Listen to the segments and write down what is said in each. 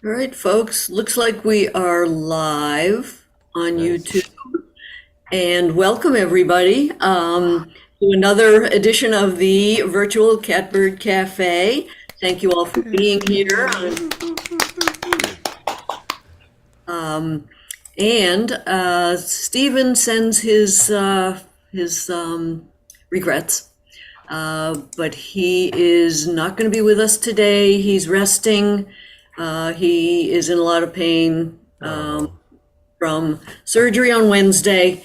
All right, folks, looks like we are live on Nice. YouTube. And welcome, everybody, to another edition of the virtual Catbird Cafe. Thank you all for being here. And Stephen sends his regrets, but he is not going to be with us today. He's resting. He is in a lot of pain Oh, from surgery on Wednesday.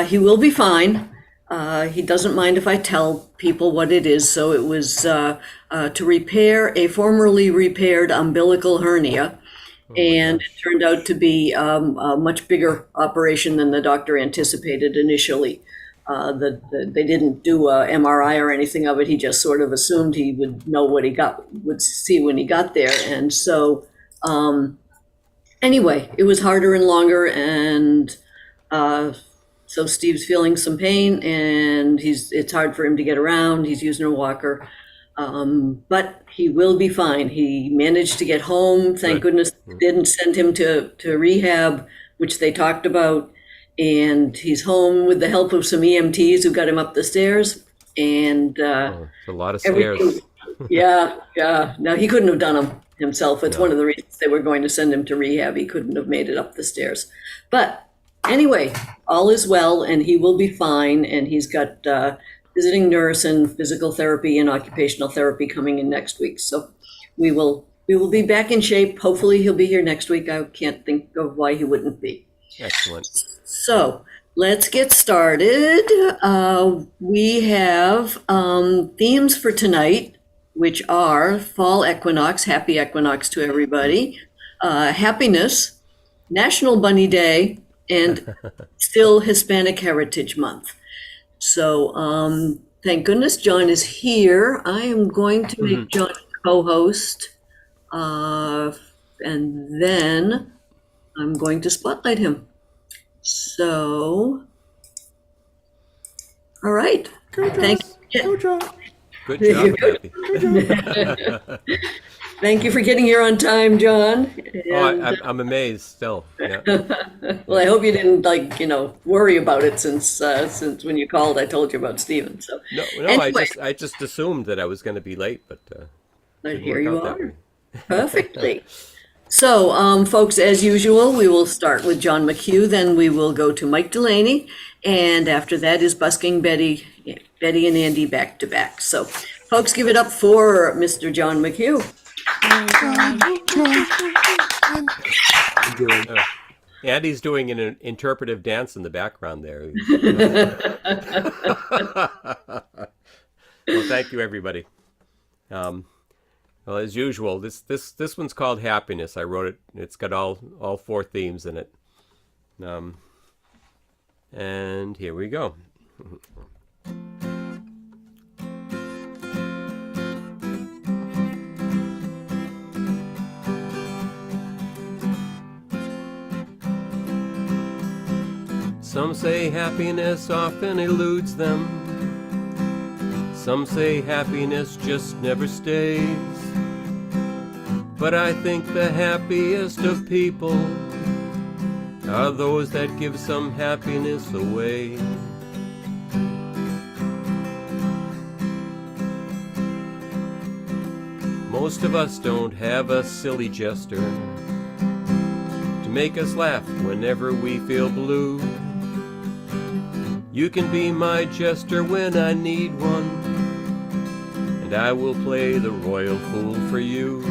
He will be fine. He doesn't mind if I tell people what it is. So it was to repair a formerly repaired umbilical hernia. oh my And it gosh. turned out to be a much bigger operation than the doctor anticipated initially. They didn't do a MRI or anything of it. He just sort of assumed he would know what he would see when he got there. And so, anyway, it was harder and longer, and uh, so Steve's feeling some pain, and it's hard for him to get around. He's using a walker, but he will be fine. He managed to get home. Thank Good. goodness they didn't send him to rehab, which they talked about. And he's home with the help of some EMTs who got him up the stairs. And Oh, it's a lot of everything, stairs. yeah, yeah. No, he couldn't have done them himself. It's one No. of the reasons they were going to send him to rehab. He couldn't have made it up the stairs. But anyway, all is well, and he will be fine. And he's got visiting nurse and physical therapy and occupational therapy coming in next week. So we will be back in shape. Hopefully, he'll be here next week. I can't think of why he wouldn't be. Excellent. So let's get started. We have themes for tonight, which are fall equinox, happy equinox to everybody, happiness, National Bunny Day, and still Hispanic Heritage Month. So thank goodness John is here. I am going to make John co-host, uh, and then I'm going to spotlight him. So, all right. Go, John. Thank Go, you. John. Good job, Kathy. Go, John. Thank you for getting here on time, John. Oh, And I'm amazed still. Yeah. well, I hope you didn't worry about it since when you called, I told you about Steven. So No, no. I anyway, just I just assumed that I was going to be late, but didn't here work you out that way. are, perfectly. So, folks, as usual, we will start with John McHugh, then we will go to Mike Delaney, and after that is Busking Betty and Andy back to back. So, folks, give it up for Mr. John McHugh. John. John. John. Doing. Andy's doing an interpretive dance in the background there. Well, thank you, everybody. Um, well, as usual, this one's called Happiness. I wrote it. It's got all four themes in it. Um, and here we go. Some say happiness often eludes them. Some say happiness just never stays. But I think the happiest of people are those that give some happiness away. Most of us don't have a silly jester to make us laugh whenever we feel blue. You can be my jester when I need one, and I will play the royal fool for you.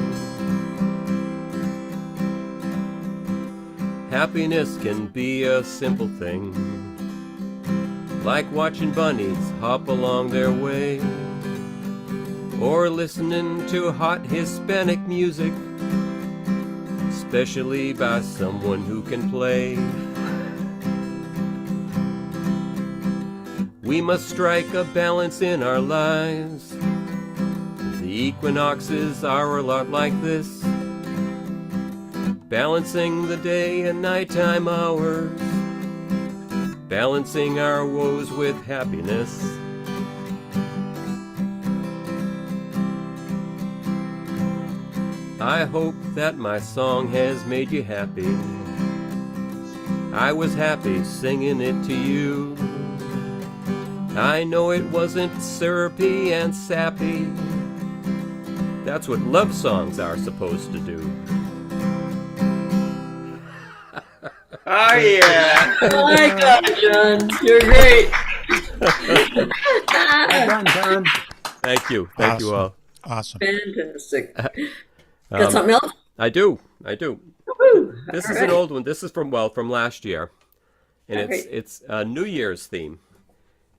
Happiness can be a simple thing, like watching bunnies hop along their way, or listening to hot Hispanic music, especially by someone who can play. We must strike a balance in our lives. The equinoxes are a lot like this, balancing the day and nighttime hours, balancing our woes with happiness. I hope that my song has made you happy. I was happy singing it to you. I know it wasn't syrupy and sappy. That's what love songs are supposed to do. Oh yeah. Oh my God, John, you're great. Well done, John. Thank you. Thank you all. Awesome. Fantastic. Got something else? I do. Woo-hoo. This All is right. an old one. This is from last year. And Okay. it's a New Year's theme.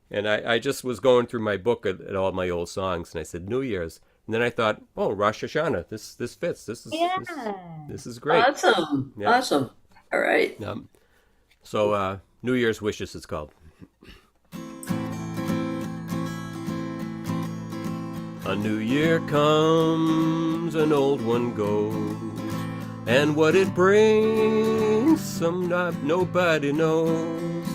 And I just was going through my book at all my old songs, and I said New Year's. And then I thought, oh, Rosh Hashanah. This fits. This is great. Awesome. Yeah. Awesome. All right. So New Year's Wishes it's called. A new year comes, an old one goes, and what it brings, nobody knows.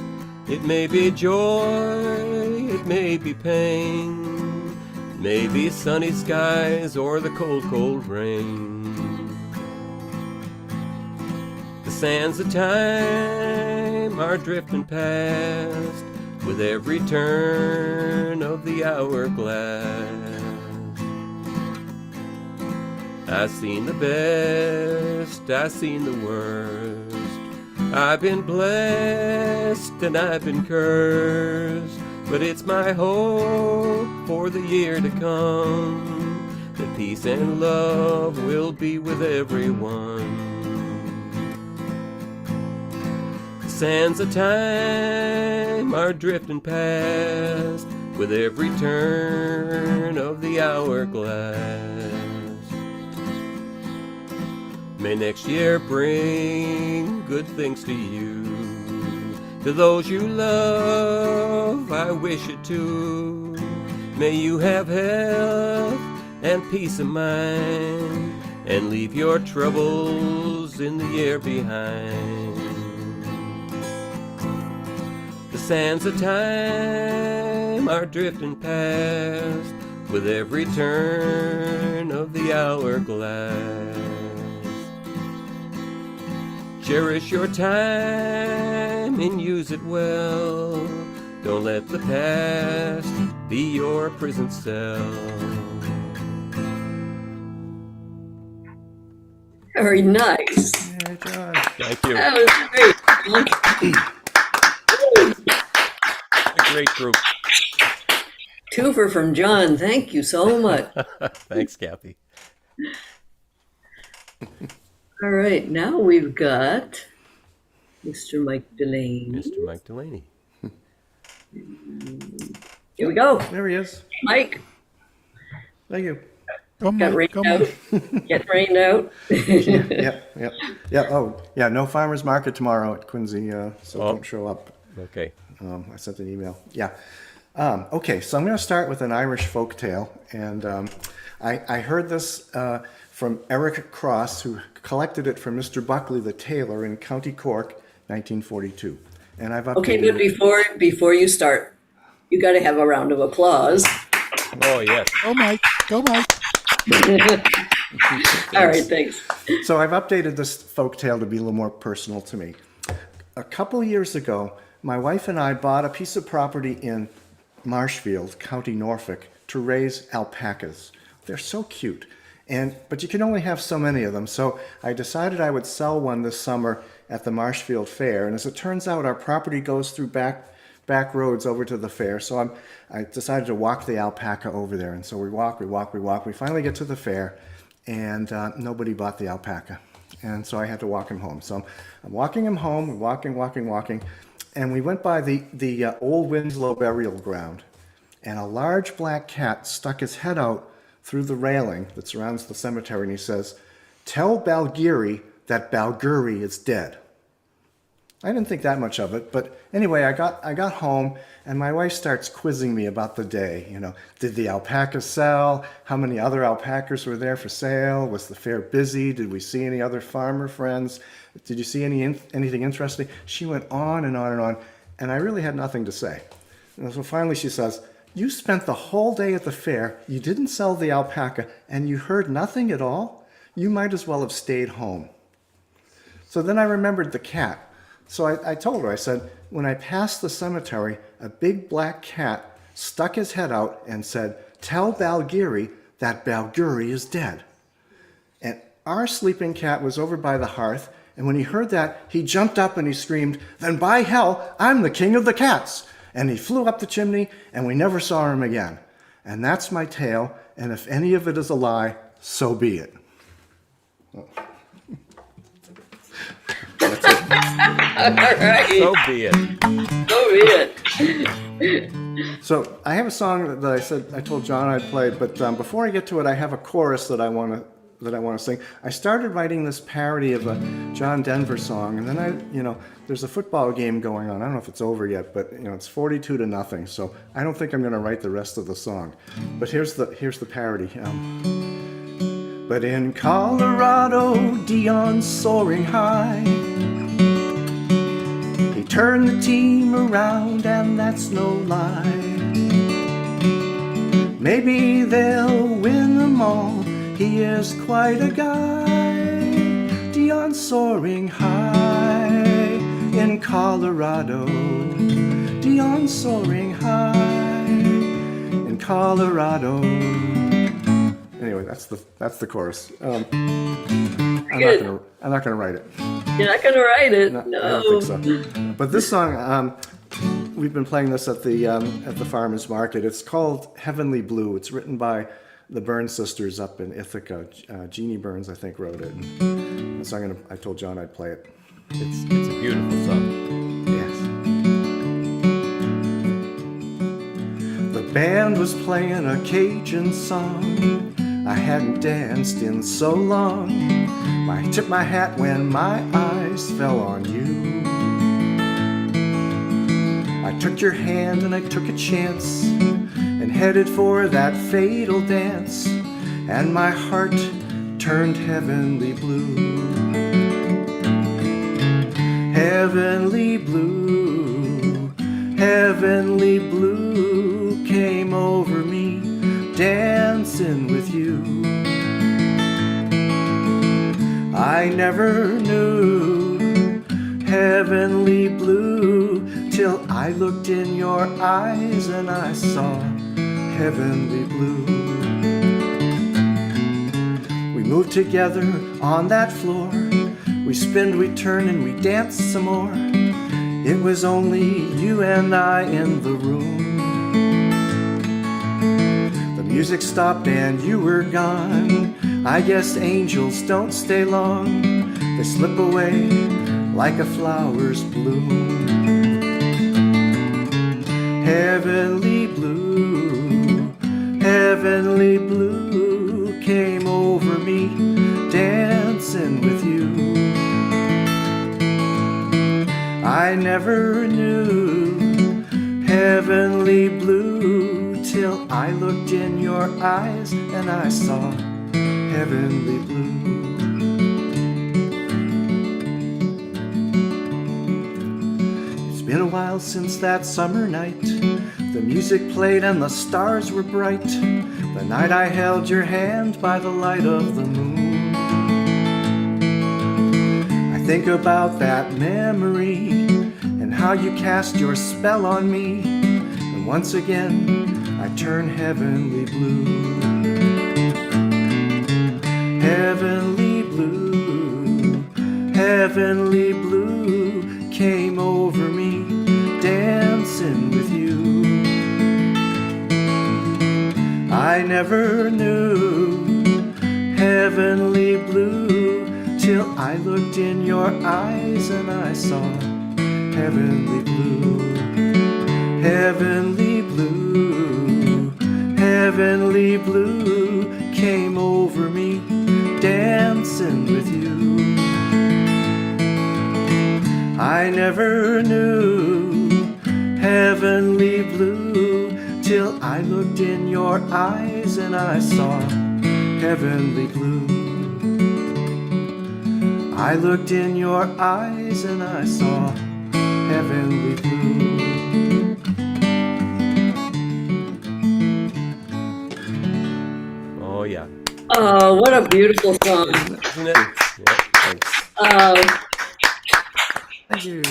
It may be joy, it may be pain, it may be sunny skies or the cold, cold rain. The sands of time are drifting past with every turn of the hourglass. I've seen the best, I've seen the worst. I've been blessed and I've been cursed, but it's my hope for the year to come that peace and love will be with everyone. The sands of time are drifting past with every turn of the hourglass. May next year bring good things to you. To those you love, I wish it too. May you have health and peace of mind, and leave your troubles in the year behind. The sands of time are drifting past with every turn of the hourglass. Cherish your time and use it well. Don't let the past be your prison cell. Very nice. Yeah, John. Thank you. That was great. A great group. Twofer from John. Thank you so much. Thanks, Kathy. All right, now we've got Mr. Mike Delaney. Mr. Mike Delaney. Here we go. There he is. Mike, Thank you. Go, got Mike. rained Go, out. Mike. Get rained out. Yeah. Oh, yeah. No farmers market tomorrow at Quincy, so don't show up. Okay. I sent an email. Yeah. Okay, so I'm going to start with an Irish folk tale, and I heard this from Eric Cross, who collected it from Mr. Buckley the tailor in County Cork, 1942. And I've updated Okay, but before you start, you got to have a round of applause. Oh, yes. Go, Mike. Go, Mike. All right, thanks. So I've updated this folk tale to be a little more personal to me. A couple years ago, my wife and I bought a piece of property in Marshfield, County Norfolk, to raise alpacas. They're so cute. But you can only have so many of them, so I decided I would sell one this summer at the Marshfield Fair. And as it turns out, our property goes through back roads over to the fair. So I decided to walk the alpaca over there. And so we walk. We finally get to the fair, and nobody bought the alpaca. And so I had to walk him home. So I'm walking him home, walking. And we went by the old Winslow burial ground. And a large black cat stuck his head out through the railing that surrounds the cemetery, and he says, "Tell Balgiri that Balguri is dead." I didn't think that much of it, but anyway, I got home, and my wife starts quizzing me about the day. You know, did the alpacas sell? How many other alpacas were there for sale? Was the fair busy? Did we see any other farmer friends? Did you see anything interesting? She went on and on and on, and I really had nothing to say. And so finally she says, "You spent the whole day at the fair, you didn't sell the alpaca, and you heard nothing at all? You might as well have stayed home. So then I remembered the cat. So I told her, I said, when I passed the cemetery, a big black cat stuck his head out and said, "Tell Balgiri that Balguri is dead." And our sleeping cat was over by the hearth, and when he heard that, he jumped up and he screamed, "Then by hell, I'm the king of the cats!" And he flew up the chimney, and we never saw him again. And that's my tale, and if any of it is a lie, so be it. That's it. All right. So be it. So be it. So I have a song that I told John I'd play, but before I get to it, I have a chorus that I want to sing. I started writing this parody of a John Denver song, and then there's a football game going on. I don't know if it's over yet, but it's 42-0. So I don't think I'm going to write the rest of the song. But here's the parody. But in Colorado, Dion's soaring high. He turned the team around, and that's no lie. Maybe they'll win them all. He is quite a guy. Dion's soaring high in Colorado. Dion's soaring high in Colorado. Anyway, that's the chorus. I'm not gonna write it. You're not going to write it. No, No. I don't think so. But this song, we've been playing this at the farmers market. It's called "Heavenly Blue." It's written by the Burns sisters up in Ithaca. Jeannie Burns, I think, wrote it. And so I told John I'd play it. It's a beautiful song. Yes. The band was playing a Cajun song. I hadn't danced in so long. I tipped my hat when my eyes fell on you. I took your hand and I took a chance and headed for that fatal dance, and my heart turned heavenly blue. Heavenly blue, heavenly blue came over me, dancing with you. I never knew heavenly blue till I looked in your eyes and I saw heavenly blue. We moved together on that floor. We spinned, we turned, and we danced some more. It was only you and I in the room. The music stopped and you were gone. I guess angels don't stay long. They slip away like a flower's bloom. Heavenly blue, heavenly blue came over me, dancing with you. I never knew heavenly blue till I looked in your eyes and I saw heavenly blue. It's been a while since that summer night. The music played and the stars were bright. The night I held your hand by the light of the moon. I think about that memory and how you cast your spell on me. And once again I turn heavenly blue. Heavenly blue, heavenly blue came over me, dancing with you. I never knew heavenly blue till I looked in your eyes and I saw heavenly blue. Heavenly blue, heavenly blue came over me, dancing with you. I never knew heavenly blue till I looked in your eyes and I saw heavenly blue. I looked in your eyes and I saw heavenly blue. Oh yeah. Oh, what a beautiful song. Isn't it? Yeah, thanks. Thank you.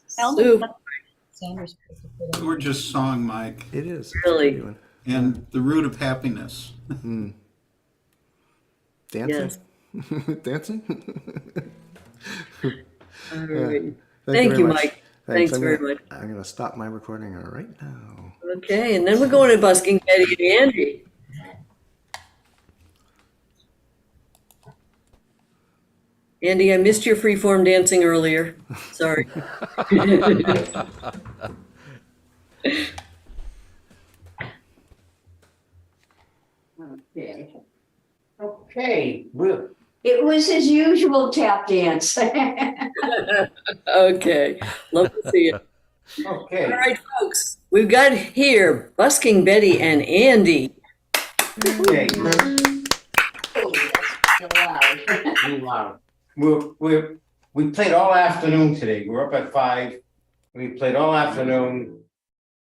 Sue, Gorgeous song, Mike. It is. Really? It's a pretty one. And the root of happiness. Dancing? Yes. Dancing? All right. Thank Thank very you, much. Mike. Thanks I'm very gonna, much. I'm going to stop my recording right now. Okay, and then we're going to busking Betty and Andy. Andy, I missed your freeform dancing earlier. Sorry. Okay. Okay, well, it was his usual tap dance. Okay, love to see it. Okay. All right, folks, we've got here busking Betty and Andy. Okay. Oh, that's too loud. We played all afternoon today. We're up at 5. We played all afternoon,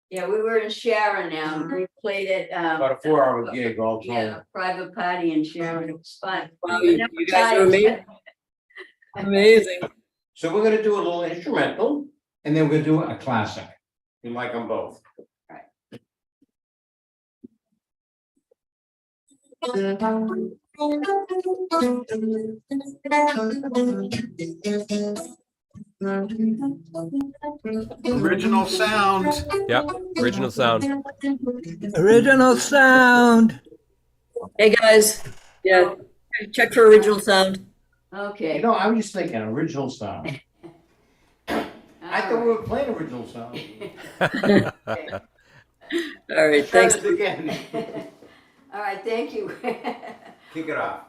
Yeah, we were in Sharon now. We played at about a 4-hour gig all yeah, told. a private party in Sharon. It was fun. Wow, you guys are amazing. Amazing. So we're gonna do a little instrumental and then we're gonna do a classic. You like them both. Original sound. Yep, original sound. Original sound. Hey, guys. Yeah, check for original sound. Okay. I was just thinking original sound. I thought we were playing original sound. All right, thanks. Try this again. All right, thank you. Kick it off.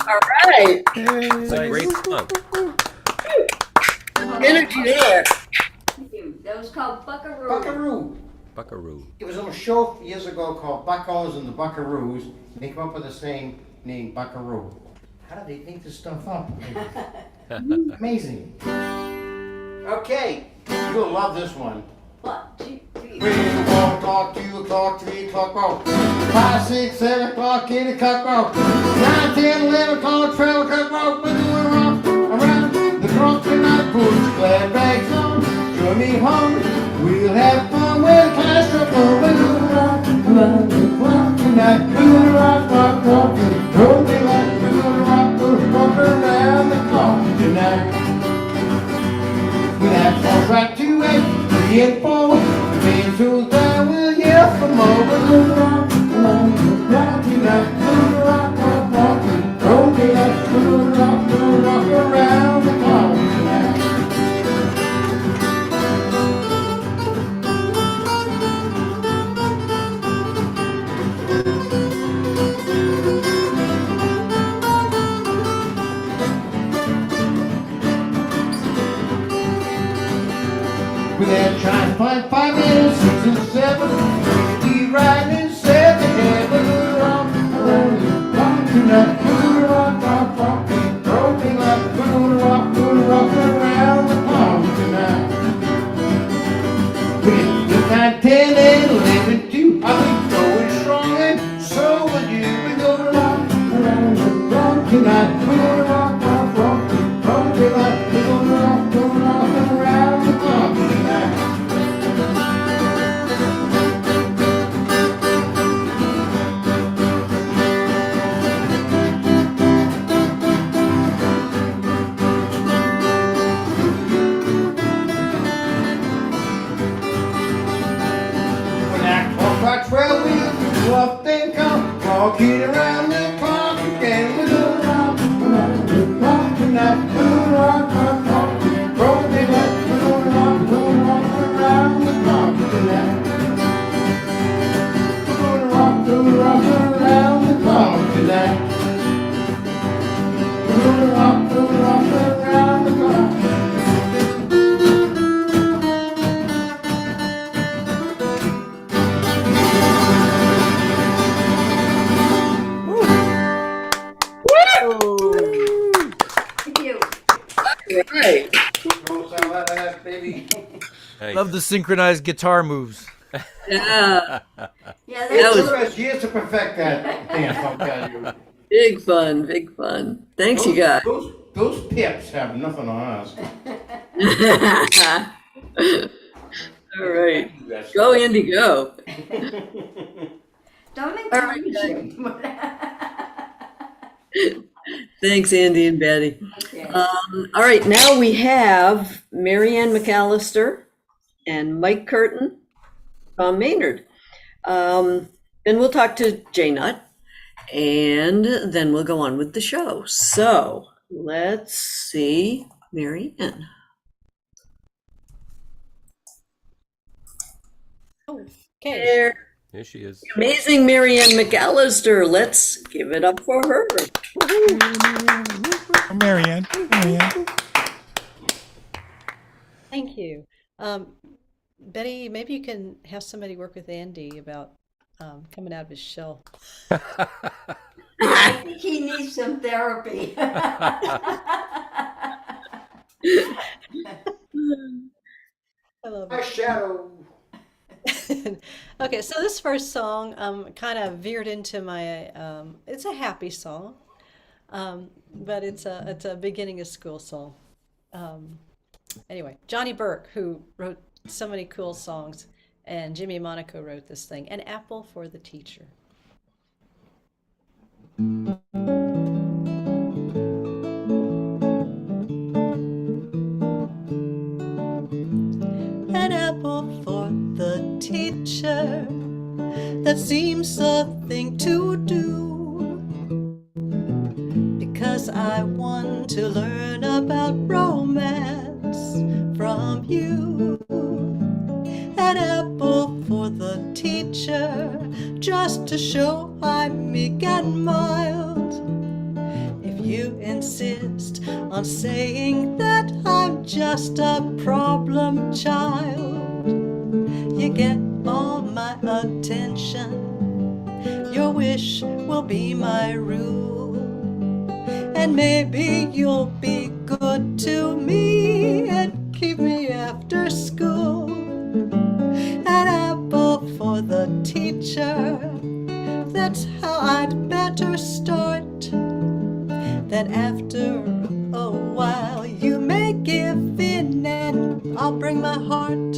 All right, It's a great song. energy there. Thank you. That was called Buckaroo. Buckaroo. Buckaroo. It was on a show years ago called Buckos and the Buckaroos. They come up with the same name, Buckaroo. How do they think this stuff up? Amazing. Okay, you'll love this one. 1, 2, 3. When 1 o'clock, 2 o'clock, 3 o'clock, oh. 5, 6, 7 o'clock, 8 o'clock, oh. 9, 10, 11 o'clock, 12 o'clock, oh. We're doing rock around the clock tonight. Put your glad bags on, join me home. We'll have fun with the class trouble. We're doing rock around the clock tonight. We're doing rock, rock, rock, roll me like. We're doing rock around the clock tonight. We have 4, right, 2, 8, 3 and 4. The man's who's down will yell for more. We're doing rock around the clock tonight. We're doing rock, rock, rock, roll me like. We're doing rock around the clock tonight. We had trying to find 5 minutes, 6 and 7. We riding in 7 head. We're doing rock around the clock tonight. We're doing rock, rock, rock, broken like. We're doing rock around the clock tonight. We did 9, 10, and 11 too. I'll be going strong and so will you. We're gonna rock around the clock tonight. We're gonna rock, rock, rock, broken like. We're gonna rock around the clock tonight. When that clock strikes 12, we'll go up and come walking around the clock again. We're gonna rock around the clock tonight. We're gonna rock, rock, rock, broken up. We're gonna rock around the clock tonight. We're gonna rock around the clock tonight. We're gonna rock around the clock. Thank you. Right. Don't sound like that, baby. Thanks. Love the synchronized guitar moves. Yeah. Yeah, That that's was- Took us years to perfect that dance, I'll tell you. Big fun, big fun. Thanks, you guys. Those pips have nothing on us. All right. Go, Andy, go. don't right, encourage him. Thanks, Andy and Betty. Okay. All right, now we have Marianne McAllister and Mike Curtin, Tom Maynard. Then we'll talk to Jay Nutt, and then we'll go on with the show. So let's see, Marianne. Okay. There. Here she is. Amazing Marianne McAllister. Let's give it up for her. Marianne. Thank you. Betty, maybe you can have somebody work with Andy about coming out of his shell. I think he needs some therapy. I love My it. shadow. Okay, so this first song kind of veered into my. It's a happy song, but it's a beginning of school song. Anyway, Johnny Burke, who wrote so many cool songs, and Jimmy Monaco wrote this thing, An Apple for the Teacher. An apple for the teacher, that seems the thing to do, because I want to learn about romance from you. An apple for the teacher, just to show I'm meek and mild. If you insist on saying that I'm just a problem child, you get all my attention. Your wish will be my rule, and maybe you'll be good to me and keep me after school. And I'll bring my heart.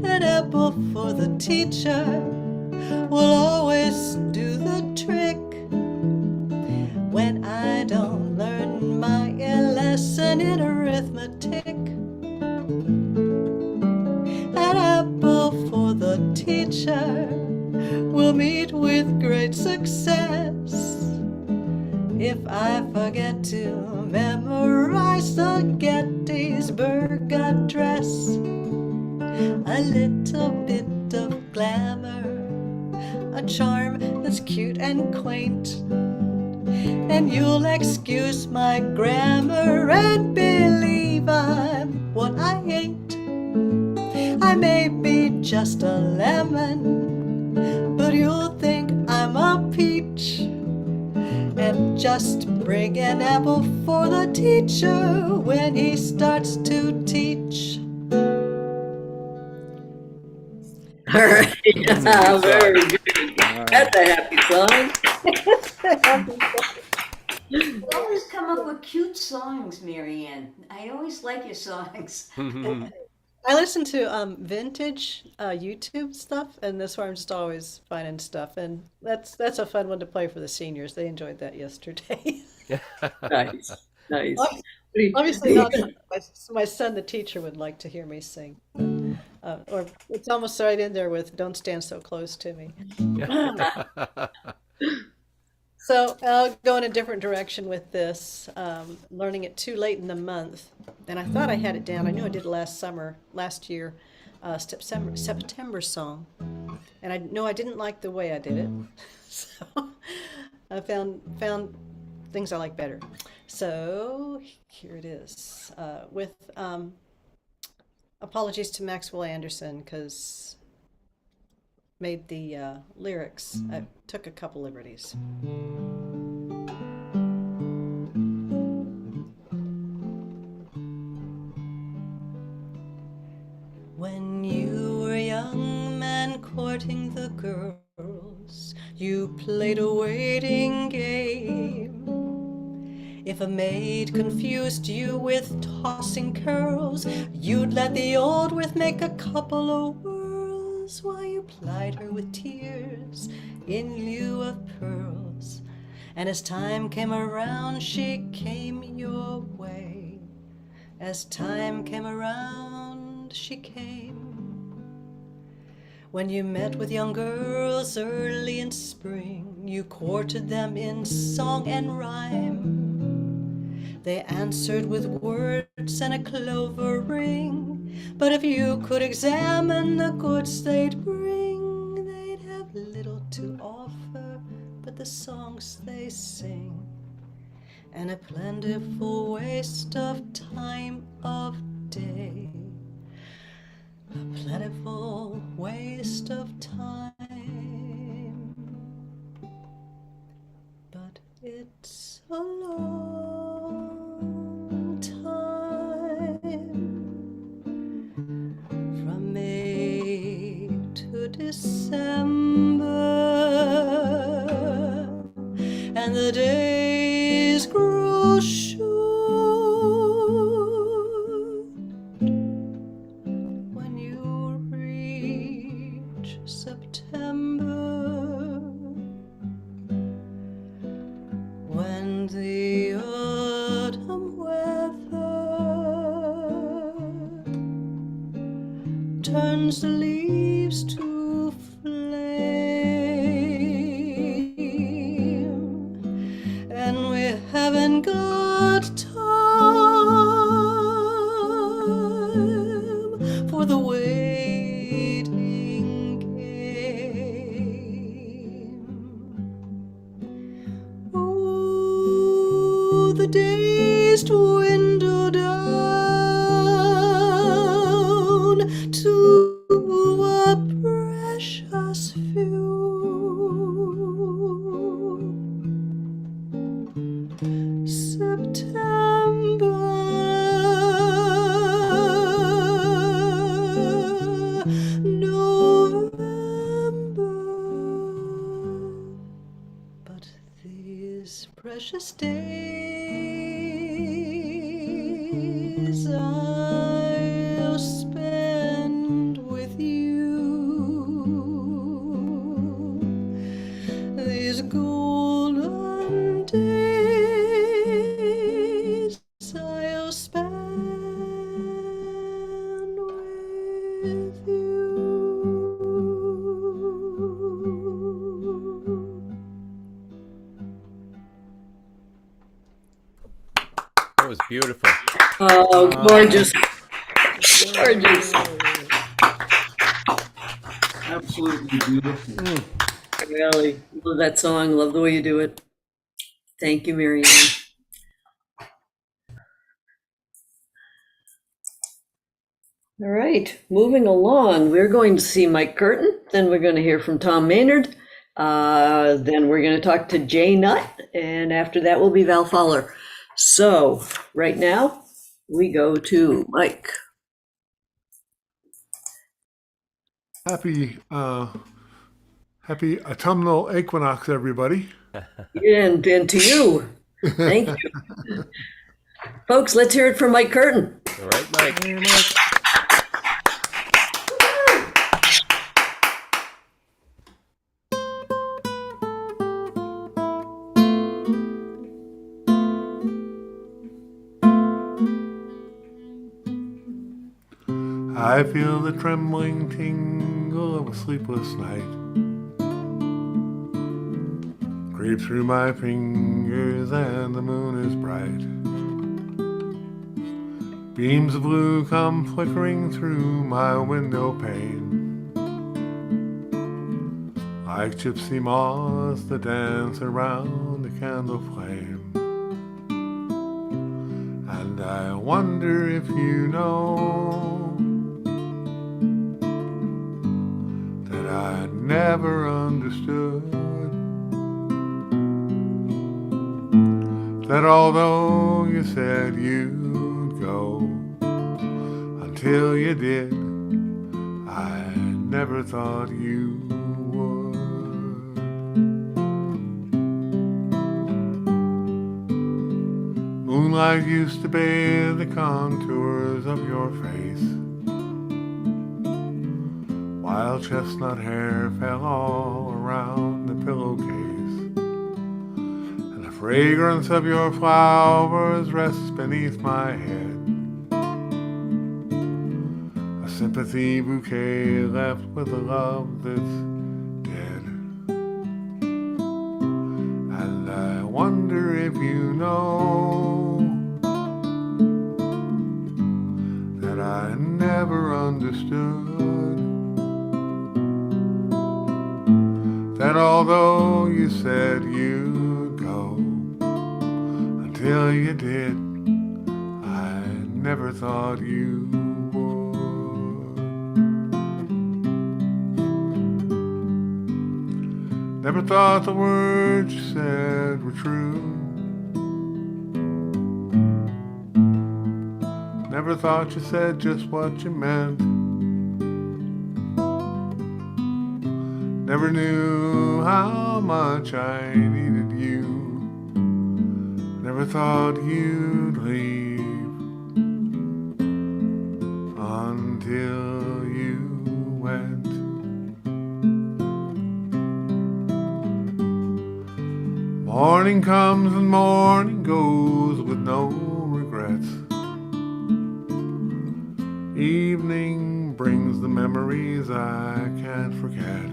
An apple for the teacher will always do the trick. When I don't learn my lesson in arithmetic, an apple for the teacher will meet with great success. If I forget to memorize the Gettysburg Address, a little bit of glamour, a charm that's cute and quaint, and you'll excuse my grammar and believe I'm what I ain't. I may be just a lemon, but you'll think I'm a peach. And just bring an apple for the teacher when he starts to teach. All right. Very good. That's a happy song. You always come up with cute songs, Marianne. I always like your songs. I listen to vintage YouTube stuff, and that's where I'm just always finding stuff, and that's a fun one to play for the seniors. They enjoyed that yesterday. Nice. Nice. Obviously, not my son, the teacher, would like to hear me sing, or it's almost right in there with "Don't Stand So Close to Me." So I'll go in a different direction with this, learning it too late in the month. And I thought I had it down. I knew I did it last year, September song. And I know I didn't like the way I did it. So I found things I like better. So here it is, with apologies to Maxwell Anderson, because made the lyrics. I took a couple liberties. When you were a young man courting the girls, you played a waiting game. If a maid confused you with tossing curls, you'd let the old with make a couple of whirls, while you plied her with tears in lieu of pearls. And as time came around, she came your way. As time came around, she came. When you met with young girls early in spring, you courted them in song and rhyme. They answered with words and a clover ring, but if you could examine the goods they'd bring, they'd have little to offer but the songs they sing, and a plentiful waste of time of day. A plentiful waste of time, but it's a long time from May to December, and the days grow short when you reach September, when the autumn weather turns the leaves to flame, and we haven't got time for the waiting game. Oh, the days dwindle down to a precious few. September last days I'll spend with you. These golden days I'll spend with you. That was beautiful. Oh, gorgeous. Gorgeous. Absolutely beautiful. Really. Love that song. Love the way you do it. Thank you, Marianne. All right, moving along, we're going to see Mike Curtin, then we're going to hear from Tom Maynard, then we're going to talk to Jay Nutt, and after that will be Val Fowler. So right now, we go to Mike. Happy autumnal equinox, everybody. And to you. Thank you. Folks, let's hear it from Mike Curtin. All right, Mike. I feel the trembling tingle of a sleepless night creep through my fingers, and the moon is bright. Beams of blue come flickering through my window pane, like gypsy moths that dance around a candle flame. And I wonder if you know that I never understood that although you said you'd go until you did, I never thought you would. Moonlight used to bathe the contours of your face, while chestnut hair fell all around the pillowcase, and the fragrance of your flowers rests beneath my head, a sympathy bouquet left with a love that's dead. And I wonder if you know that I never understood that although you said you'd go until you did, I never thought you would. Never thought the words you said were true. Never thought you said just what you meant. Never knew how much I needed you. Never thought you'd leave until you went. Morning comes and morning goes with no regrets. Evening brings the memories I can't forget.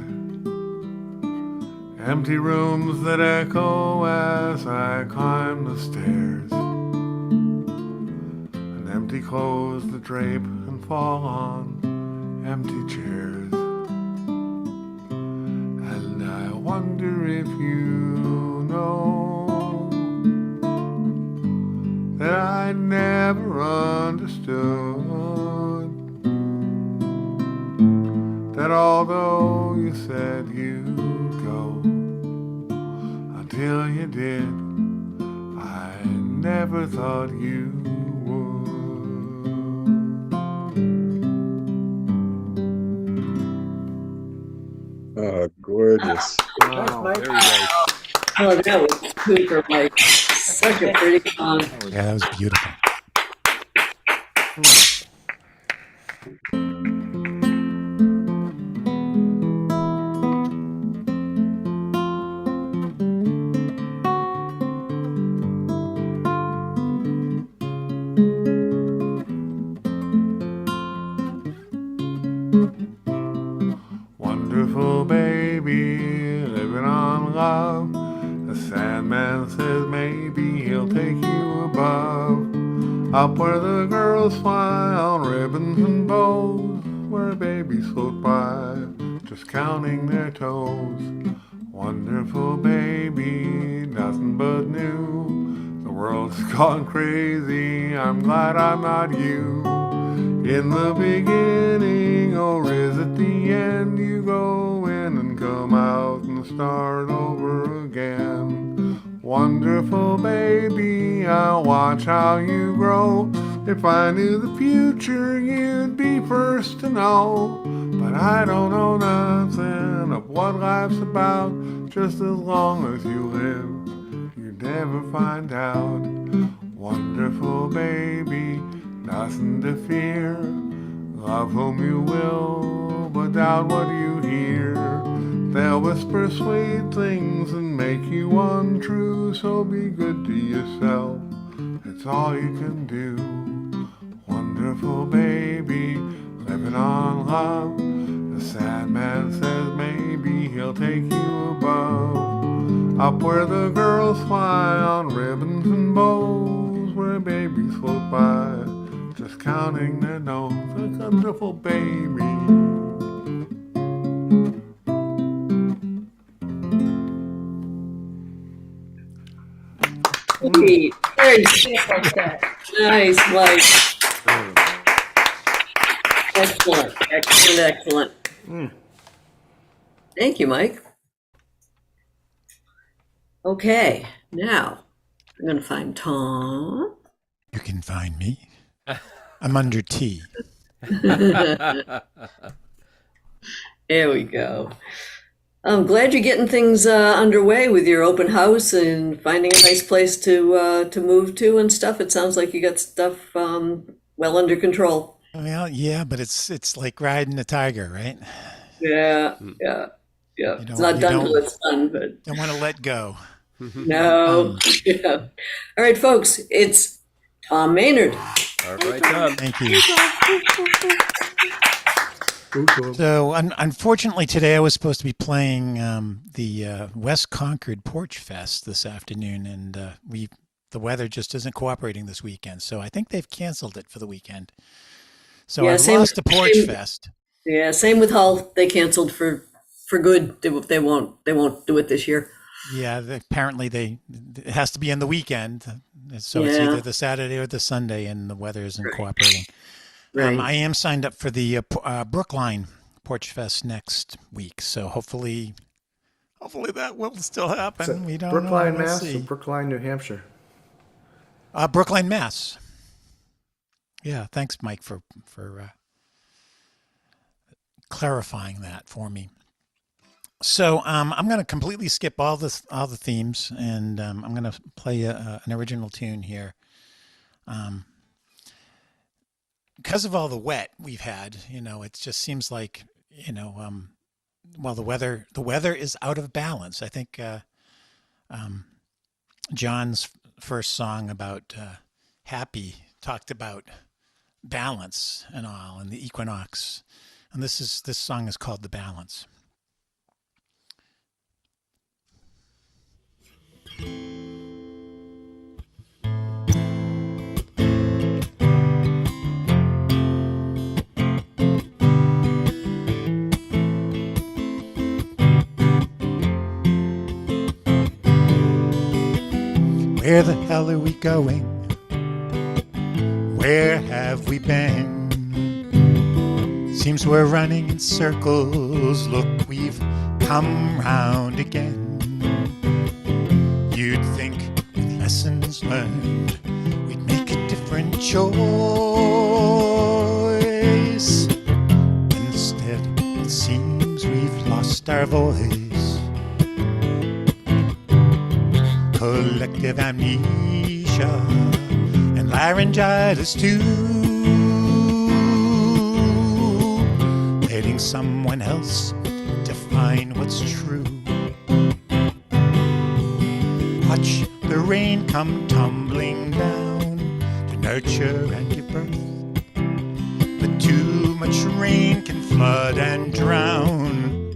Empty rooms that echo as I climb the stairs, and empty clothes that drape and fall on empty chairs. And I wonder if you know that I never understood that although you said you'd go until you did, I never thought you would. Oh, gorgeous. Very nice. Oh, that was super, Mike. Such a pretty song. Yeah, that was beautiful. Wonderful baby, living on love. The Sandman says maybe he'll take you above. Up where the girls fly on ribbons and bows, where babies float by, just counting their toes. Wonderful baby, nothing but new. The world's gone crazy, I'm glad I'm not you. In the beginning, or is it the end? You go in and come out and start over again. Wonderful baby, I'll watch how you grow. If I knew the future, you'd be first to know. But I don't know nothing of what life's about. Just as long as you live, you never find out. Wonderful baby, nothing to fear. Love whom you will, but doubt what you hear. They'll whisper sweet things and make you untrue. So be good to yourself, it's all you can do. Wonderful baby, living on love. The sad man says maybe he'll take you above. Up where the girls fly on ribbons and bows, where babies float by, just counting their nose. A wonderful baby. Sweet. Very nice, Mike. Excellent, excellent, excellent. Thank you, Mike. Okay, now I'm going to find Tom. You can find me. I'm under T. There we go. I'm glad you're getting things underway with your open house and finding a nice place to move to and stuff. It sounds like you got stuff well under control. Well, yeah, but it's like riding a tiger, right? Yeah. It's not done till it's done, but Don't want to let go. no. Yeah. All right, folks, it's Tom Maynard. All right, Tom. Thank you. So, unfortunately, today I was supposed to be playing the West Concord Porch Fest this afternoon, and the weather just isn't cooperating this weekend. So I think they've canceled it for the weekend. So Yeah, I lost the Porch Fest. Yeah, same with Hull. They canceled for good. They won't do it this year. Yeah, apparently it has to be in the weekend. So it's either the Saturday or the Sunday, and the weather isn't cooperating. Right. I am signed up for the Brookline Porch Fest next week, so hopefully that will still happen. We don't Brookline, know. We'll Mass. see. Or Brookline, New Hampshire. Brookline, Mass. Yeah, thanks, Mike, for clarifying that for me. So I'm going to completely skip all the themes, and I'm going to play an original tune here. Because of all the wet we've had, it just seems like, well, the weather is out of balance. I think John's first song about Happy talked about balance and all, and the equinox. And this song is called The Balance. Where the hell are we going? Where have we been? Seems we're running in circles. Look, we've come round again. You'd think with lessons learned we'd make a different choice. Instead, it seems we've lost our voice. collective amnesia, and laryngitis too. Letting someone else define what's true. Watch the rain come tumbling down to nurture and give birth. But too much rain can flood and drown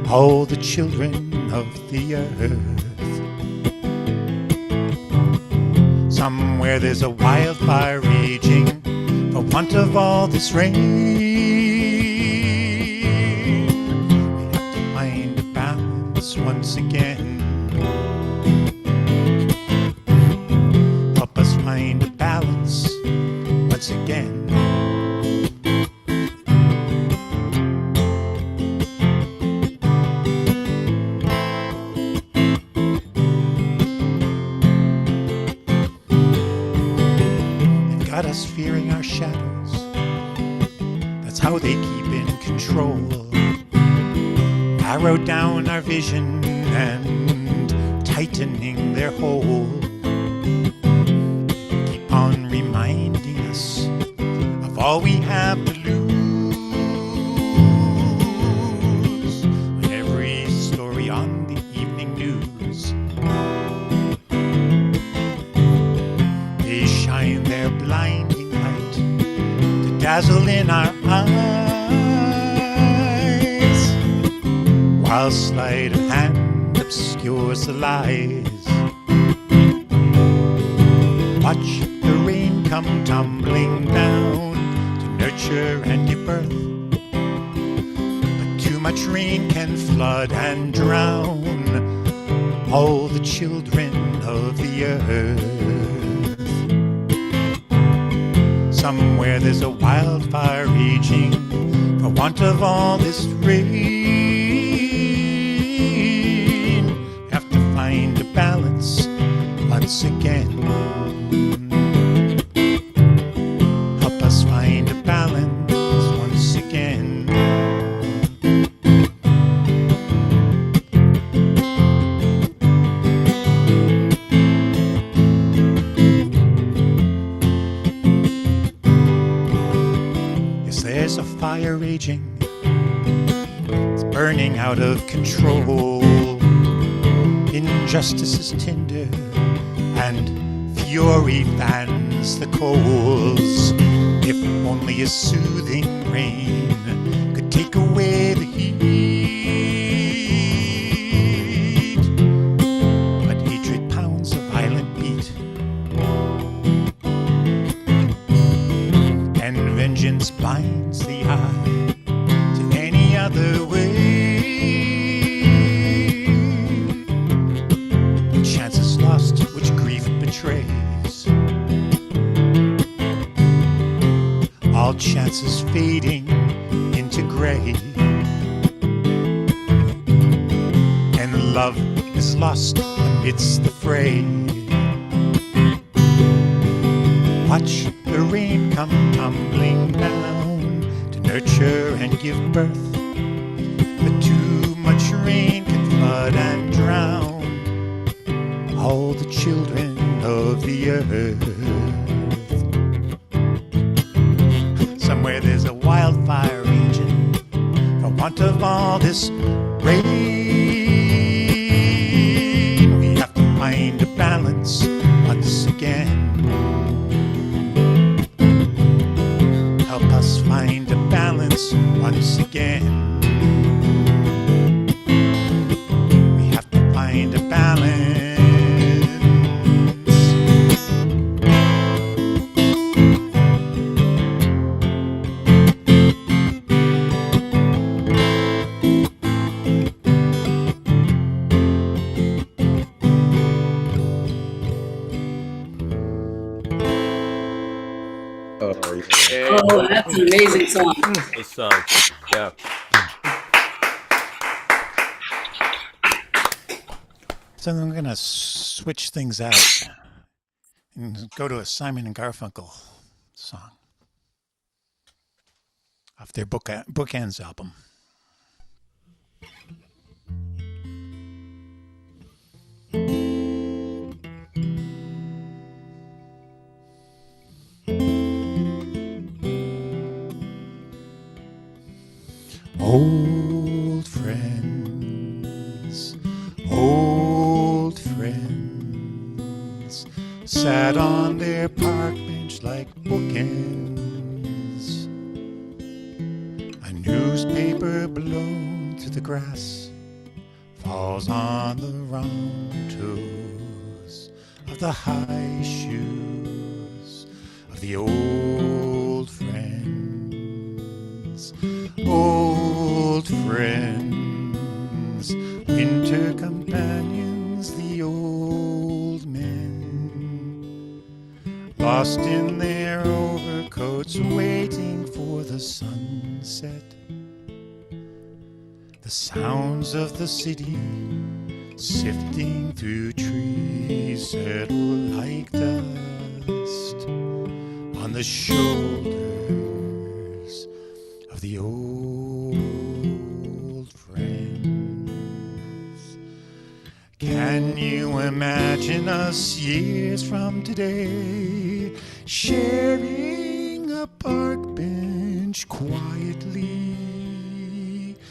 all the children of the earth. Somewhere there's a wildfire raging for want of all this rain. We have to find a balance once again. Help us find a balance once again. Got us fearing our shadows. That's how they keep in control. Narrow down our vision and tightening their hold. Keep on reminding us of all we have to lose. On every story on the evening news, they shine their blinding light to dazzle in our eyes, while sleight of hand obscures the lies. Watch the rain come tumbling down to nurture and give birth. But too much rain can flood and drown all the children of the earth. Somewhere there's a wildfire raging for want of all this rain. We have to find a balance once again. Help us find a balance once again. There's a fire raging, it's burning out of control. Injustice is tender and fury fans the coals. If only a soothing rain could take away the heat. But hatred pounds a violent beat, and vengeance blinds the eye to any other way. Chances lost which grief betrays, all chances fading into gray, and love is lost amidst the fray. Watch the rain come tumbling down to nurture and give birth. But too much rain can flood and drown all the children of the earth. Somewhere there's a wildfire raging for want of all this rain. We have to find a balance once again. Help us find a balance once again. We have to find a balance. Oh, that's an amazing song. This song. Yeah. So I'm going to switch things out and go to a Simon and Garfunkel song off their Bookends album. old friends, sat on their park bench like bookends. A newspaper blown to the grass falls on the round toes of the high shoes of the old friends. Old friends, winter companions, the old men, lost in their overcoats, waiting for the sunset. The sounds of the city sifting through trees settle like dust on the shoulders of the old friends. Can you imagine us years from today, sharing a park bench quietly?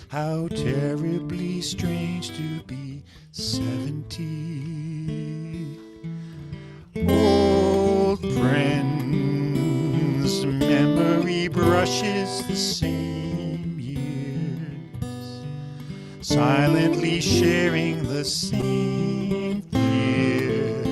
How terribly strange to be 70. Old friends, memory brushes the same years, silently sharing the same fear.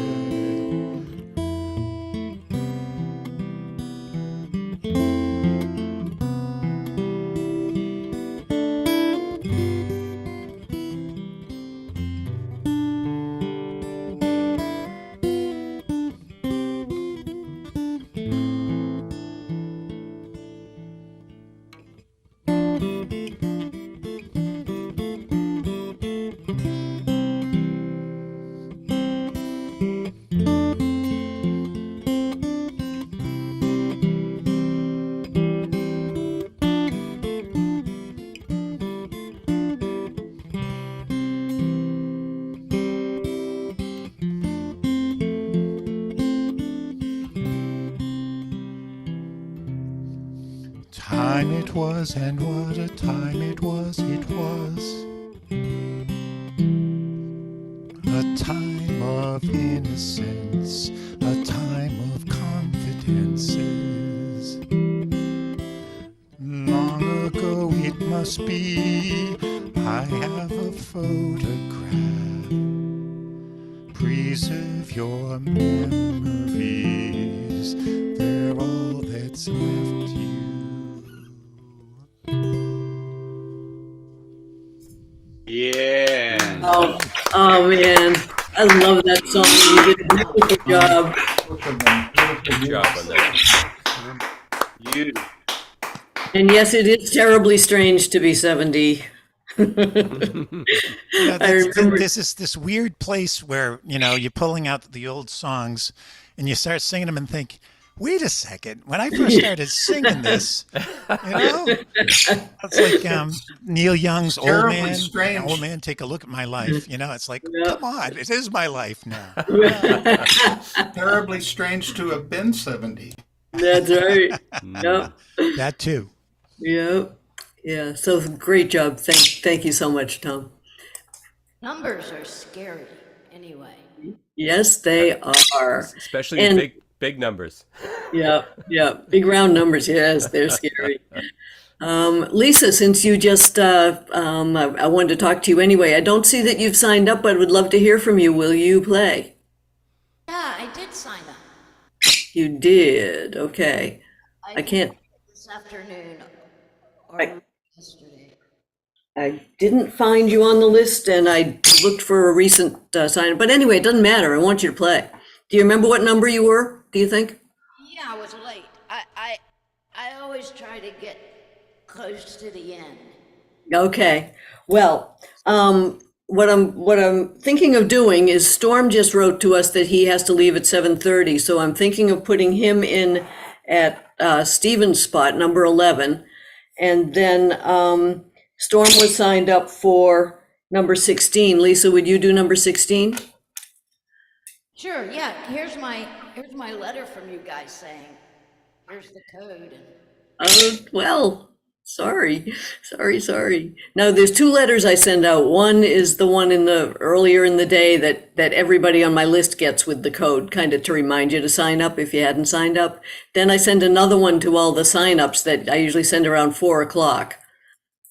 Time it was, and what a time it was, it was. A time of innocence, a time of confidences. Long ago it must be, I have a photograph. Preserve your memories, they're all that's left you. Yeah. Oh, oh man, I love that song. You did a beautiful job. Good job on that. You. And yes, it is terribly strange to be 70. Yeah, I remember. this is this weird place where, you're pulling out the old songs and you start singing them and think, wait a second, when I first started singing this, it's like Neil Young's Terribly strange. Old Man, Take a Look at My Life. It's like, come on, it is my life now. Terribly strange to have been 70. That's right. Yep. That too. Yep. Yeah. So great job. Thank you so much, Tom. Numbers are scary anyway. Yes, they are. Especially And big numbers. yeah, big round numbers. Yes, they're scary. Lisa, since you just, I wanted to talk to you anyway. I don't see that you've signed up, but would love to hear from you. Will you play? Yeah, I did sign up. You did. Okay. I can't. This afternoon or I- yesterday. I didn't find you on the list, and I looked for a recent sign. But anyway, it doesn't matter. I want you to play. Do you remember what number you were? Do you think? Yeah, I was late. I always try to get close to the end. Okay. Well, what I'm thinking of doing is Storm just wrote to us that he has to leave at 7:30, so I'm thinking of putting him in at Stephen's spot, number 11, and then Storm was signed up for number 16. Lisa, would you do number 16? Sure, yeah. Here's my letter from you guys saying, here's the code. Well, Sorry, sorry. Now, there's two letters I send out. One is the one in the earlier in the day that everybody on my list gets with the code, kind of to remind you to sign up if you hadn't signed up. Then I send another one to all the signups that I usually send around 4 o'clock.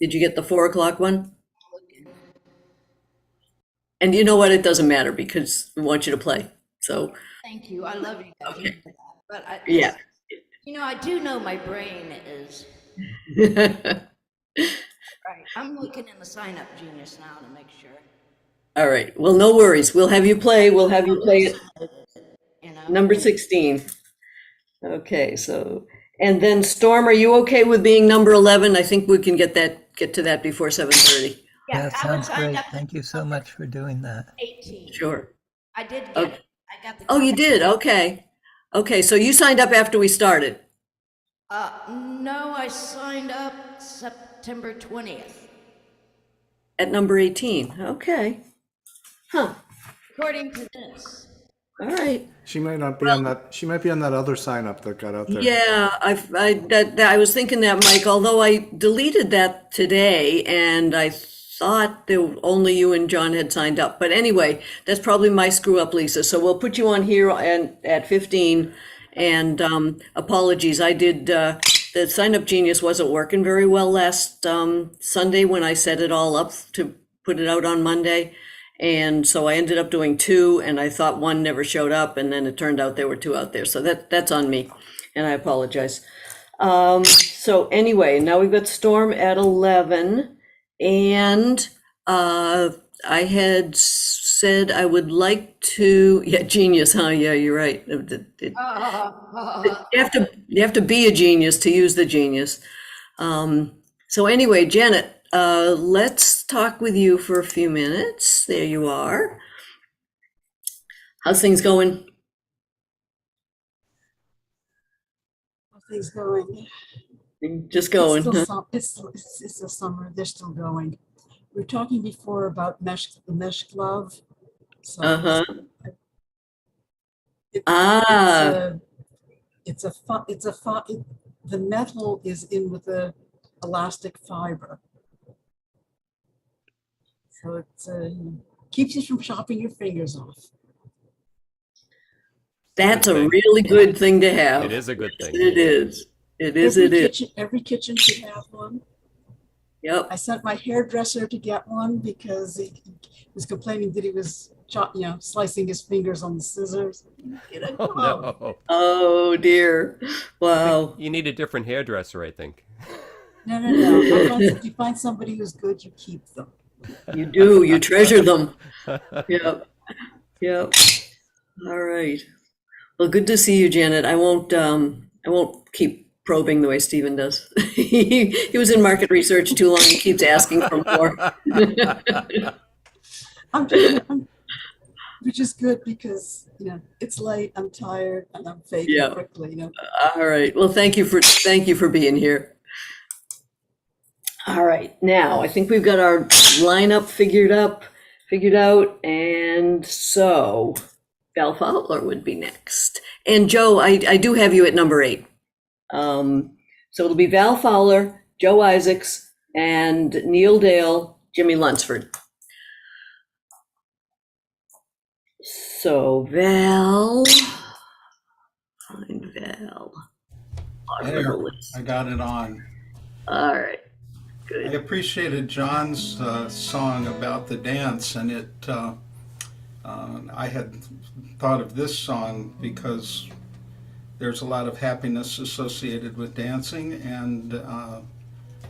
Did you get the 4 o'clock one? And you know what? It doesn't matter because we want you to play. So, Thank you. I love you guys. Okay. But yeah. I do know my brain is right. I'm looking in the sign up genius now to make sure. All right. Well, no worries. We'll have you play. We'll have you play it. Number 16. Okay, so, and then Storm, are you okay with being number 11? I think we can get to that before 7:30. Yeah, That I would sounds sign great. up Thank you so much for doing that. 18. Sure. I did get Okay. it. I got the. Oh, you did? Okay. Okay, so you signed up after we started. No, I signed up September 20th. At number 18. Okay. Huh. According to this. All right. She might not be on that. She might be on that other sign up that got out there. Yeah, I was thinking that, Mike, although I deleted that today and I thought that only you and John had signed up. But anyway, that's probably my screw up, Lisa. So we'll put you on here and at 15. And apologies, I did, the Sign Up Genius wasn't working very well last Sunday when I set it all up to put it out on Monday. And so I ended up doing two, and I thought one never showed up, and then it turned out there were two out there. So that's on me, and I apologize. So anyway, now we've got Storm at 11, and I had said I would like to, yeah, genius, huh? Yeah, you're right. You have to be a genius to use the genius. So anyway, Janet, let's talk with you for a few minutes. There you are. How's things going? How's things going? Just going. It's the summer. They're still going. We were talking before about the mesh glove. So the metal is in with the elastic fiber. So it keeps you from chopping your fingers off. That's a really good thing to have. It is a good thing. It is. It is. Every kitchen should have one. Yep. I sent my hairdresser to get one because he was complaining that he was slicing his fingers on the scissors. Oh, no. Oh dear. Wow. You need a different hairdresser, I think. No. If you find somebody who's good, you keep them. You do. You treasure them. Yep. All right. Well, good to see you, Janet. I won't keep probing the way Stephen does. He was in market research too long. He keeps asking for more. Which is good because it's late. I'm tired and I'm fading quickly. All right. Well, thank you for being here. All right. Now I think we've got our lineup figured out, and so Val Fowler would be next. And Joe, I do have you at number 8. So it'll be Val Fowler, Joe Isaacs, and Neil Dale, Jimmy Lunsford. So Val, find Val. There, I got it on. All right, I good. appreciated John's song about the dance, and I had thought of this song because there's a lot of happiness associated with dancing, and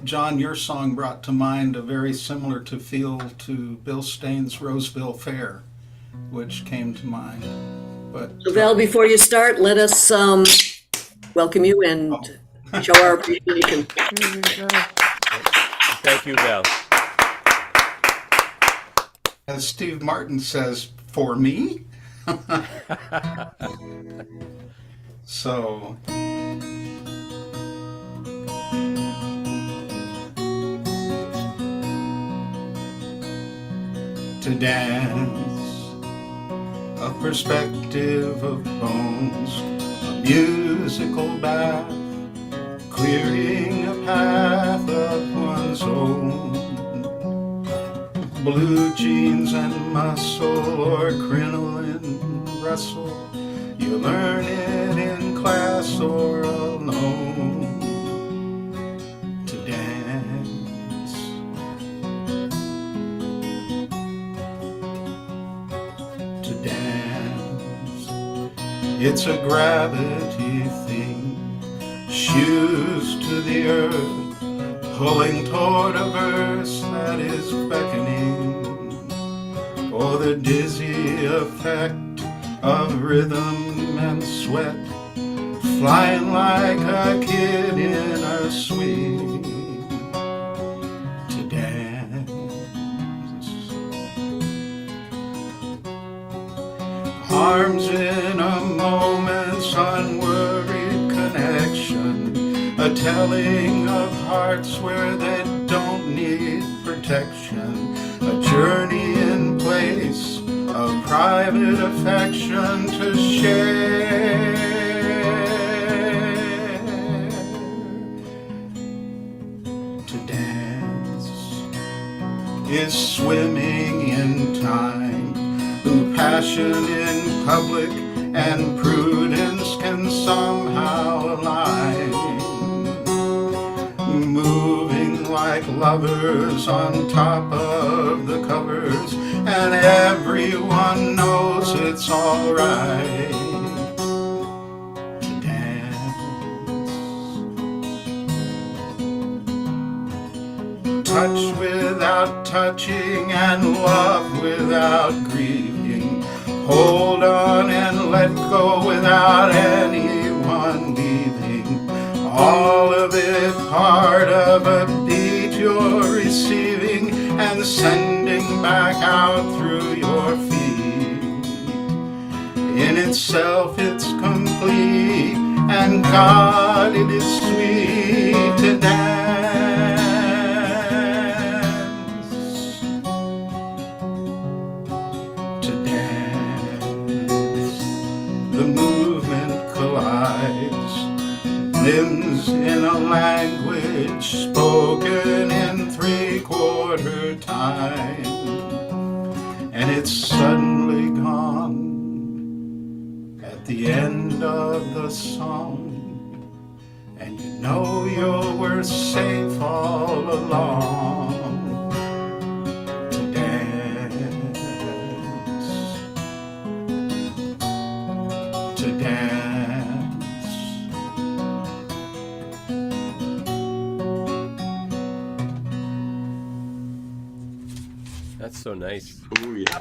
John, your song brought to mind a very similar feel to Bill Staines' Roseville Fair, which came to mind. But So Val, before you start, let us welcome you and show our appreciation. Thank you, Val. as Steve Martin says, for me. So to dance, a perspective of bones, a musical bath, clearing a path of one's own. Blue jeans and muscle or crinoline rustle, you learn it in class or alone. To dance, to dance, it's a gravity thing. Shoes to the earth, pulling toward a verse that is beckoning, or the dizzy effect of rhythm and sweat, flying like a kid in a swing. To dance, arms in a moment's unworried connection, a telling of hearts where they don't need protection, a journey in place of private affection to share. To dance is swimming in time, who passion in public and prudence can somehow align, moving like lovers on top of the covers, and everyone knows it's all right. To dance, touch without touching and love without grieving, hold on and let go without anyone leaving, all of it part of a beat you're receiving and sending back out through your feet. In itself it's complete, and God, it is sweet to dance, to dance. The movement collides, limbs in a language spoken in three-quarter time, and it's suddenly gone at the end of the song, and you know you were safe all along. To dance, to dance. That's so nice.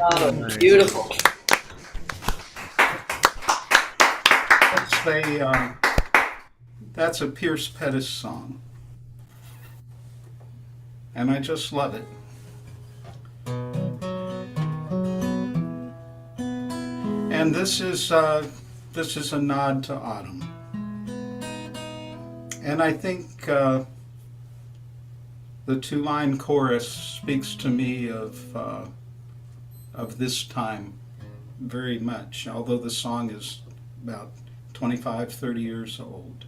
Oh, beautiful. That's a Pierce Pettis song, and I just love it. And this is a nod to autumn, and I think the two-line chorus speaks to me of this time very much, although the song is about 25, 30 years old.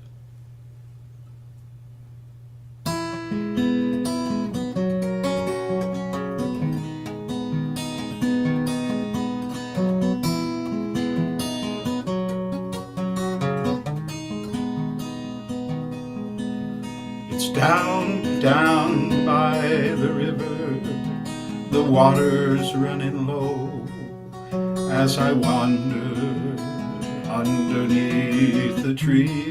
It's down, down by the river, the water's running low, as I wander underneath the trees,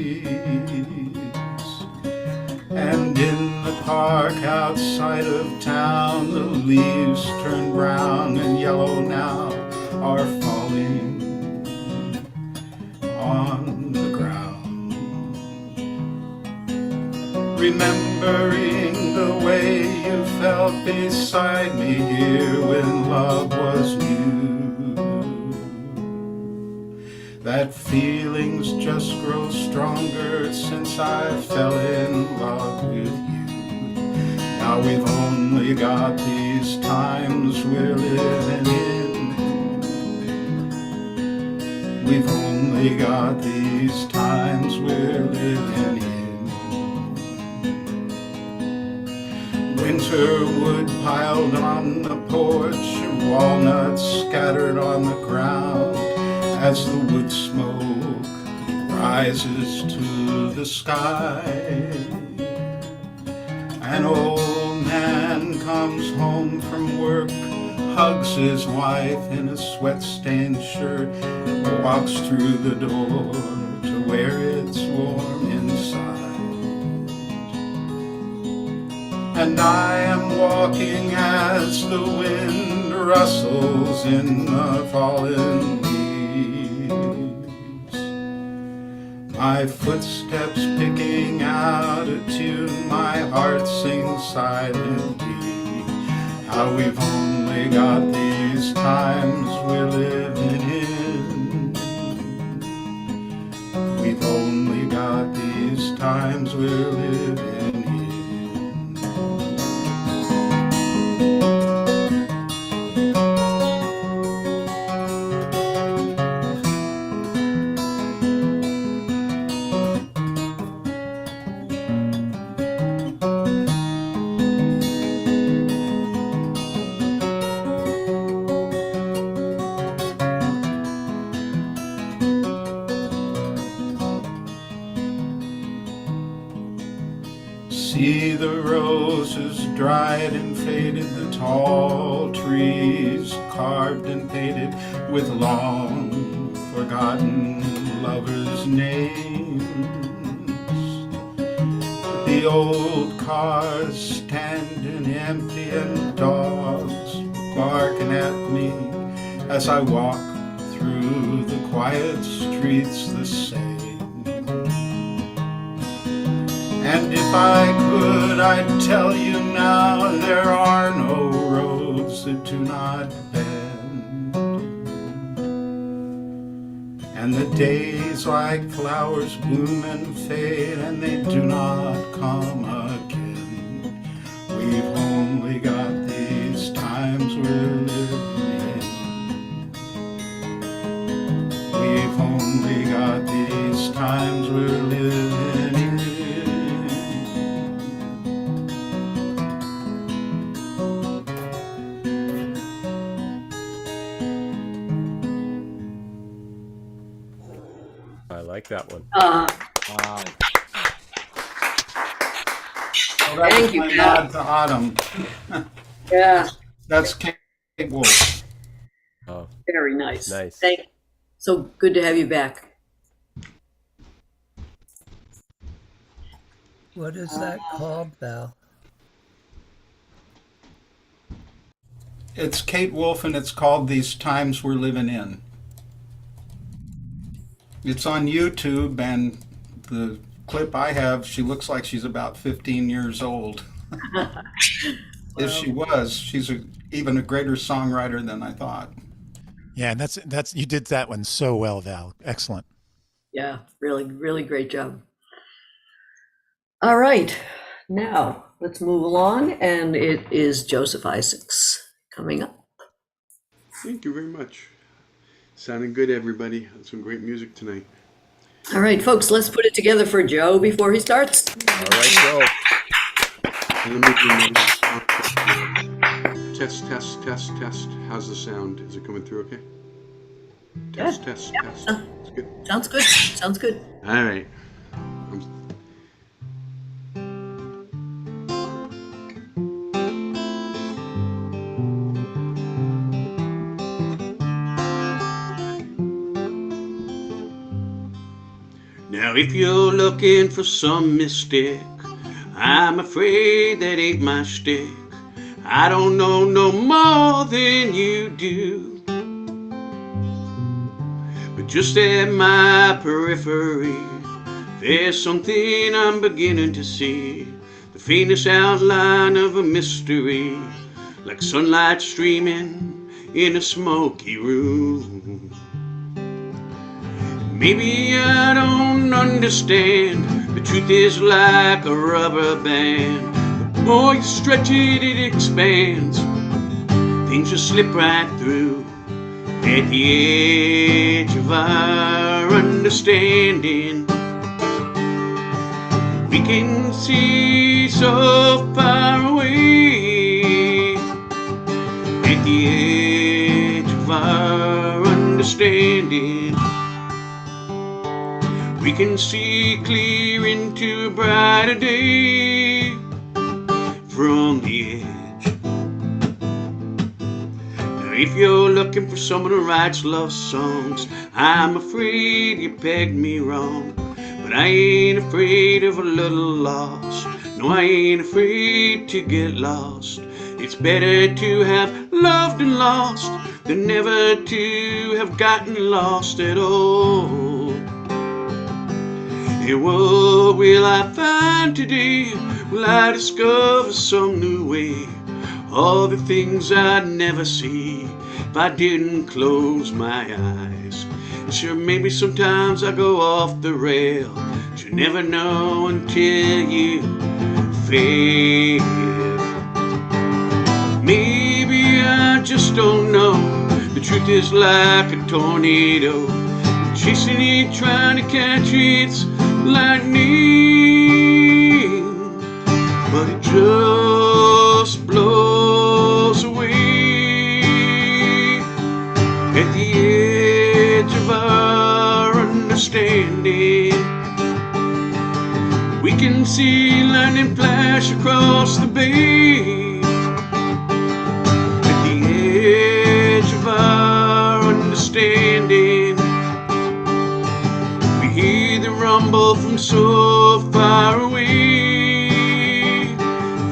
and in the park outside of town, the leaves turn brown and yellow now, are falling on the ground. Remembering the way you felt beside me here when love was new, that feelings just grow stronger since I fell in love with you. Now we've only got these times we're living in. We've only got these times we're living in. Winter wood piled on the porch, walnuts scattered on the ground as the wood smoke rises to the sky. An old man comes home from work, hugs his wife in a sweat-stained shirt, walks through the door to where it's warm inside. And I am walking as the wind rustles in the fallen leaves, my footsteps picking out a tune, my heart sings silently, how we've only got these times we're living in. We've only got these times we're living in. See the roses dried and faded, the tall trees carved and painted with long forgotten lovers' names. The old cars standing empty and dogs barking at me as I walk through the quiet streets the same. And if I could, I'd tell you now, there are no roads that do not bend. And the days like flowers bloom and fade, and they do not come again. We've only got these times we're living in. We've only got these times we're living in. I like that one. Wow. Well, Thank you, my Pat. nod to Autumn. Yeah, That's Kate Wolf. Oh, very nice. Nice. Thank. So good to have you back. What is that called, Val? It's Kate Wolf, and it's called These Times We're Living In. It's on YouTube, and the clip I have, she looks like she's about 15 years old. If she was, she's even a greater songwriter than I thought. Yeah, and that's you did that one so well, Val. Excellent. Yeah, really, really great job. All right, now let's move along, and it is Joseph Isaacs coming up. Thank you very much. Sounding good, everybody. Some great music tonight. All right, folks, let's put it together for Joe before he starts. All right, Joe. And let me do my test, test, test, test. How's the sound? Is it coming through okay? Test, test, test. It's good. Sounds good. Sounds good. All right. Now if you're looking for some mistake, I'm afraid that ain't my shtick. I don't know no more than you do, but just at my periphery, there's something I'm beginning to see. The faintest outline of a mystery, like sunlight streaming in a smoky room. Maybe I don't understand. The truth is like a rubber band. The more you stretch it, it expands. Things just slip right through at the edge of our understanding. We can see so far away, at the edge of our understanding. We can see clear into a brighter day from the edge. Now if you're looking for someone who writes love songs, I'm afraid you pegged me wrong. But I ain't afraid of a little loss. No, I ain't afraid to get lost. It's better to have loved and lost than never to have gotten lost at all. And what will I find today? Will I discover some new way? All the things I'd never see if I didn't close my eyes. Sure, maybe sometimes I go off the rail, but you never know until you fail. Maybe I just don't know. The truth is like a tornado, chasing it, trying to catch its lightning, but it just blows away at the edge of our understanding. We can see lightning flash across the bay at the edge of our understanding. We hear the rumble from so far away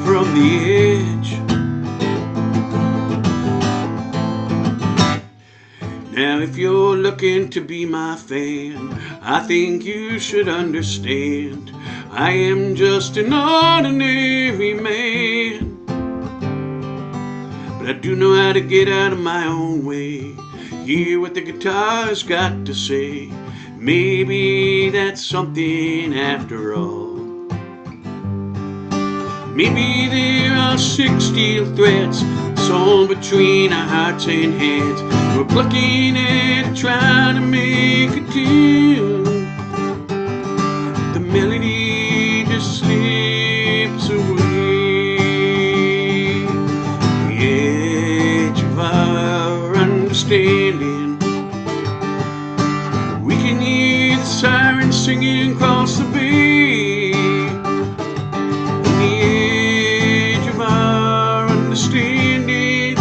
from the edge. Now if you're looking to be my fan, I think you should understand I am just an ordinary man, but I do know how to get out of my own way, hear what the guitar's got to say. Maybe that's something after all. Maybe there are 6 steel threads sewn between our hearts and heads. We're plucking and trying to make a tune. The melody just slips away. The edge of our understanding. We can hear the sirens singing across the bay. The edge of our understanding.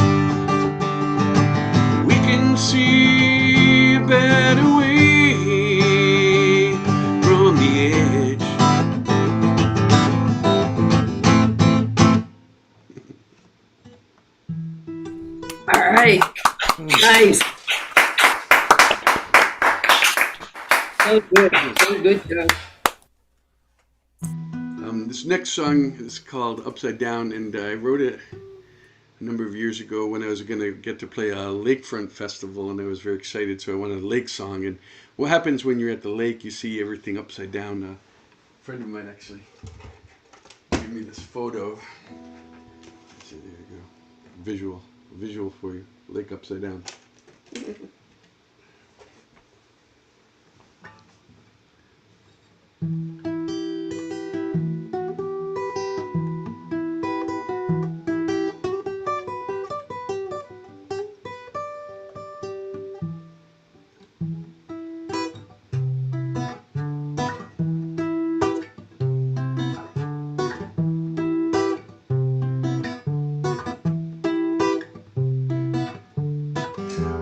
We can see a better way from the edge. All right. Nice. So good. So good, Joe. This next song is called Upside Down, and I wrote it a number of years ago when I was going to get to play a lakefront festival, and I was very excited, so I wanted a lake song. And what happens when you're at the lake, you see everything upside down. A friend of mine actually gave me this photo. So there you go. Visual for you. Lake upside down.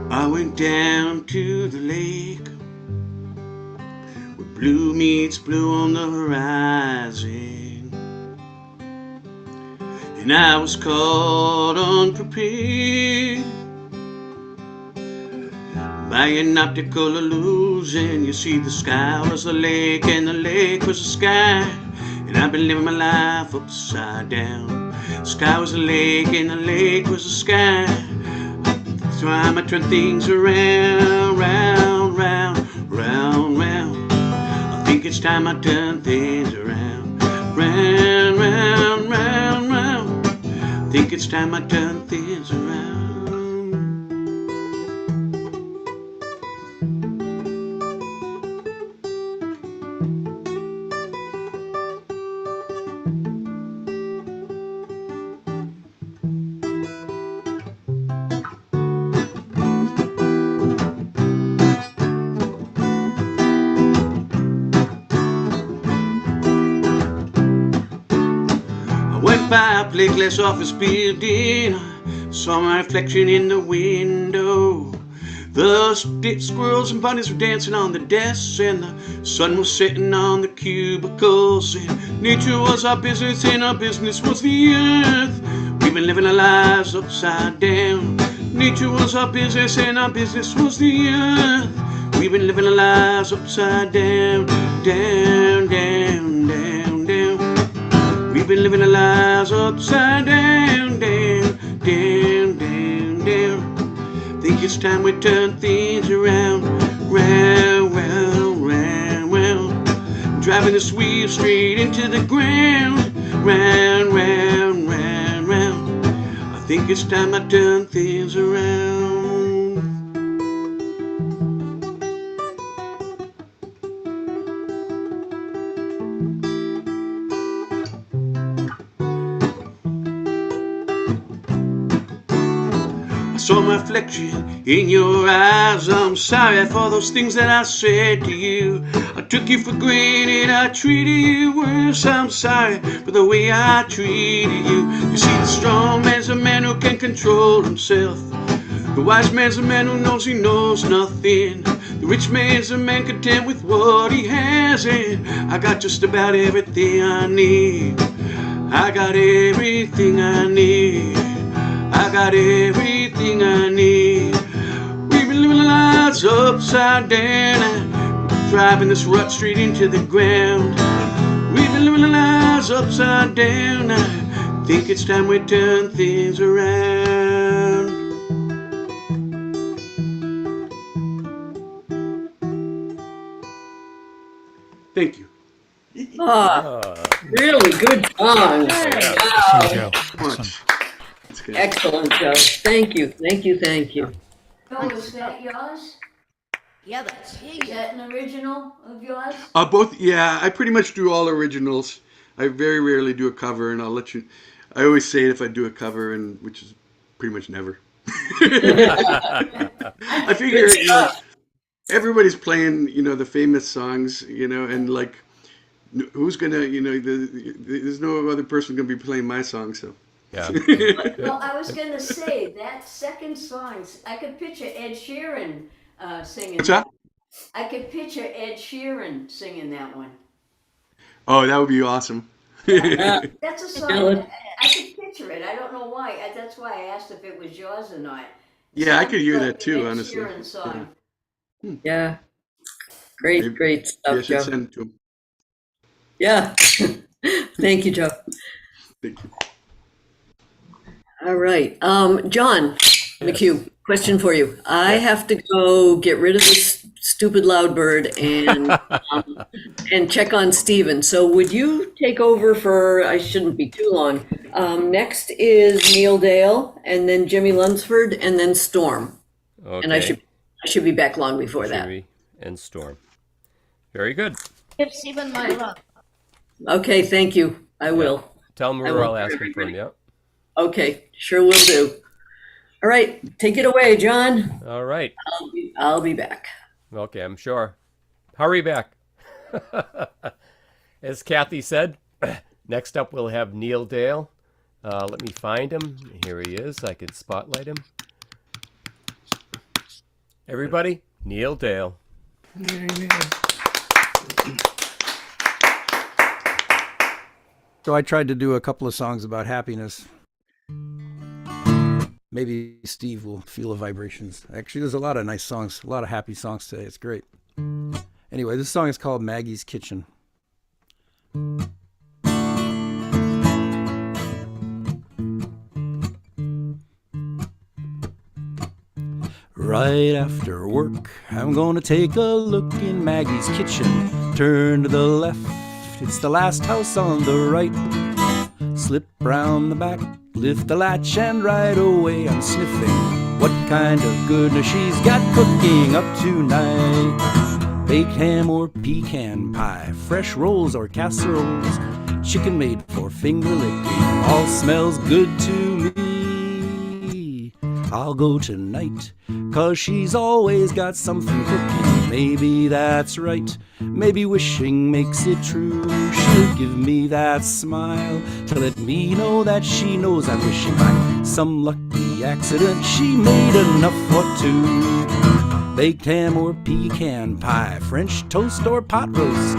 I went down to the lake where blue meets blue on the horizon, and I was caught unprepared by an optical illusion. You see, the sky was the lake and the lake was the sky, and I've been living my life upside down. The sky was the lake and the lake was the sky. Time I turn things around, round, round, round, round. I think it's time I turn things around, round, round, round, round. I think it's time I turn things around. fireplace office building. I saw my reflection in the window. The squirrels and bunnies were dancing on the desks, and the sun was setting on the cubicles. And nature was our business, and our business was the earth. We've been living our lives upside down. Nature was our business, and our business was the earth. We've been living our lives upside down, down, down, down, down. We've been living our lives upside down, down, down, down, down. Think it's time we turn things around, round, round, round, round. Driving this wheel straight into the ground, round, round, round, round. I think it's time I turn things around. Saw my reflection in your eyes. I'm sorry for those things that I said to you. I took you for granted, I treated you worse. I'm sorry for the way I treated you. You see, the strong man's a man who can control himself. The wise man's a man who knows he knows nothing. The rich man's a man content with what he has, and I got just about everything I need. I got everything I need. I got everything I need. We've been living our lives upside down, driving this rut straight into the ground. We've been living our lives upside down. I think it's time we turn things around. Thank you. Really good song. Awesome, Joe. Awesome. Excellent, Joe. Thank you, thank you, thank you. Oh, is that yours? Yeah, that's his. Is that an original of yours? Both, yeah, I pretty much do all originals. I very rarely do a cover, and I'll let you. I always say it if I do a cover, and which is pretty much never. I figure, you know, everybody's playing, you know, the famous songs, you know, and like, who's gonna, you know, there's no other person gonna be playing my song, so. Yeah. Well, I was gonna say that second song, I could picture Ed Sheeran singing. What's that? I could picture Ed Sheeran singing that one. Oh, that would be awesome. That's a song. I could picture it. I don't know why. That's why I asked if it was yours or not. Yeah, I could hear Sounds that too, Ed honestly. Sheeran song. Yeah. Great I stuff, should Joe. send it to him. Yeah. Thank you, Joe. Thank you. All right. John McHugh, question for you. I have to go get rid of this stupid loud bird and check on Steven. So would you take over for, I shouldn't be too long. Next is Neil Dale, and then Jimmy Lunsford, and then Storm. Okay. And I should be back long before that. Jimmy and Storm. Very good. Give Stephen my love. Okay, thank you. I will. Tell him we're all asking for him, yeah. Okay, sure will do. All right, take it away, John. All right. I'll be back. Okay, I'm sure. Hurry back. As Kathy said, next up we'll have Neil Dale. Let me find him. Here he is. I can spotlight him. Everybody, Neil Dale. So I tried to do a couple of songs about happiness. Maybe Steve will feel the vibrations. Actually, there's a lot of nice songs, a lot of happy songs today. It's great. Anyway, this song is called Maggie's Kitchen. Right after work, I'm gonna take a look in Maggie's kitchen. Turn to the left, it's the last house on the right. Slip round the back, lift the latch, and right away I'm sniffing what kind of goodness she's got cooking up tonight. Baked ham or pecan pie, fresh rolls or casseroles, chicken made for finger licking, all smells good to me. I'll go tonight, 'cause she's always got something cooking. maybe that's right. Maybe wishing makes it true. She'll give me that smile to let me know that she knows I'm wishing. By some lucky accident, she made enough for two. Baked ham or pecan pie, French toast or pot roast,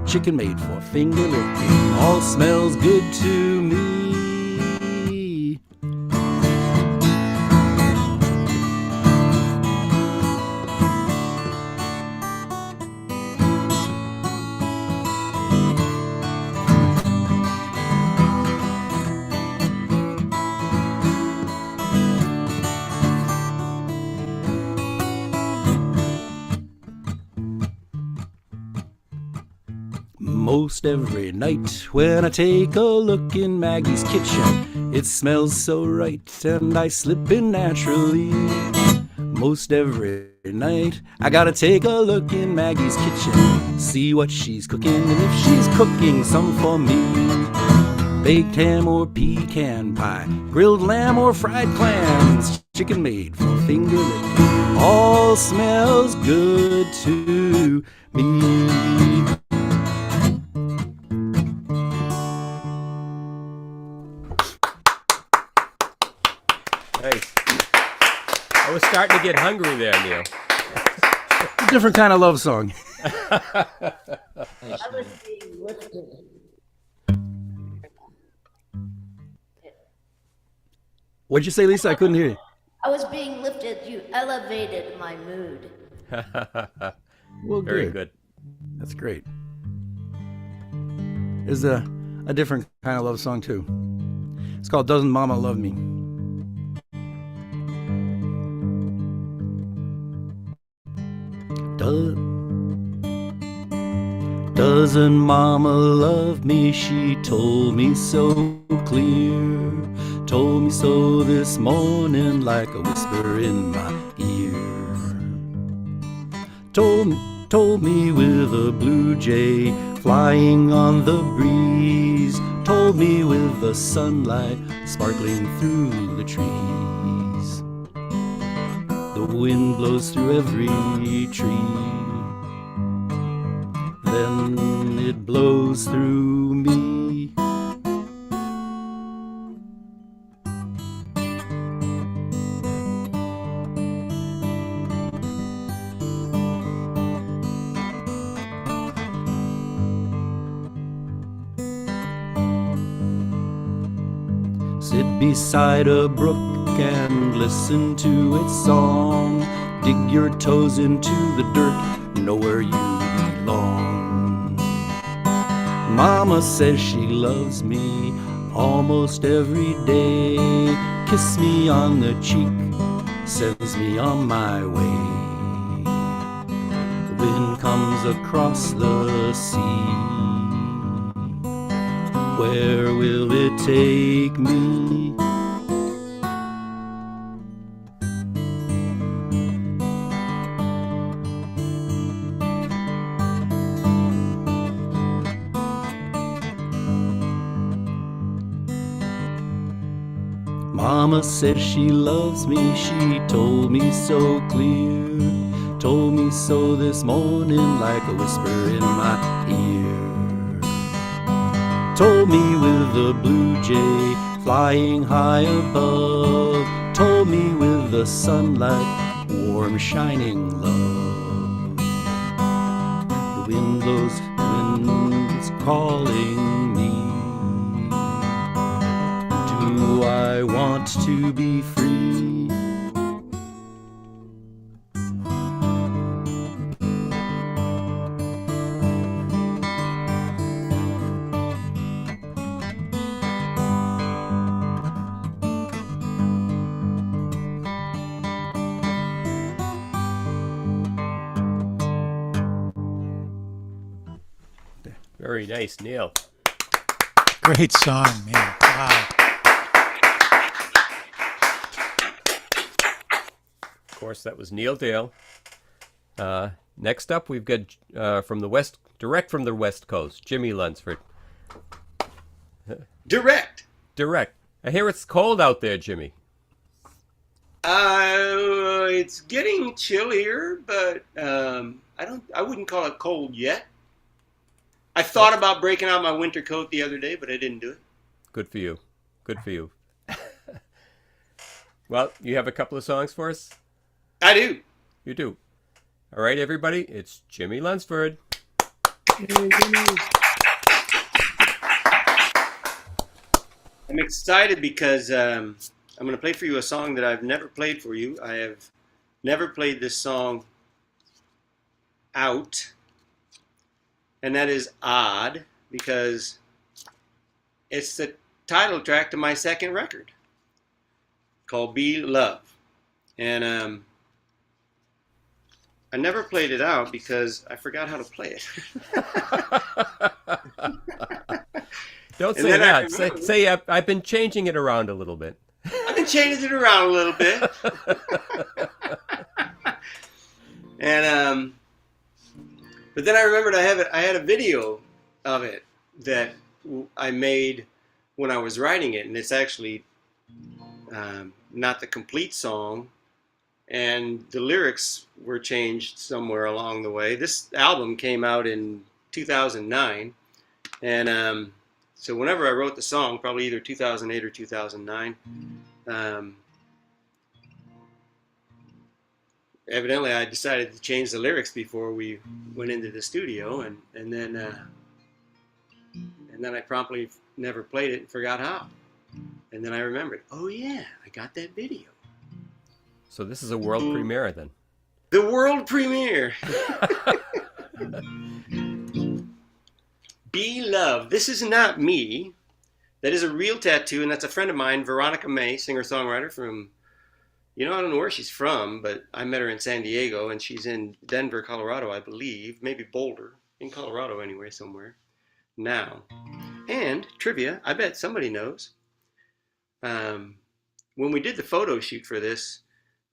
chicken made for finger licking, all smells good to me. Most every night when I take a look in Maggie's kitchen, it smells so right and I slip in naturally. Most every night I gotta take a look in Maggie's kitchen, see what she's cooking and if she's cooking some for me. Baked ham or pecan pie, grilled lamb or fried clams, chicken made for finger licking, all smells good to me. Nice. I was starting to get hungry there, Neil. A different kind of love song. I was being lifted. What'd you say, Lisa? I couldn't hear you. I was being lifted. You elevated my mood. Well, Very good. That's great. There's a different kind of love song, too. It's called Doesn't Mama Love Me? Doesn't Mama love me? She told me so clear. Told me so this morning like a whisper in my ear. Told me with a blue jay flying on the breeze. Told me with the sunlight sparkling through the trees. The wind blows through every tree, then it blows through me. Sit beside a brook and listen to its song. Dig your toes into the dirt, know where you belong. Mama says she loves me almost every day. Kiss me on the cheek, sends me on my way. The wind comes across the sea. Where will it take me? Mama says she loves me, she told me so clear. Told me so this morning like a whisper in my ear. Told me with a blue jay flying high above. Told me with the sunlight, warm shining love. The wind blows, wind's calling me. Do I want to be free? Very nice, Neil. Great song, man. Wow. Of course, that was Neil Dale. Next up, we've got from the West, direct from the West Coast, Jimmy Lunsford. Direct. I hear it's cold out there, Jimmy. It's getting chillier, but I wouldn't call it cold yet. I thought about breaking out my winter coat the other day, but I didn't do it. Good for you. Good for you. Well, you have a couple of songs for us? I do. You do. All right, everybody, it's Jimmy Lunsford. Yay, Jimmy. I'm excited because I'm going to play for you a song that I've never played for you. I have never played this song out, and that is odd because it's the title track to my second record called Be Love. And I never played it out because I forgot how to play it. Don't say that. Say I've been changing it around a little bit. I've been changing it around a little bit. And but then I remembered I had a video of it that I made when I was writing it, and it's actually not the complete song, and the lyrics were changed somewhere along the way. This album came out in 2009, and so whenever I wrote the song, probably either 2008 or 2009, evidently I decided to change the lyrics before we went into the studio, and then I promptly never played it and forgot how. And then I remembered, oh yeah, I got that video. So this is a world premiere then? The world premiere! Be Love. This is not me. That is a real tattoo, and that's a friend of mine, Veronica May, singer-songwriter from, I don't know where she's from, but I met her in San Diego, and she's in Denver, Colorado, I believe. Maybe Boulder. In Colorado anyway, somewhere. Now. And, trivia, I bet somebody knows. When we did the photo shoot for this,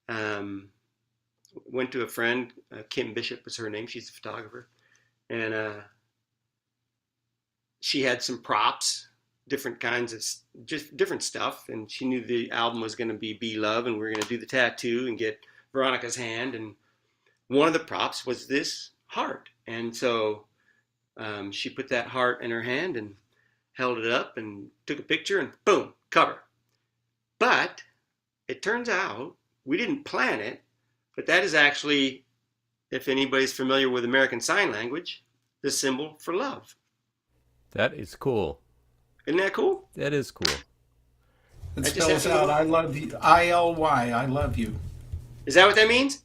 went to a friend, Kim Bishop was her name, she's a photographer, and she had some props, different kinds of, just different stuff, and she knew the album was going to be Love, and we were going to do the tattoo and get Veronica's hand, and one of the props was this heart, and so she put that heart in her hand and held it up and took a picture, and boom, cover. But it turns out we didn't plan it, but that is actually, if anybody's familiar with American Sign Language, the symbol for love. That is cool. Isn't that cool? That is cool. It spells out I love you. I-L-Y, I love you. Is that what that means?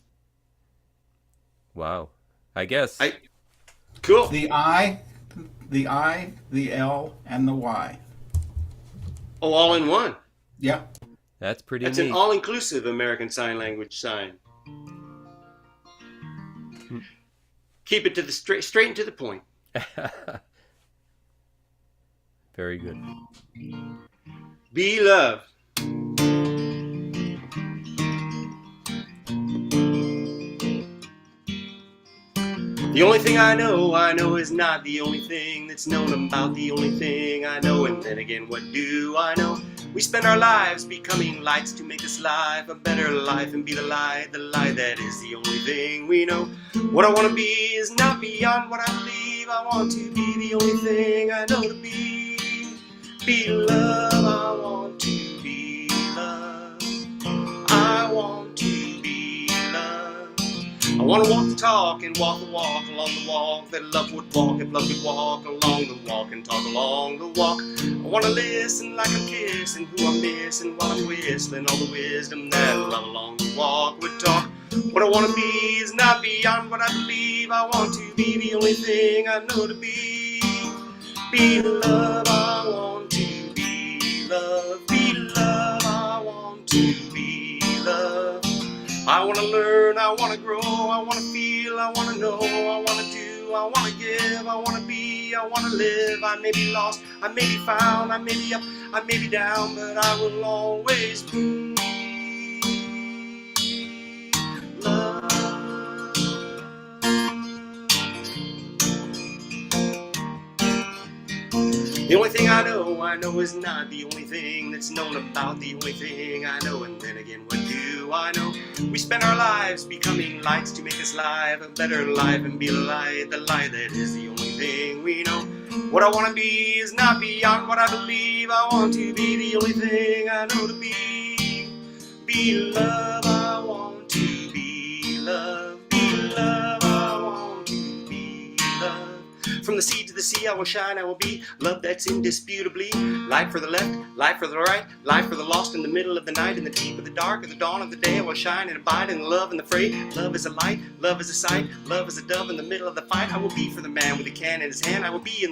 Wow. I guess. Cool. The I, the L, and the Y. Oh, all in one. Yeah. That's pretty neat. That's an all-inclusive American Sign Language sign. Keep it to the straight and to the point. Very good. Be Love. The only thing I know is not the only thing that's known about the only thing I know. And then again, what do I know? We spend our lives becoming lights to make this life a better life and be the lie that is the only thing we know. What I want to be is not beyond what I believe. I want to be the only thing I know to be. Be love, I want to be love. I want to be love. I want to walk the talk and walk the walk along the walk that love would walk if love could walk along the walk and talk along the walk. I want to listen like I'm kissing who I'm missing while I'm whistling all the wisdom that love along the walk would talk. What I want to be is not beyond what I believe. I want to be the only thing I know to be. Be the love I want to be love. Be love I want to be love. I want to learn, I want to grow, I want to feel, I want to know, I want to do, I want to give, I want to be, I want to live. I may be lost, I may be found, I may be up, I may be down, but I will always be love. The only thing I know is not the only thing that's known about. The only thing I know, and then again, what do I know? We spend our lives becoming lights to make us live a better life and be the light that is the only thing we know. What I want to be is not beyond what I believe I want to be. The only thing I know to be love. I want to be love, I want to be love. From the sea to the sea I will shine, I will be love that's indisputably light for the left, light for the right, light for the lost in the middle of the night, in the deep of the dark, at the dawn of the day I will shine and abide in the love and the fray. Love is a light, love is a sight, love is a dove in the middle of the fight. I will be for the man with a can in his hand, I will be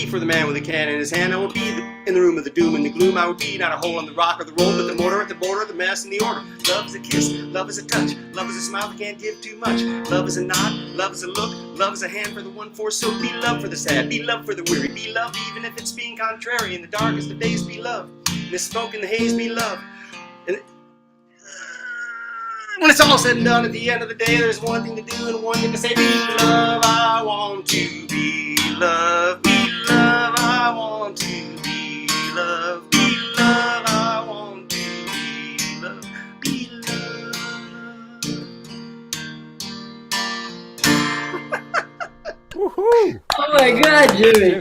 for the man with a can in his hand. I will be in the room of the doom and the gloom. I will be not a hole in the rock or the road, but the mortar at the border, the mess and the order. Love is a kiss, love is a touch, love is a smile that can't give too much. Love is a nod, love is a look, love is a hand for the one for so. Be love for the sad, be love for the weary, be love even if it's being contrary. In the darkest of days, be love. In the smoke and the haze, be love. And when it's all said and done, at the end of the day, there's one thing to do and one thing to say. Be love, I want to be love. Be love, I want to be love. Be love, I want to be love. Be love. Woohoo! Oh my God, Jimmy!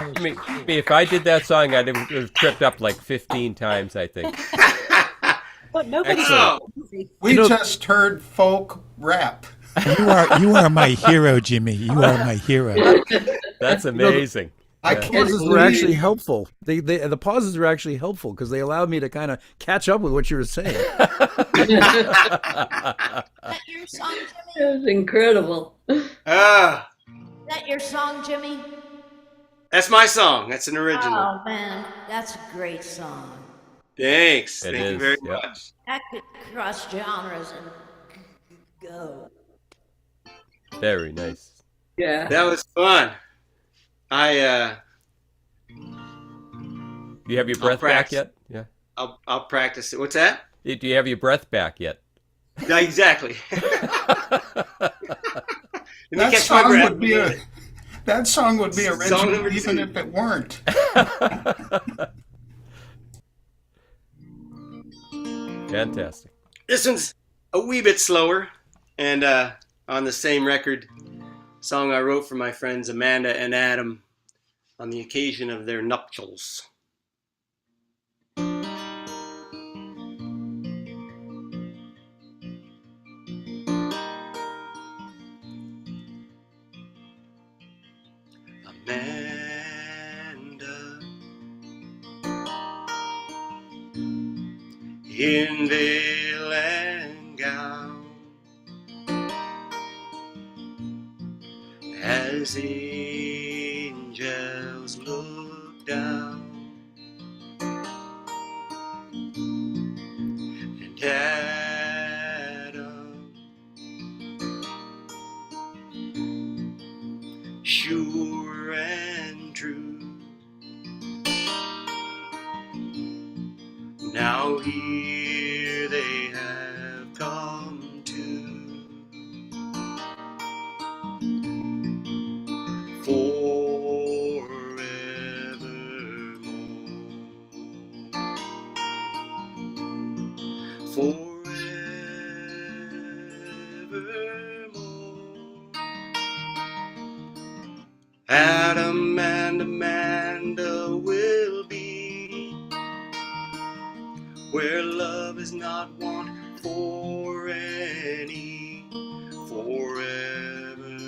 I mean, if I did that song, I'd have tripped up like 15 times, I think. But nobody. Excellent. We just heard folk rap. You are my hero, Jimmy. You are my hero. That's amazing. I The can't pauses were believe- actually helpful. The pauses were actually helpful because they allowed me to kind of catch up with what you were saying. Is that your song, Jimmy? That was incredible. Is that your song, Jimmy? That's my song. That's an original. Oh man, that's a great song. Thanks. It Thank you is, very yep. much. That could cross genres and go. Very nice. Yeah. That was fun. Do you have your breath back yet? Yeah. I'll practice it. What's that? Do you have your breath back yet? Yeah, exactly. That song would be original even if it weren't. Fantastic. This one's a wee bit slower, and on the same record, song I wrote for my friends Amanda and Adam on the occasion of their nuptials. Amanda, in veil and gown, as angels look down, and Adam, sure and true, now here they have come to Adam and Amanda will be where love is not want for any forever.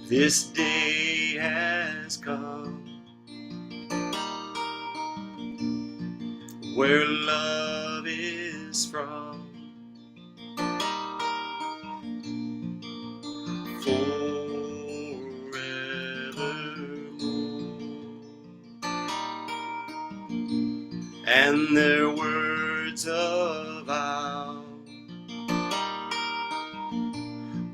This day has come where love is from forevermore, and their words of vow,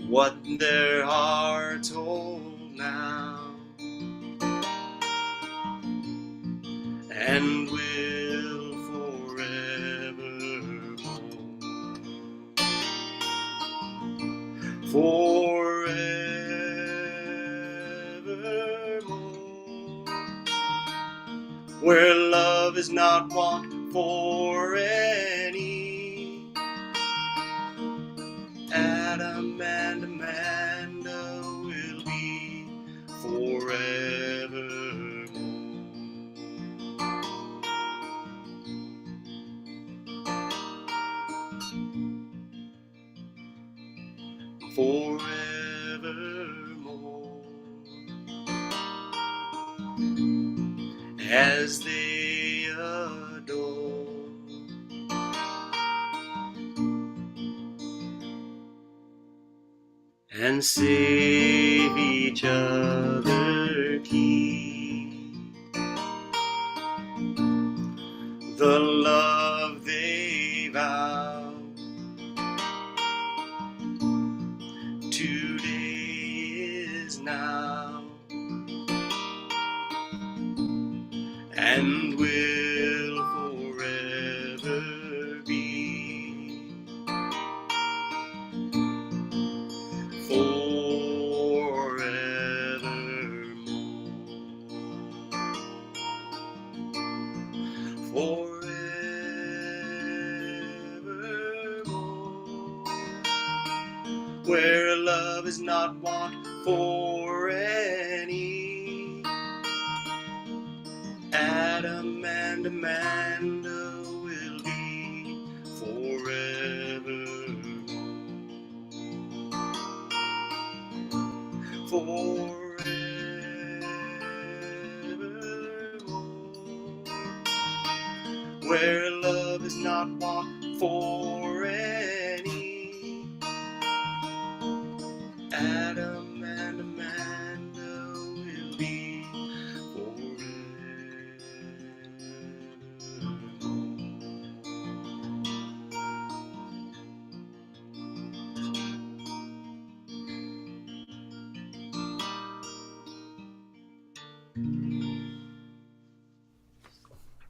what their hearts hold now, and will forevermore. forevermore. Where love is not want for any. Adam and Amanda will be forevermore. Forevermore. As they adore and save each other keep the love they vow. Today is now and will forever be. Forevermore. Where love is not want for any. Adam and Amanda will be forevermore. Where love is not want for any. Adam and Amanda will be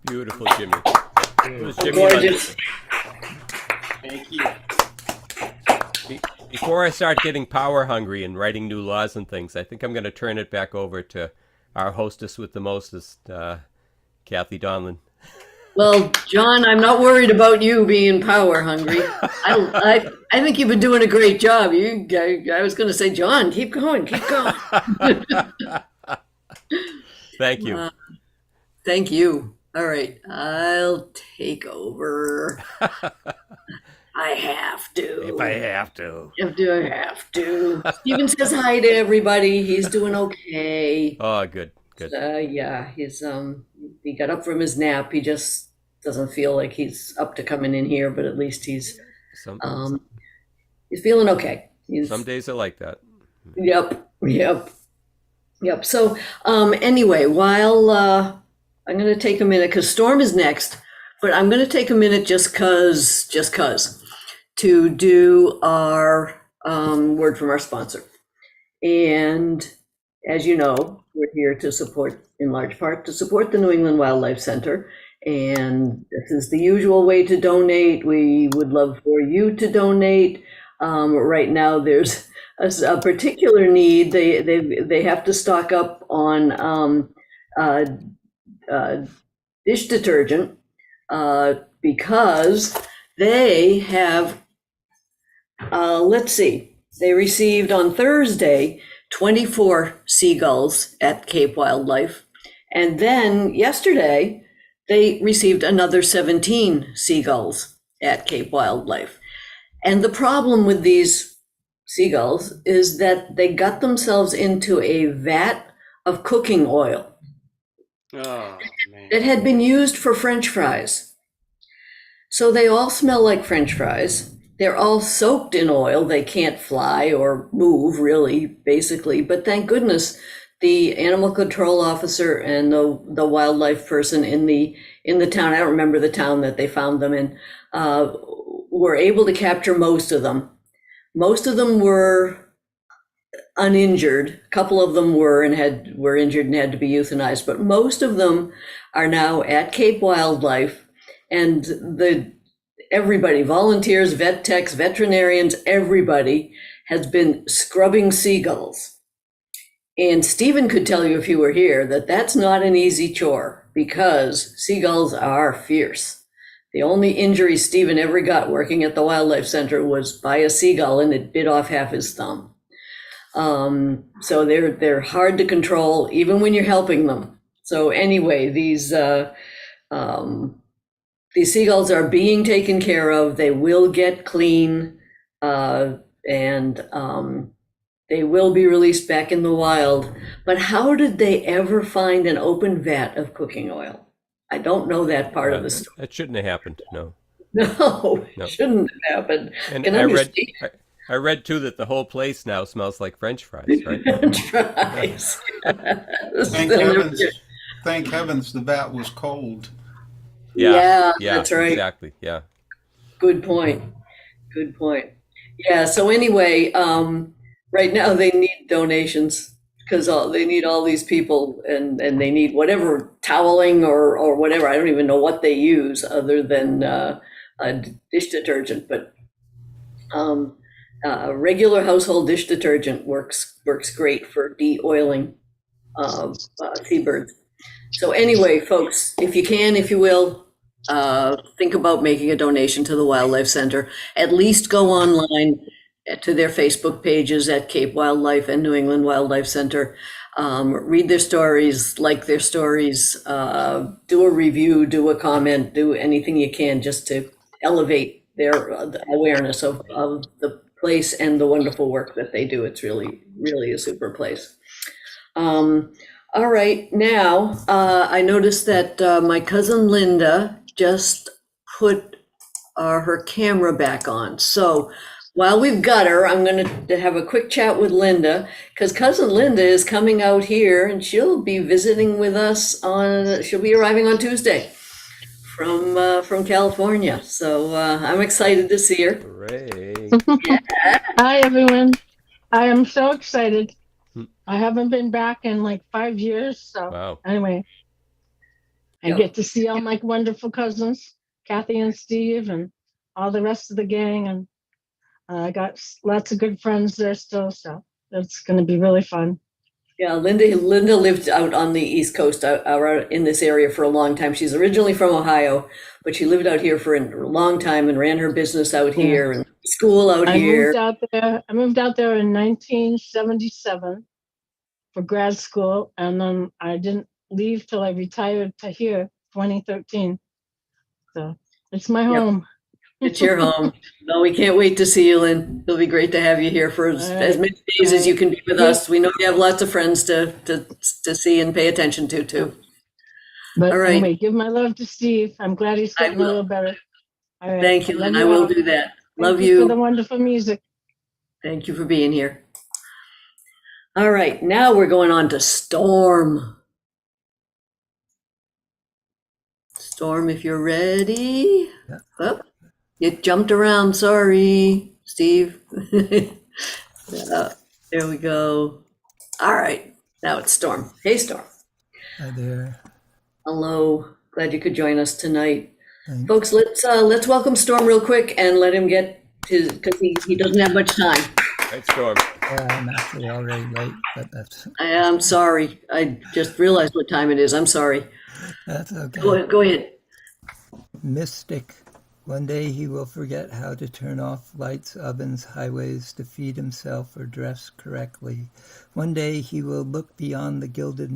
Beautiful, Jimmy. It was Jimmy Gorgeous. Thank you. Before I start getting power hungry and writing new laws and things, I think I'm going to turn it back over to our hostess with the mostest, Kathy Donlin. Well, John, I'm not worried about you being power hungry. I think you've been doing a great job. I was going to say, John, keep going, keep going. Thank you. Thank you. All right, I'll take over. I have to. If I have to. I have to. Steven says hi to everybody. He's doing okay. Oh, good, good. Yeah, he's he got up from his nap. He just doesn't feel like he's up to coming in here, but at least he's feeling okay. Some days are like that. Yep. So anyway, while I'm going to take a minute because Storm is next, but I'm going to take a minute just cause to do our word from our sponsor. And as you know, we're here to support, in large part, to support the New England Wildlife Center. And this is the usual way to donate. We would love for you to donate. Right now, there's a particular need. They have to stock up on dish detergent because they have, let's see, they received on Thursday 24 seagulls at Cape Wildlife. And then yesterday, they received another 17 seagulls at Cape Wildlife. And the problem with these seagulls is that they got themselves into a vat of cooking oil that had been used for French fries. So they all smell like French fries. They're all soaked in oil. They can't fly or move, really, basically. But thank goodness the animal control officer and the wildlife person in the town, I don't remember the town that they found them in, were able to capture most of them. Most of them were uninjured. A couple of them were injured and had to be euthanized, but most of them are now at Cape Wildlife, and everybody, volunteers, vet techs, veterinarians, everybody has been scrubbing seagulls. And Stephen could tell you if he were here that that's not an easy chore because seagulls are fierce. The only injury Stephen ever got working at the Wildlife Center was by a seagull, and it bit off half his thumb. So they're hard to control even when you're helping them. So anyway, these seagulls are being taken care of. They will get clean, and they will be released back in the wild. But how did they ever find an open vat of cooking oil? I don't know that part of the story. That shouldn't have happened. No. No, it shouldn't have happened. And Can I read too that the whole place now smells like French fries, right? French fries. Thank heavens the vat was cold. Yeah, that's right. Exactly. Yeah. Good point. Yeah. So anyway, right now they need donations because they need all these people, and they need whatever toweling or whatever. I don't even know what they use other than a dish detergent, but regular household dish detergent works great for de-oiling seabirds. So anyway, folks, if you can, if you will, think about making a donation to the Wildlife Center. At least go online to their Facebook pages at Cape Wildlife and New England Wildlife Center. Read their stories, like their stories, do a review, do a comment, do anything you can just to elevate their awareness of the place and the wonderful work that they do. It's really, really a super place. All right, now I noticed that my cousin Linda just put her camera back on. So while we've got her, I'm going to have a quick chat with Linda because cousin Linda is coming out here and she'll be visiting with us she'll be arriving on Tuesday from California. So I'm excited to see her. Hooray. Hi, everyone. I am so excited. I haven't been back in like 5 years. So anyway, I get to see all my wonderful cousins, Kathy and Steve, and all the rest of the gang. And I got lots of good friends there still. So it's going to be really fun. Yeah, Linda lived out on the East Coast, out in this area for a long time. She's originally from Ohio, but she lived out here for a long time and ran her business out here and school out here. I moved out there in 1977 for grad school, and then I didn't leave till I retired to here, 2013. So it's my home. It's your home. No, we can't wait to see you, Lynn. It'll be great to have you here for as many days as you can be with us. We know you have lots of friends to see and pay attention to too. But all right. Anyway, give my love to Steve. I'm glad he's getting a little better. All right. Thank you, Lynn. I will do that. Love you. For the wonderful music. Thank you for being here. All right, now we're going on to Storm. Storm, if you're ready. Yeah. Oh, you jumped around. Sorry, Steve. There we go. All right, now it's Storm. Hey, Storm. Hi there. Hello. Glad you could join us tonight. Thanks. Folks, let's welcome Storm real quick and let him get because he doesn't have much time. Right, Storm. Yeah, I'm actually already late, but that's... I'm sorry. I just realized what time it is. I'm sorry. That's okay. Go ahead. Mystic. One day he will forget how to turn off lights, ovens, highways to feed himself or dress correctly. One day he will look beyond the gilded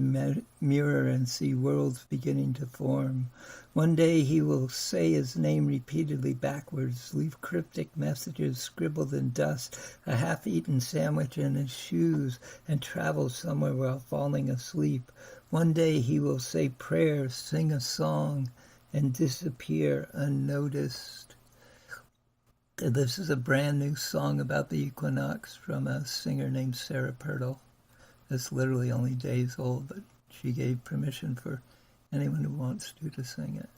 mirror and see worlds beginning to form. One day he will say his name repeatedly backwards, leave cryptic messages scribbled in dust, a half-eaten sandwich in his shoes, and travel somewhere while falling asleep. One day he will say prayers, sing a song, and disappear unnoticed. This is a brand new song about the equinox from a singer named Sarah Purtle. It's literally only days old, but she gave permission for anyone who wants to sing it.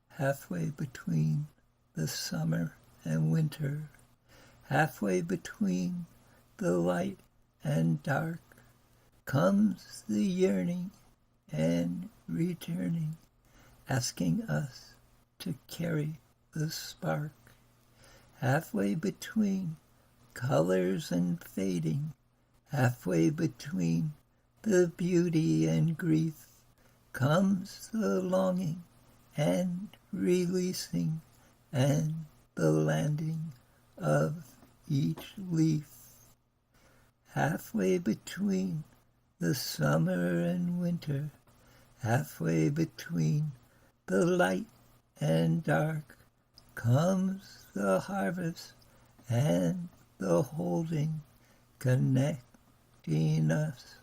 Halfway between the summer and winter, halfway between the light and dark, comes the yearning and returning, asking us to carry the spark. Halfway between colors and fading, halfway between the beauty and grief, comes the longing and releasing and the landing of each leaf. Halfway between the summer and winter, halfway between the light and dark, comes the harvest and the holding, connecting us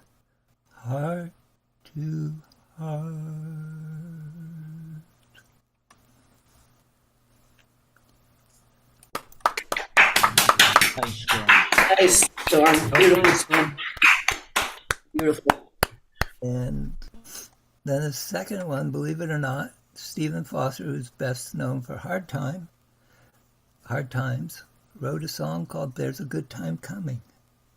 heart to heart. Nice, Storm. Beautiful, Storm. Beautiful. And then the second one, believe it or not, Stephen Foster, who's best known for Hard Times, wrote a song called There's a Good Time Coming.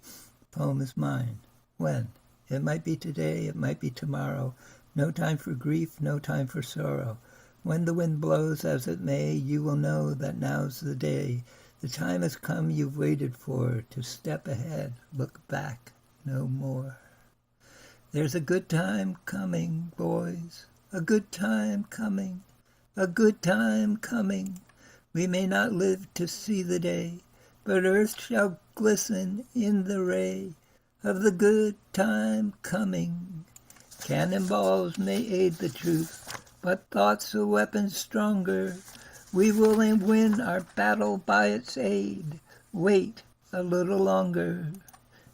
The poem is mine. When? It might be today, it might be tomorrow. No time for grief, no time for sorrow. When the wind blows as it may, you will know that now's the day. The time has come you've waited for, to step ahead, look back no more. There's a good time coming, boys, a good time coming, a good time coming. We may not live to see the day, but earth shall glisten in the ray of the good time coming. Cannonballs may aid the truth, but thought's a weapon stronger. We will win our battle by its aid. Wait a little longer.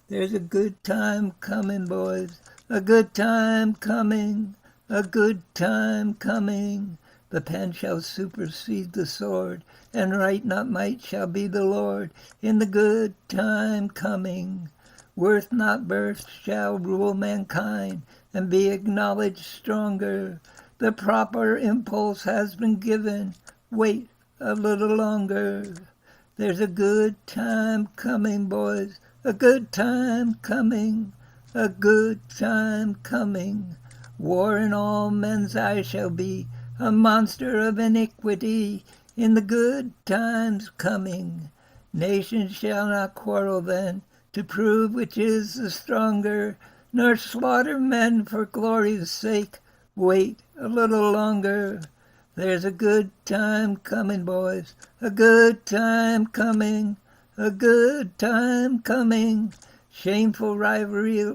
There's a good time coming, boys, a good time coming, a good time coming. The pen shall supersede the sword, and right not might shall be the Lord in the good time coming. Worth not birth shall rule mankind and be acknowledged stronger. The proper impulse has been given. Wait a little longer. There's a good time coming, boys, a good time coming, a good time coming. War in all men's eyes shall be a monster of iniquity in the good times coming. Nations shall not quarrel then to prove which is the stronger, nor slaughter men for glory's sake. Wait a little longer. There's a good time coming, boys, a good time coming, a good time coming. Shameful rivalries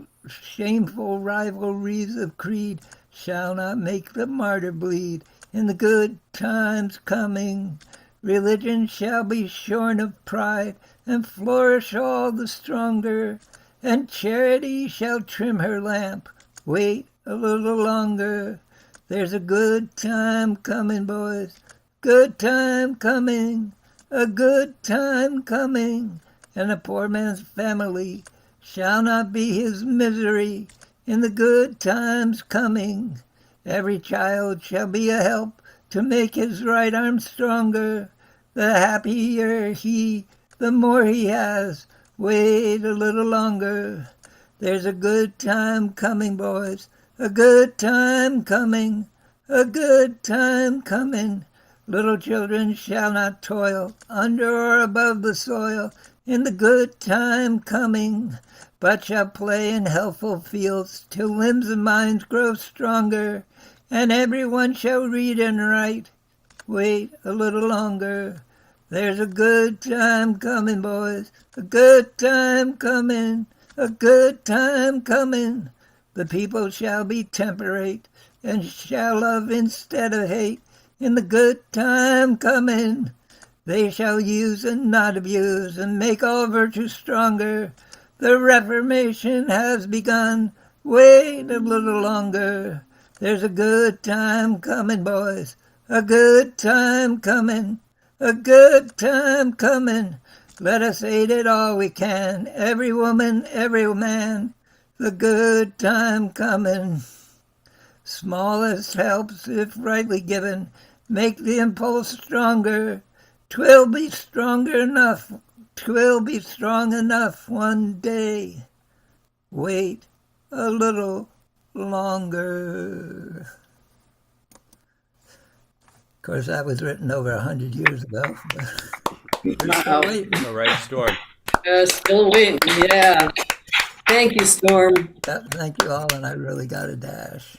of creed shall not make the martyr bleed in the good times coming. Religion shall be shorn of pride and flourish all the stronger, and charity shall trim her lamp. Wait a little longer. There's a good time coming, boys, good time coming, a good time coming, and a poor man's family shall not be his misery in the good times coming. Every child shall be a help to make his right arm stronger. The happier he, the more he has. Wait a little longer. There's a good time coming, boys, a good time coming, a good time coming. Little children shall not toil under or above the soil in the good time coming, but shall play in healthful fields till limbs and minds grow stronger, and everyone shall read and write. Wait a little longer. There's a good time coming, boys, a good time coming, a good time coming. The people shall be temperate and shall love instead of hate in the good time coming. They shall use and not abuse and make all virtue stronger. The Reformation has begun. Wait a little longer. There's a good time coming, boys, a good time coming, a good time coming. Let us aid it all we can, every woman, every man. The good time coming. Smallest helps, if rightly given, make the impulse stronger. 'Twill be stronger enough. 'Twill be strong enough one day. Wait a little longer. Of course, that was written over 100 years ago. But we're still waiting. All right, Storm. Still waiting. Yeah. Thank you, Storm. Thank you all, and I really got a dash.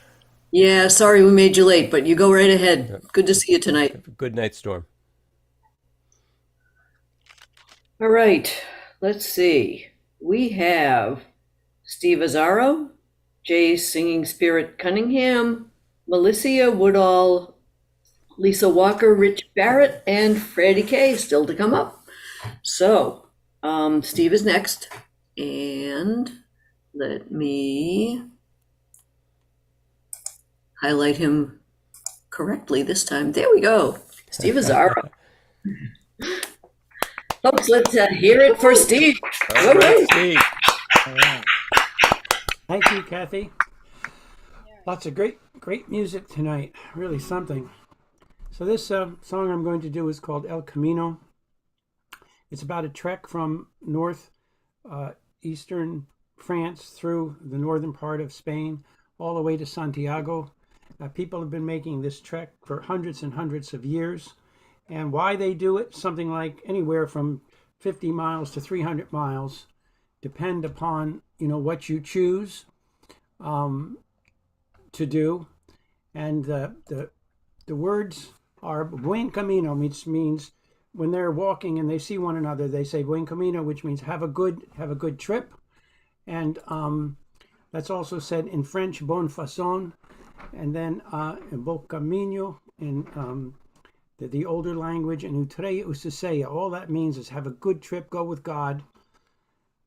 Yeah, sorry we made you late, but you go right ahead. Good to see you tonight. Have a good night, Storm. All right, let's see. We have Steve Azzaro, Jay Singing Spirit Cunningham, Melissa Woodall, Lisa Walker, Rich Barrett, and Freddie Kay still to come up. So, Steve is next. And let me highlight him correctly this time. There we go. Steve Azzaro. Folks, let's hear it for Steve. All right, Steve. All right. Thank you, Kathy. Lots of great music tonight. Really something. So this song I'm going to do is called El Camino. It's about a trek from eastern France through the northern part of Spain, all the way to Santiago. People have been making this trek for hundreds and hundreds of years. And why they do it, something like anywhere from 50 miles to 300 miles, depend upon, what you choose to do. And the words are Buen Camino, which means when they're walking and they see one another, they say Buen Camino, which means have a good trip. And that's also said in French, Bonne façon. And then Bon Camino in the older language, and Utreya Ususeya. All that means is have a good trip, go with God.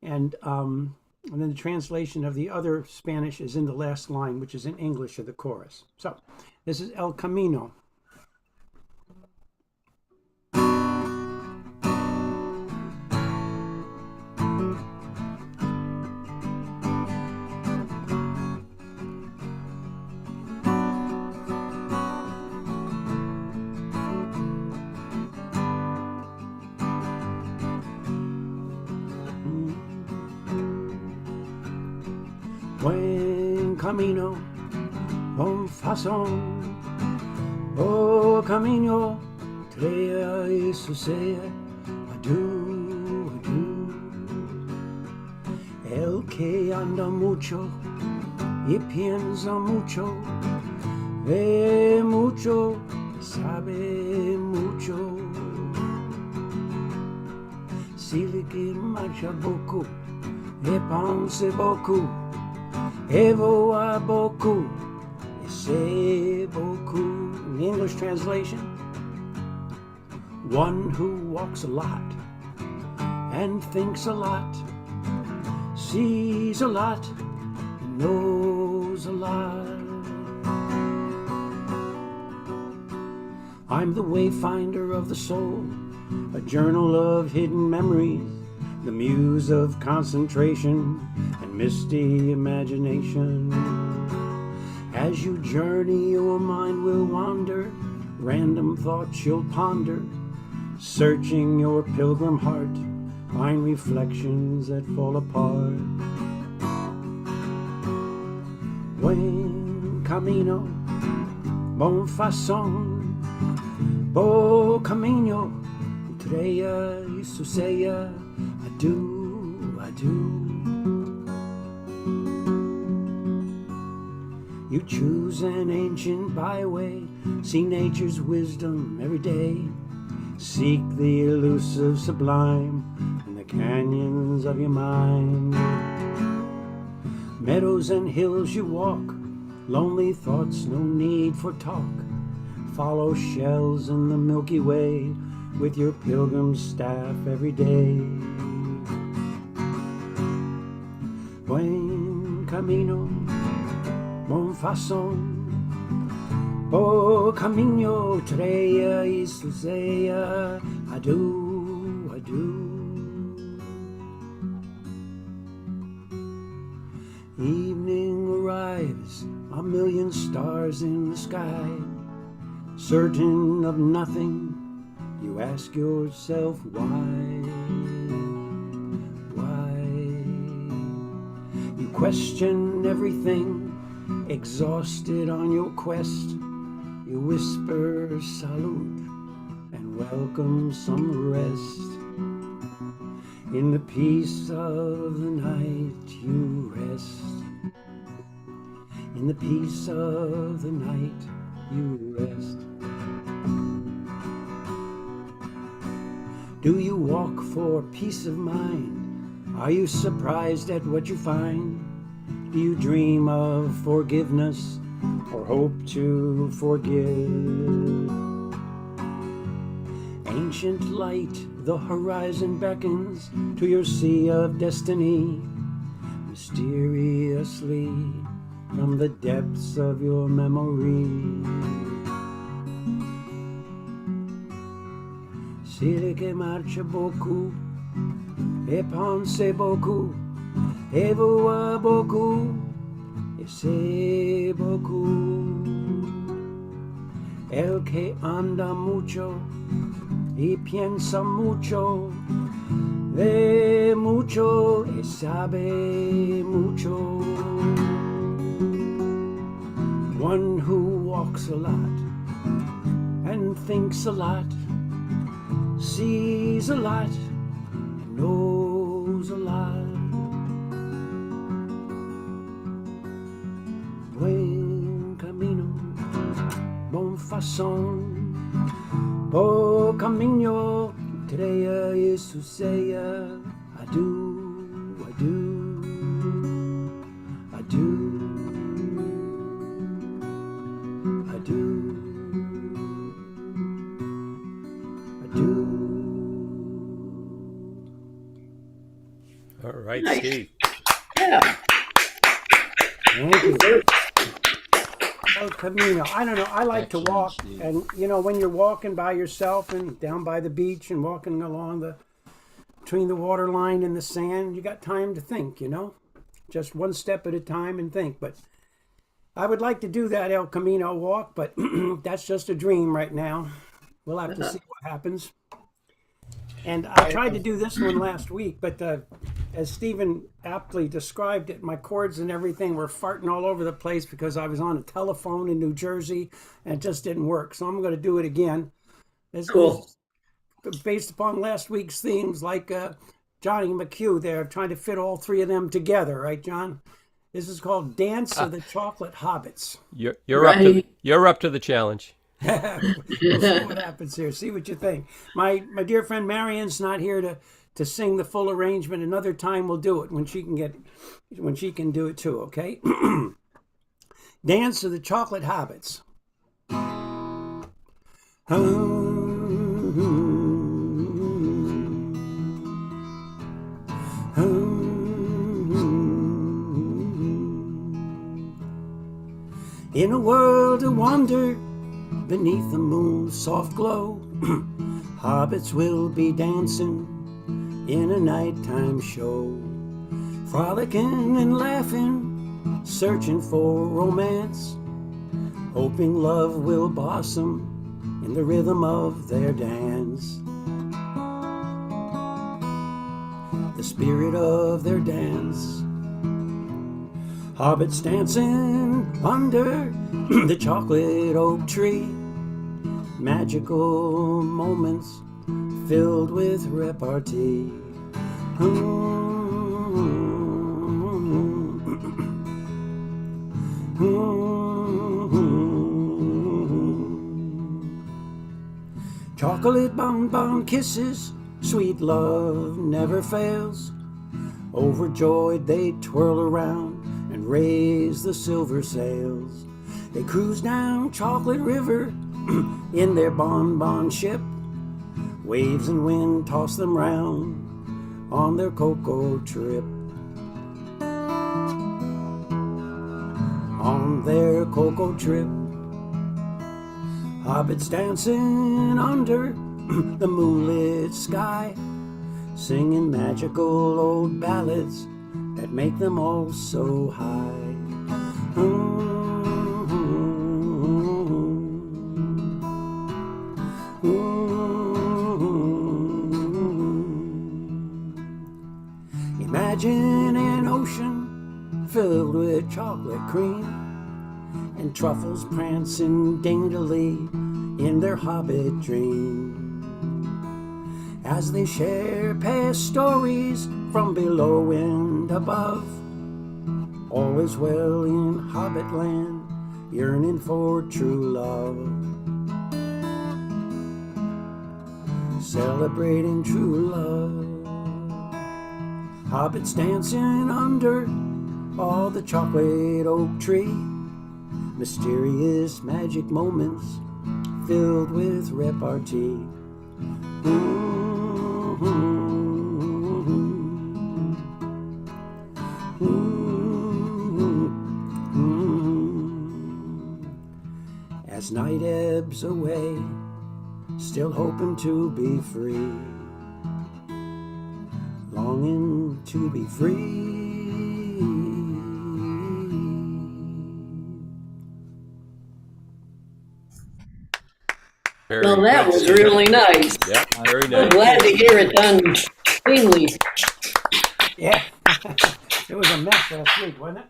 And then the translation of the other Spanish is in the last line, which is in English of the chorus. So this is El Camino. Buen camino, bon façon, oh camino, trea y sucea, adieu, adieu. El que anda mucho y piensa mucho, ve mucho, sabe mucho. Celui qui marche beaucoup et pense beaucoup, et voit beaucoup, et sait beaucoup. In the English translation, one who walks a lot and thinks a lot, sees a lot, and knows a lot. I'm the wayfinder of the soul, a journal of hidden memories, the muse of concentration and misty imagination. As you journey, your mind will wander, random thoughts you'll ponder, searching your pilgrim heart, find reflections that fall apart. Buen camino, bon façon, bon camino, Utreya y Suseya, adieu, adieu. You choose an ancient byway, see nature's wisdom every day, seek the elusive sublime in the canyons of your mind. Meadows and hills you walk, lonely thoughts, no need for talk, follow shells in the Milky Way with your pilgrim staff every day. Buen camino, bon façon, bon camino, Utreya y Suseya, adieu, adieu. Evening arrives, a million stars in the sky, certain of nothing, you ask yourself why. You question everything, exhausted on your quest, you whisper salute and welcome some rest. In the peace of the night you rest. In the peace of the night you rest. Do you walk for peace of mind? Are you surprised at what you find? Do you dream of forgiveness or hope to forgive? Ancient light, the horizon beckons to your sea of destiny, mysteriously from the depths of your memory. Ciel que marche beaucoup, et pense beaucoup, et voit beaucoup, et sait beaucoup. El que anda mucho, y piensa mucho, ve mucho, y sabe mucho. One who walks a lot, and thinks a lot, sees a lot, and knows a lot. Buen camino, bon façon, po camino, creia e suceia, adieu, adieu, adieu, adieu, adieu. All right, Nice. Steve. Yeah. Thank you. El Camino. I don't know. I like to walk, and you know, when you're walking by yourself and down by the beach and walking along between the water line and the sand, you got time to think. You know, just one step at a time and think. But I would like to do that El Camino walk, but that's just a dream right now. We'll have to see what happens. And I tried to do this one last week, but as Stephen aptly described it, my cords and everything were farting all over the place because I was on a telephone in New Jersey and it just didn't work. So I'm going to do it again. Cool. Based upon last week's themes, like Johnny McHugh there, trying to fit all three of them together, right, John? This is called Dance of the Chocolate Hobbits. You're up to the challenge. We'll see what happens here. See what you think. My dear friend Marion's not here to sing the full arrangement. Another time we'll do it when she can do it too. Okay. Dance of the Chocolate Hobbits. In a world of wonder, beneath the moon's soft glow, hobbits will be dancing in a nighttime show, frolicking and laughing, searching for romance, hoping love will blossom in the rhythm of their dance. The spirit of their dance. Hobbits dancing under the chocolate oak tree, magical moments filled with repartee. Chocolate bonbon kisses, sweet love never fails. Overjoyed they twirl around and raise the silver sails. They cruise down Chocolate River in their bonbon ship. Waves and wind toss them round on their cocoa trip. On their cocoa trip. Hobbits dancing under the moonlit sky, singing magical old ballads that make them all so high. Imagine an ocean filled with chocolate cream and truffles prancing daintily in their hobbit dream. as they share past stories from below and above. All is well in Hobbitland, yearning for true love. Celebrating true love. Hobbits dancing under all the chocolate oak tree. Mysterious magic moments filled with repartee. As night ebbs away, still hoping to be free, longing to be free. Very Well, that good, was Steve. really nice. Yeah, very I'm nice. glad to hear it done cleanly. Yeah, it was a mess last week, wasn't it?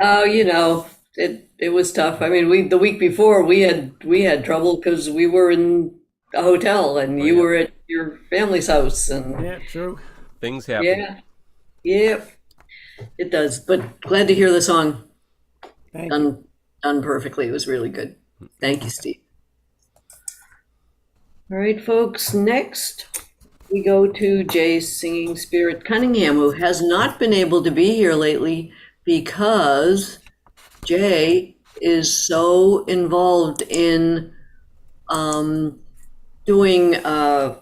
Oh, it was tough. I mean, the week before we had trouble because we were in a hotel and you were at your family's house, and Yeah, true. Things happen. yeah, it does. But glad to hear the song Thank you. done perfectly. It was really good. Thank you, Steve. All right, folks. Next, we go to Jay's Singing Spirit Cunningham, who has not been able to be here lately because Jay is so involved in doing I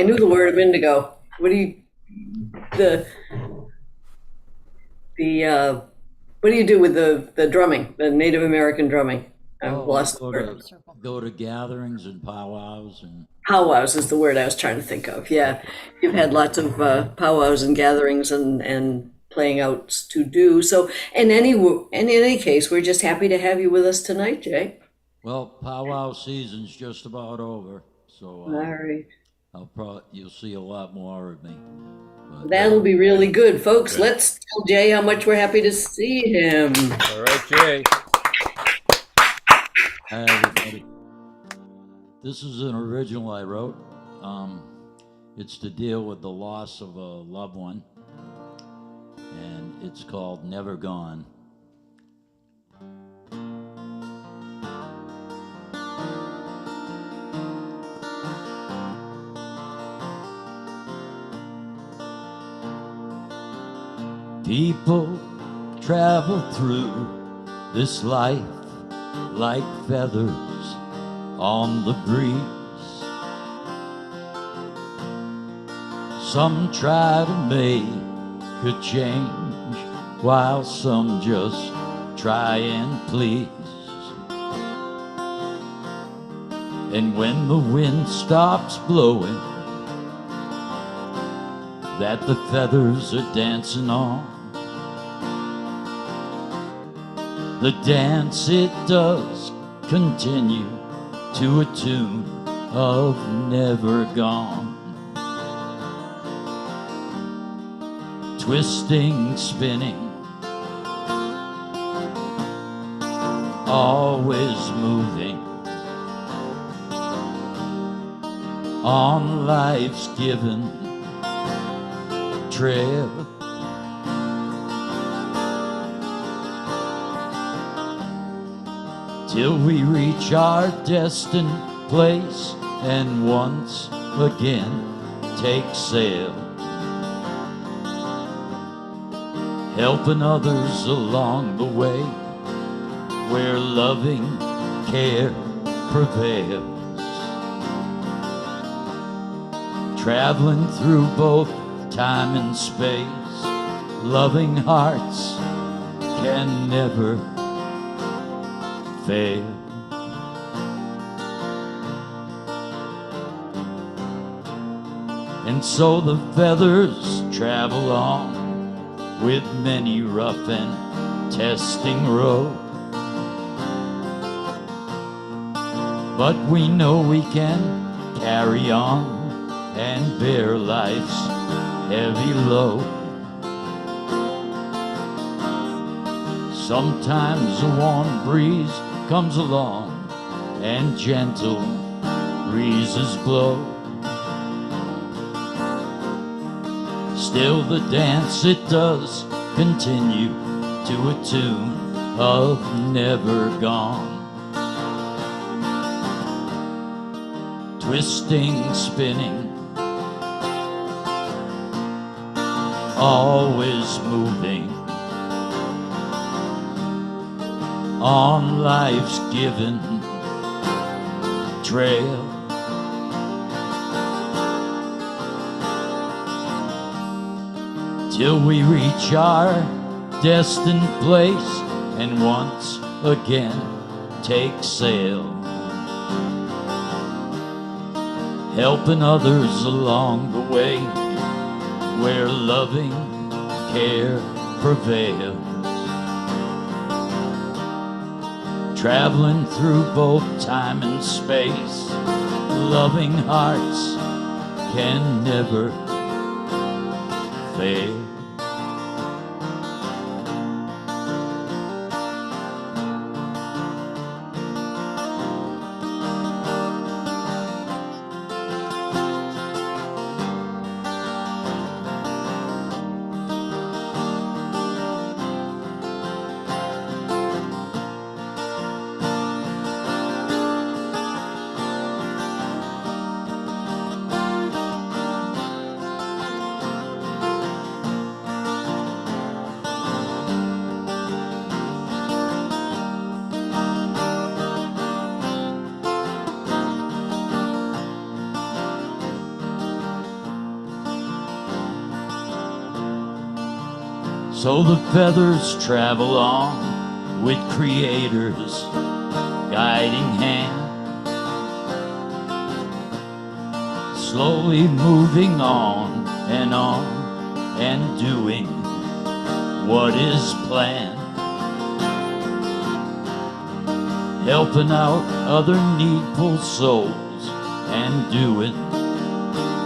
knew the word a minute ago. What do you what do you do with the drumming, the Native American drumming? I've lost the word. Go to gatherings and powwows and Powwows is the word I was trying to think of. Yeah, you've had lots of powwows and gatherings and playing outs to do. So in any case, we're just happy to have you with us tonight, Jay. well, powwow season's just about over, so All right. you'll see a lot more of me. But, That'll be really good, folks. Let's tell Jay how much we're happy to see him. All right, Jay. Hi, everybody. This is an original I wrote. It's to deal with the loss of a loved one, and it's called Never Gone. People travel through this life like feathers on the breeze. Some try to make a change, while some just try and please. And when the wind stops blowing, that the feathers are dancing on, the dance it does continue to a tune of Never Gone. Twisting, spinning, always moving on life's given trail. Till we reach our destined place and once again take sail, helping others along the way where loving care prevails. Traveling through both time and space, loving hearts can never fail. And so the feathers travel on with many rough and testing roads, but we know we can carry on and bear life's heavy load. Sometimes a warm breeze comes along and gentle breezes blow. Still the dance it does continue to a tune of Never Gone. Twisting, spinning, always moving on life's given trail. Till we reach our destined place and once again take sail, helping others along the way where loving care prevails. Traveling through both time and space, loving hearts can never fail. So the feathers travel on with Creator's guiding hand, slowly moving on and doing what is planned, helping out other needful souls and doing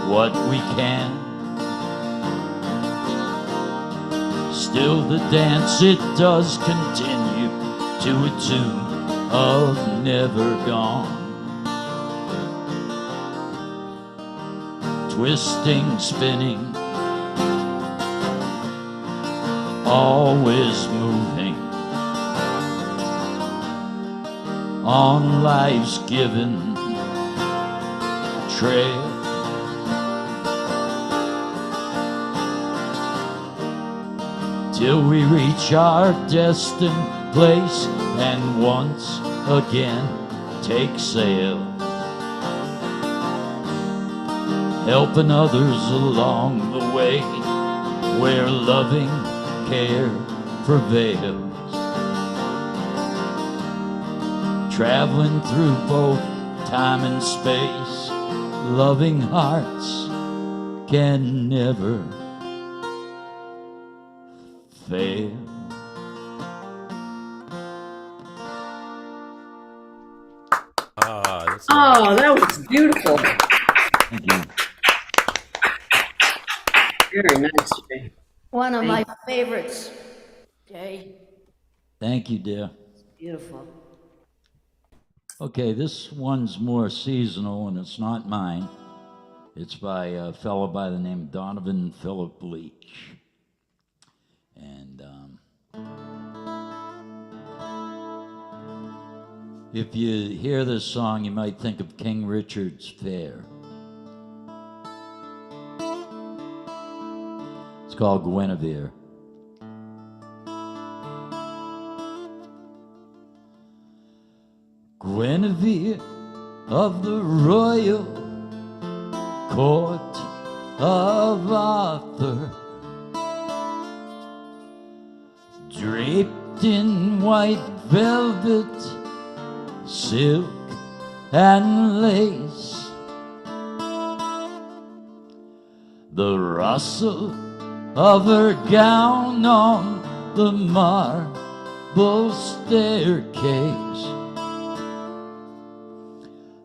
what we can. Still the dance it does continue to a tune of Never Gone. Twisting, spinning, always moving on life's given trail. Till we reach our destined place and once again take sail, helping others along the way where loving care prevails. Traveling through both time and space, loving hearts can never fail. Oh, that was beautiful. Thank you. Very nice, Jay. One of my favorites, Jay. Thank you, dear. Beautiful. Okay, this one's more seasonal and it's not mine. It's by a fellow by the name of Donovan Philip Leach. And if you hear this song, you might think of King Richard's Fair. It's called Guinevere. Guinevere of the royal court of Arthur, draped in white velvet, silk and lace, the rustle of her gown on the marble staircase,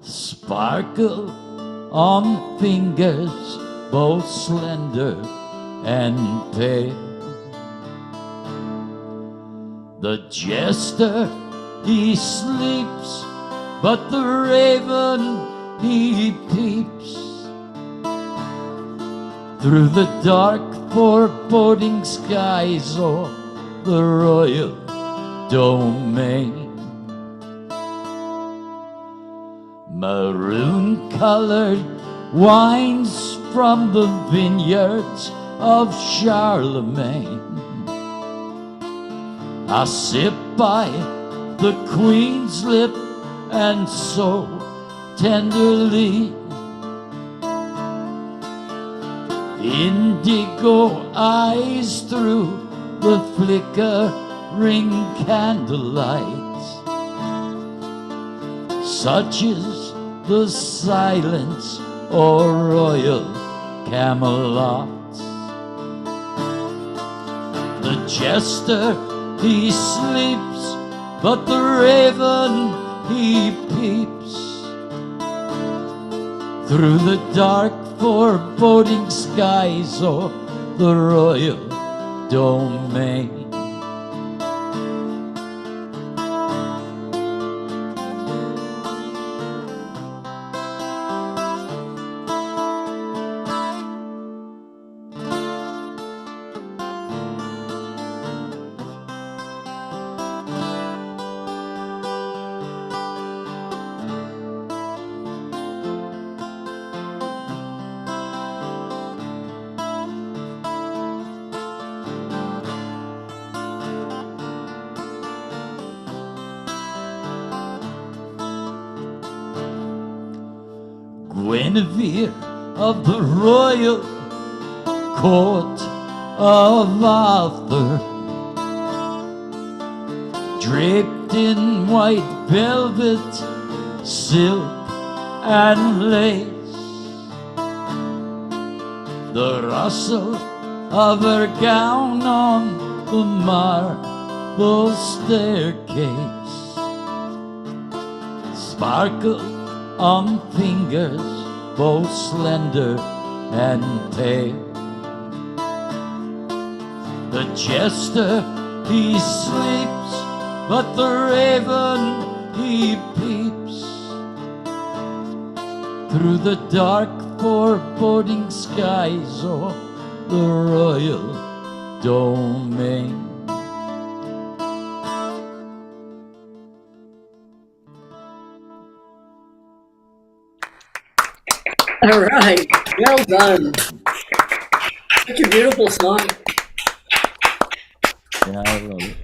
sparkle on fingers both slender and pale. The jester, he sleeps, but the raven he peeps through the dark foreboding skies o'er the royal domain. Maroon-colored wines from the vineyards of Charlemagne I sip by the queen's lip and so tenderly indigo eyes through the flickering candlelight. Such is the silence o'er royal Camelot. The jester, he sleeps, but the raven, he peeps through the dark foreboding skies o'er the royal domain. Guinevere of the royal court of Arthur, draped in white velvet, silk and lace, the rustle of her gown on the marble staircase, sparkle on fingers both slender and pale. The jester, he sleeps, but the raven, he peeps through the dark foreboding skies o'er the royal domain. All right, well done. Such a beautiful song. Yeah, I love it.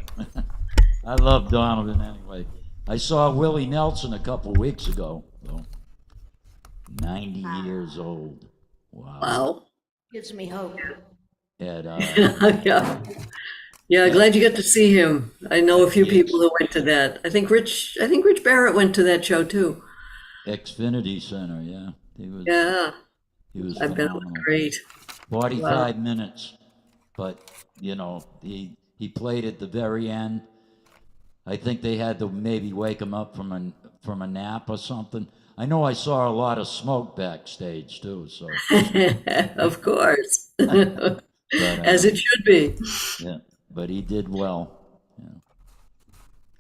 I love Donovan anyway. I saw Willie Nelson a couple weeks ago, though. 90 years old. Wow. Wow. Gives me hope. At, Yeah, glad you got to see him. I know a few Yes. people who went to that. I think Rich Barrett went to that show too. Xfinity Center, yeah. He was I bet it was phenomenal. great. 45 minutes, but you know, he played at the very end. I think they had to maybe wake him up from a nap or something. I know I saw a lot of smoke backstage too, so Of course. but, As it should be. yeah, but he did well. Yeah.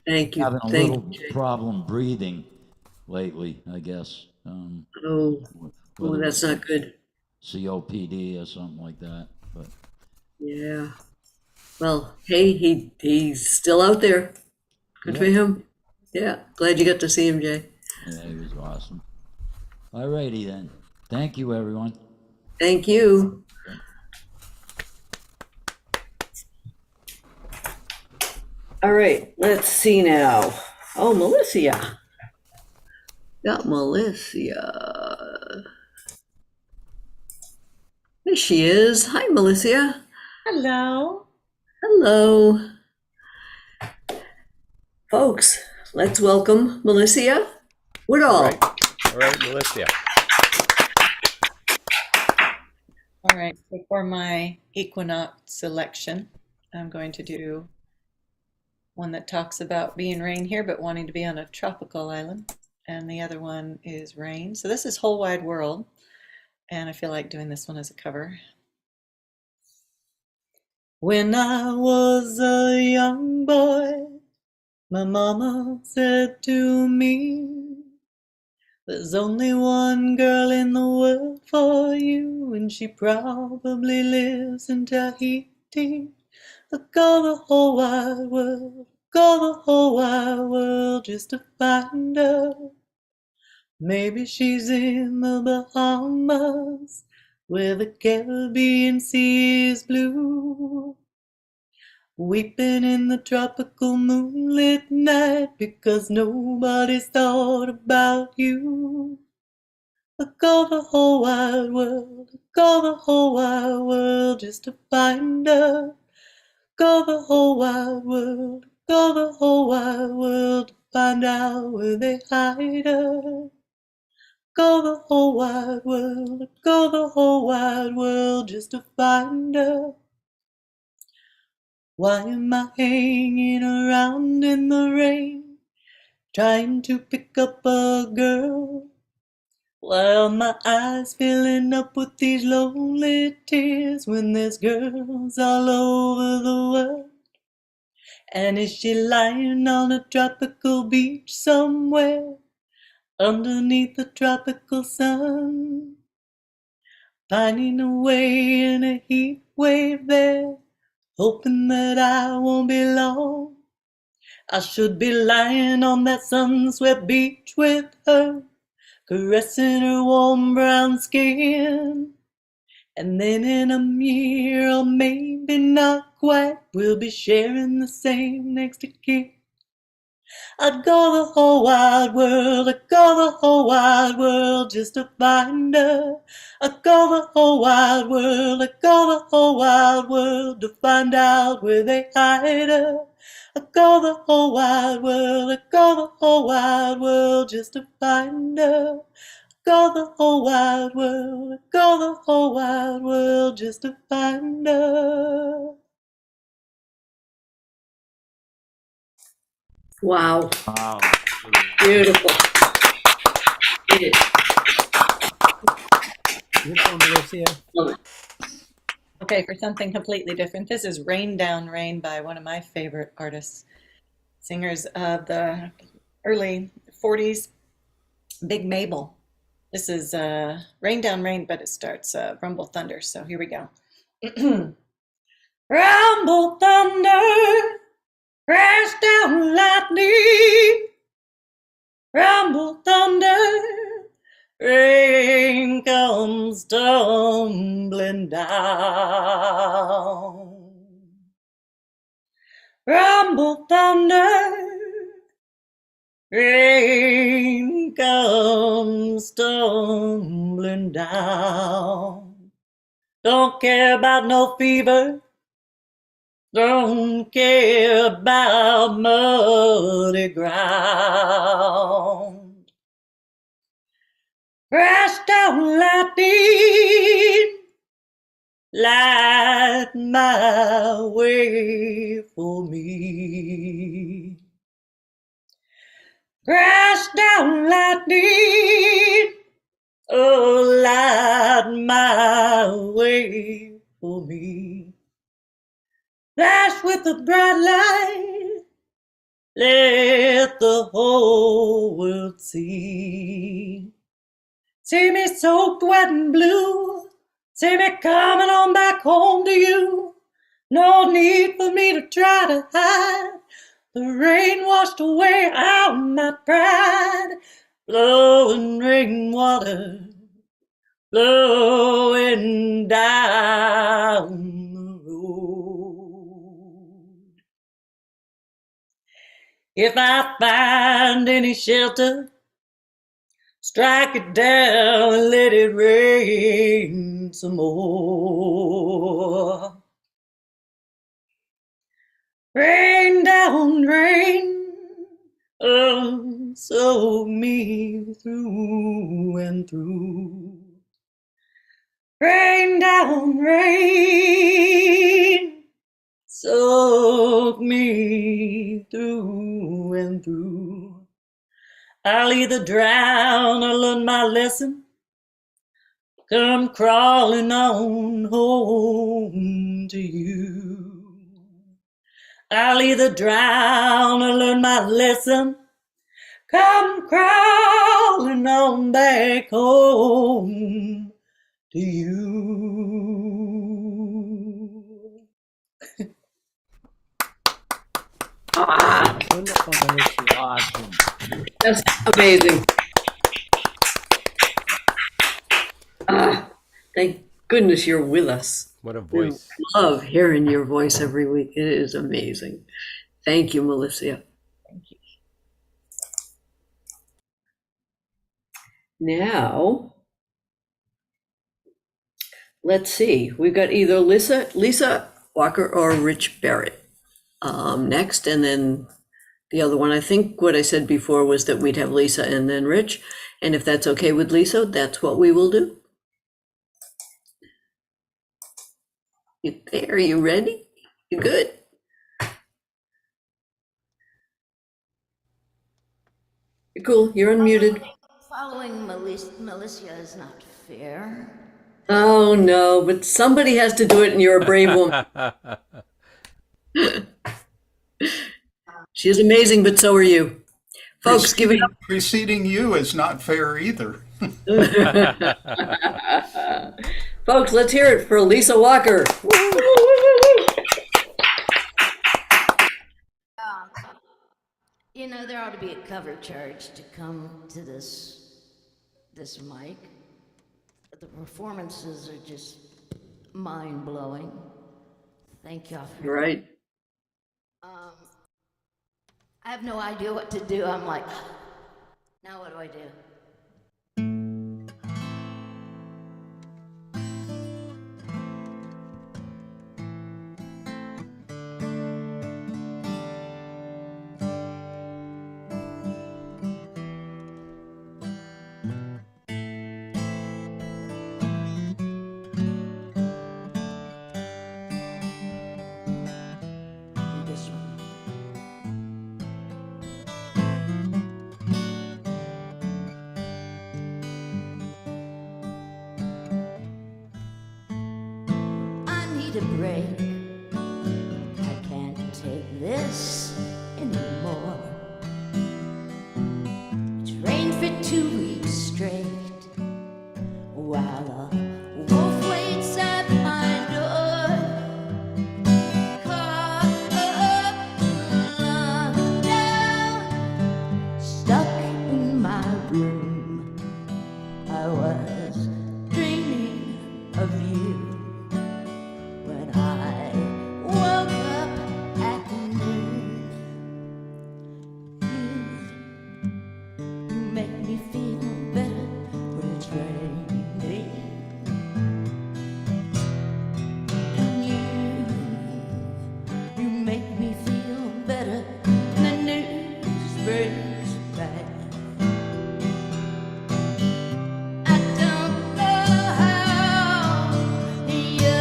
Thank you. Having a Thank little you, Jay. problem breathing lately, I guess. Oh, whether that's it's not good. COPD or something like that. But Yeah. Well, hey, he's still out there. Good for him. Yeah. Glad you got to see him, Jay. yeah, he was awesome. All righty then. Thank you, everyone. Thank you. All right, let's see now. Oh, Melissa. Got Melissa. There she is. Hi, Melissa. Hello. Hello. Folks, let's welcome Melissa Woodall. All right, Melissa. All right, for my equinox selection, I'm going to do one that talks about being rain here, but wanting to be on a tropical island. And the other one is rain. So this is Whole Wide World. And I feel like doing this one as a cover. When I was a young boy, my mama said to me, There's only one girl in the world for you, and she probably lives in Tahiti. Look all the whole wide world, look all the whole wide world just to find her. Maybe she's in the Bahamas, where the Caribbean sea is blue. Weeping in the tropical moonlit night because nobody's thought about you. Look all the whole wide world, look all the whole wide world just to find her. Look all the whole wide world, look all the whole wide world to find out where they hide her. Look all the whole wide world, look all the whole wide world just to find her. Why am I hanging around in the rain, trying to pick up a girl? Why are my eyes filling up with these lonely tears when there's girls all over the world? And is she lying on a tropical beach somewhere, underneath the tropical sun, pining away in a heat wave there, hoping that I won't be long? I should be lying on that sun-swept beach with her, caressing her warm brown skin. And then in a year, or maybe not quite, we'll be sharing the same next to kin. I'd go the whole wide world, I'd go the whole wide world just to find her. I'd go the whole wide world, I'd go the whole wide world to find out where they hide her. I'd go the whole wide world, I'd go the whole wide world just to find her. I'd go the whole wide world, I'd go the whole wide world just to find her. Wow. Wow. Beautiful. Beautiful, Melissa. Love it. Okay, for something completely different, this is Rain Down Rain by one of my favorite artists, singers of the early 40s, Big Mabel. This is Rain Down Rain, but it starts Rumble Thunder, so here we go. Rumble thunder, crash down lightning, rumble thunder, rain comes tumbling down. Rumble thunder, rain comes tumbling down. Don't care about no fever, don't care about muddy ground. Crash down lightning, light my way for me. Crash down lightning, oh, light my way for me. Flash with a bright light, let the whole world see. See me soaked wet and blue, see me coming on back home to you. No need for me to try to hide, the rain washed away all my pride. Blowing rainwater, blowing down the road. If I find any shelter, strike it down and let it rain some more. Rain down, rain, oh, soak me through and through. Rain down, rain, soak me through and through. I'll either drown or learn my lesson, come crawling on home to you. I'll either drown or learn my lesson, come crawling on back home to you. Wonderful, Melissa. Awesome. That's amazing. Thank goodness you're with us. What a We voice. love hearing your voice every week. It is amazing. Thank you, Melissa. Thank you. Now, let's see. We've got either Lisa Walker or Rich Barrett next, and then the other one. I think what I said before was that we'd have Lisa and then Rich. And if that's okay with Lisa, that's what we will do. You there? You ready? You good? You're cool. You're unmuted. Following Melissa is not fair. Oh no, but somebody has to do it, and you're a brave woman. She is amazing, but so are you. Folks, give it up. Preceding you is not fair either. Folks, let's hear it for Lisa Walker. You know, there ought to be a cover charge to come to this mic. The performances are just mind-blowing. Thank y'all for You're right. I have no idea what to do. I'm like, now what do I do? This one. I need a break. I can't take this anymore. It's rained for 2 weeks straight while a wolf waits at my door. Caught up, locked down, stuck in my room. I was dreaming of you. When I woke up at noon, you make me feel better when it's raining. And you make me feel better when the news breaks back. I don't know how you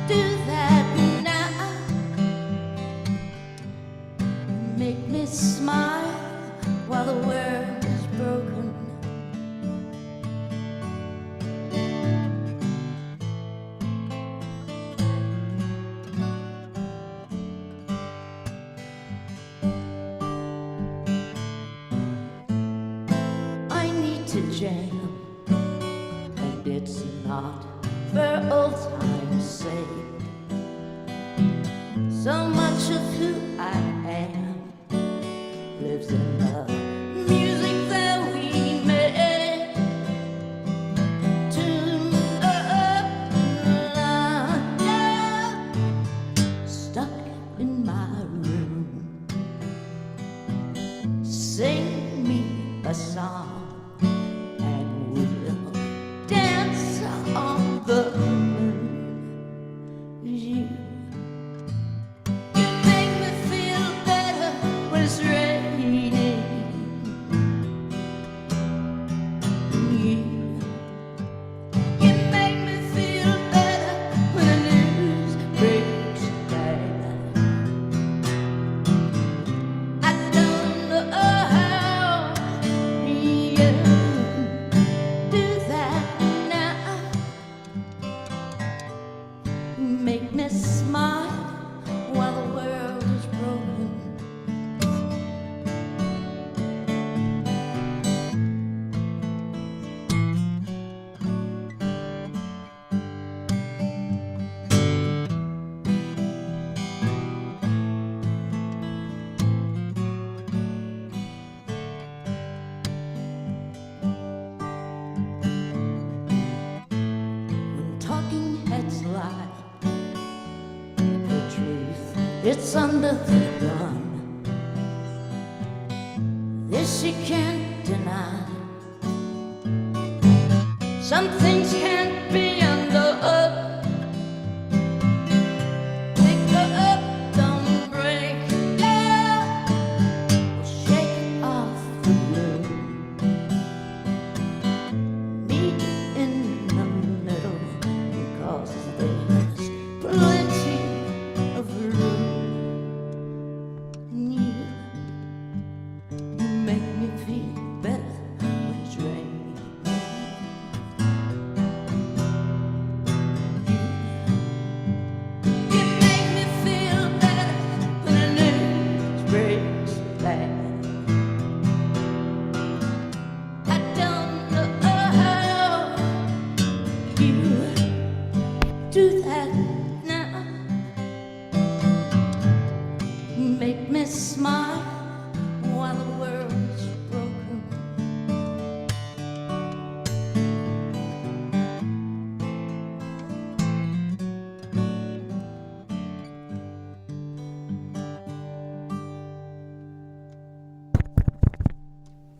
do that now. Make me smile while the world is broken. I need to jam, and it's not for old time's sake. So much of who I am lives in the music that we make. Tuned up, locked down, stuck in my room. Sing me a song and we'll dance on the moon. You make me feel better when it's raining. it's under the gun. This you can't deny. Some things can't be undone. Pick her up, don't break. Yeah, shake it off the room. Meet in the middle, because there's plenty of room. You make me feel better when it's raining. You make me feel better when the news breaks bad. I don't know how you do that now. Make me smile while the world's broken.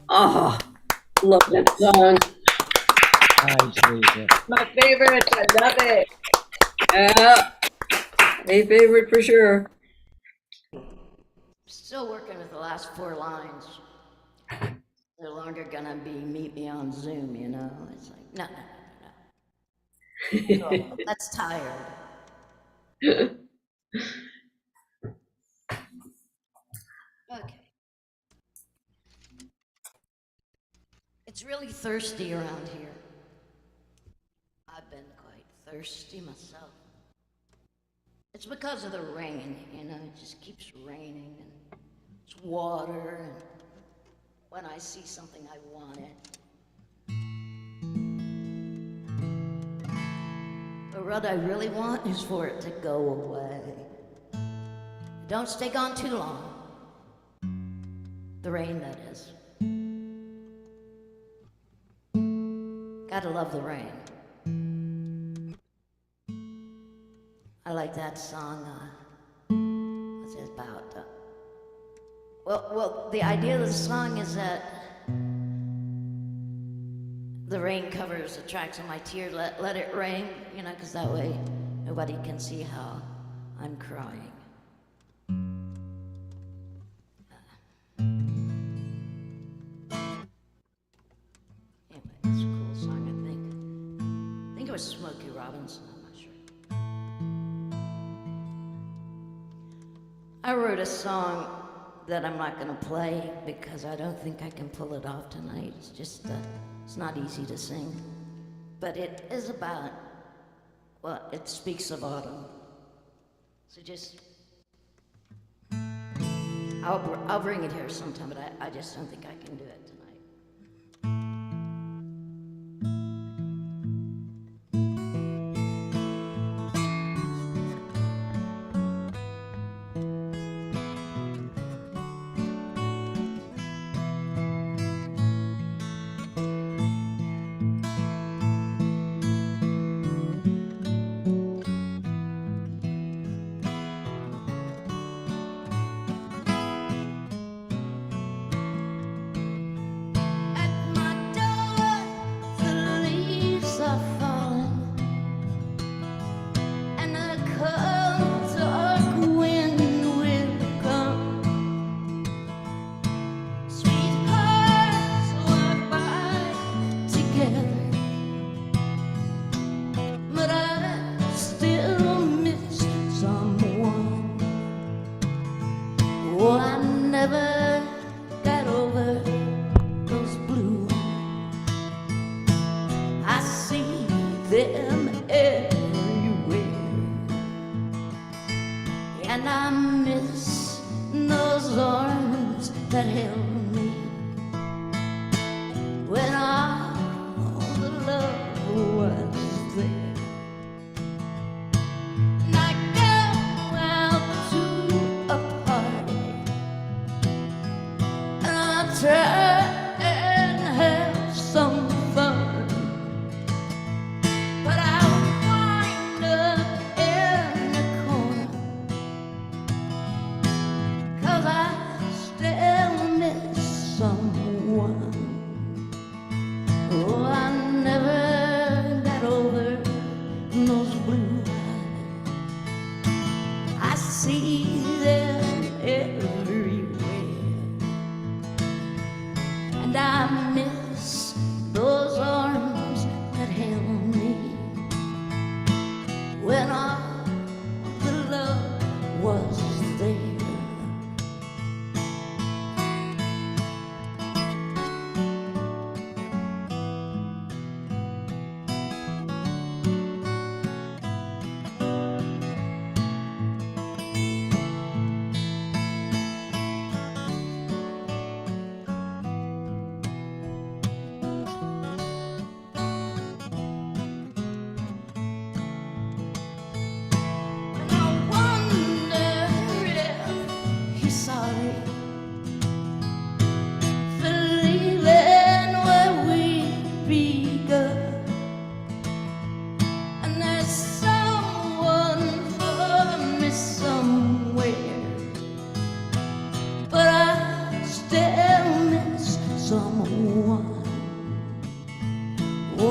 Oh, love that song. My favorite. I love it. Yeah, a favorite for sure. Still working with the last 4 lines. They're longer gonna be meet me on Zoom, you know? It's like, no. So, that's tired. Okay. It's really thirsty around here. I've been quite thirsty myself. It's because of the rain, you know, it just keeps raining and it's water, and when I see something I want it. But what I really want is for it to go away. Don't stay gone too long. The rain, that is. Gotta love the rain. I like that song. What's it about? Well, the idea of the song is that the rain covers the tracks of my tears. Let it rain, you know, because that way nobody can see how I'm crying. Anyway, it's a cool song, I think. I think it was Smokey Robinson, I'm not sure. I wrote a song that I'm not going to play because I don't think I can pull it off tonight. It's just, it's not easy to sing. But it is about, well, it speaks of autumn. So just, I'll bring it here sometime, but I just don't think I can do it tonight.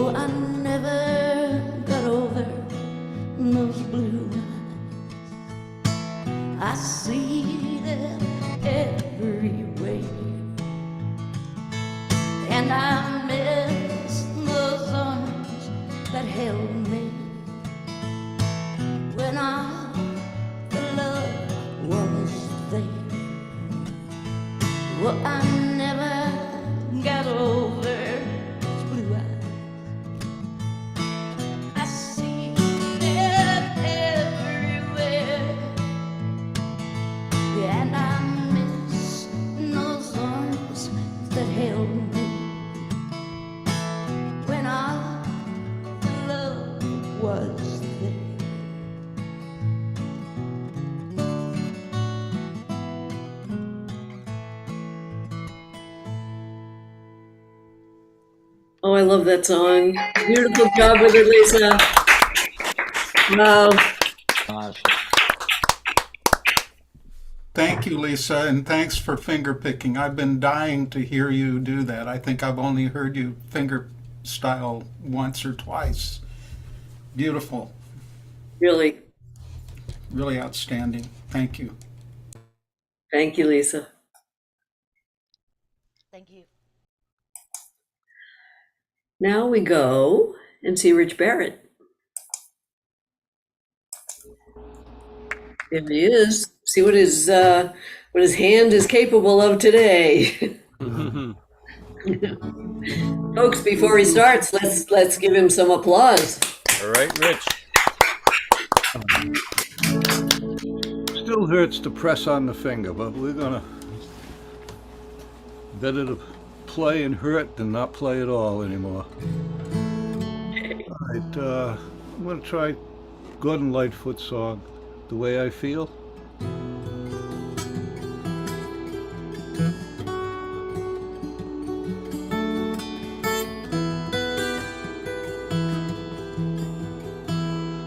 Oh, I never got over those blue eyes. I see them everywhere, and I miss those arms that held me when our love was there. Well, I never got over those blue eyes. I see them everywhere, and I miss those arms that held me when our love was there. Oh, I love that song. Beautiful job with it, Lisa. Wow. Thank you, Lisa, and thanks for finger picking. I've been dying to hear you do that. I think I've only heard you finger style once or twice. Beautiful. Really. Really outstanding. Thank you. Thank you, Lisa. Thank you. Now we go and see Rich Barrett. There he is. See what his hand is capable of today. Folks, before he starts, let's give him some applause. All right, Rich. Still hurts to press on the finger, but we're gonna better to play and hurt than not play at all anymore. All right, I'm gonna try Gordon Lightfoot's song, "The Way I Feel."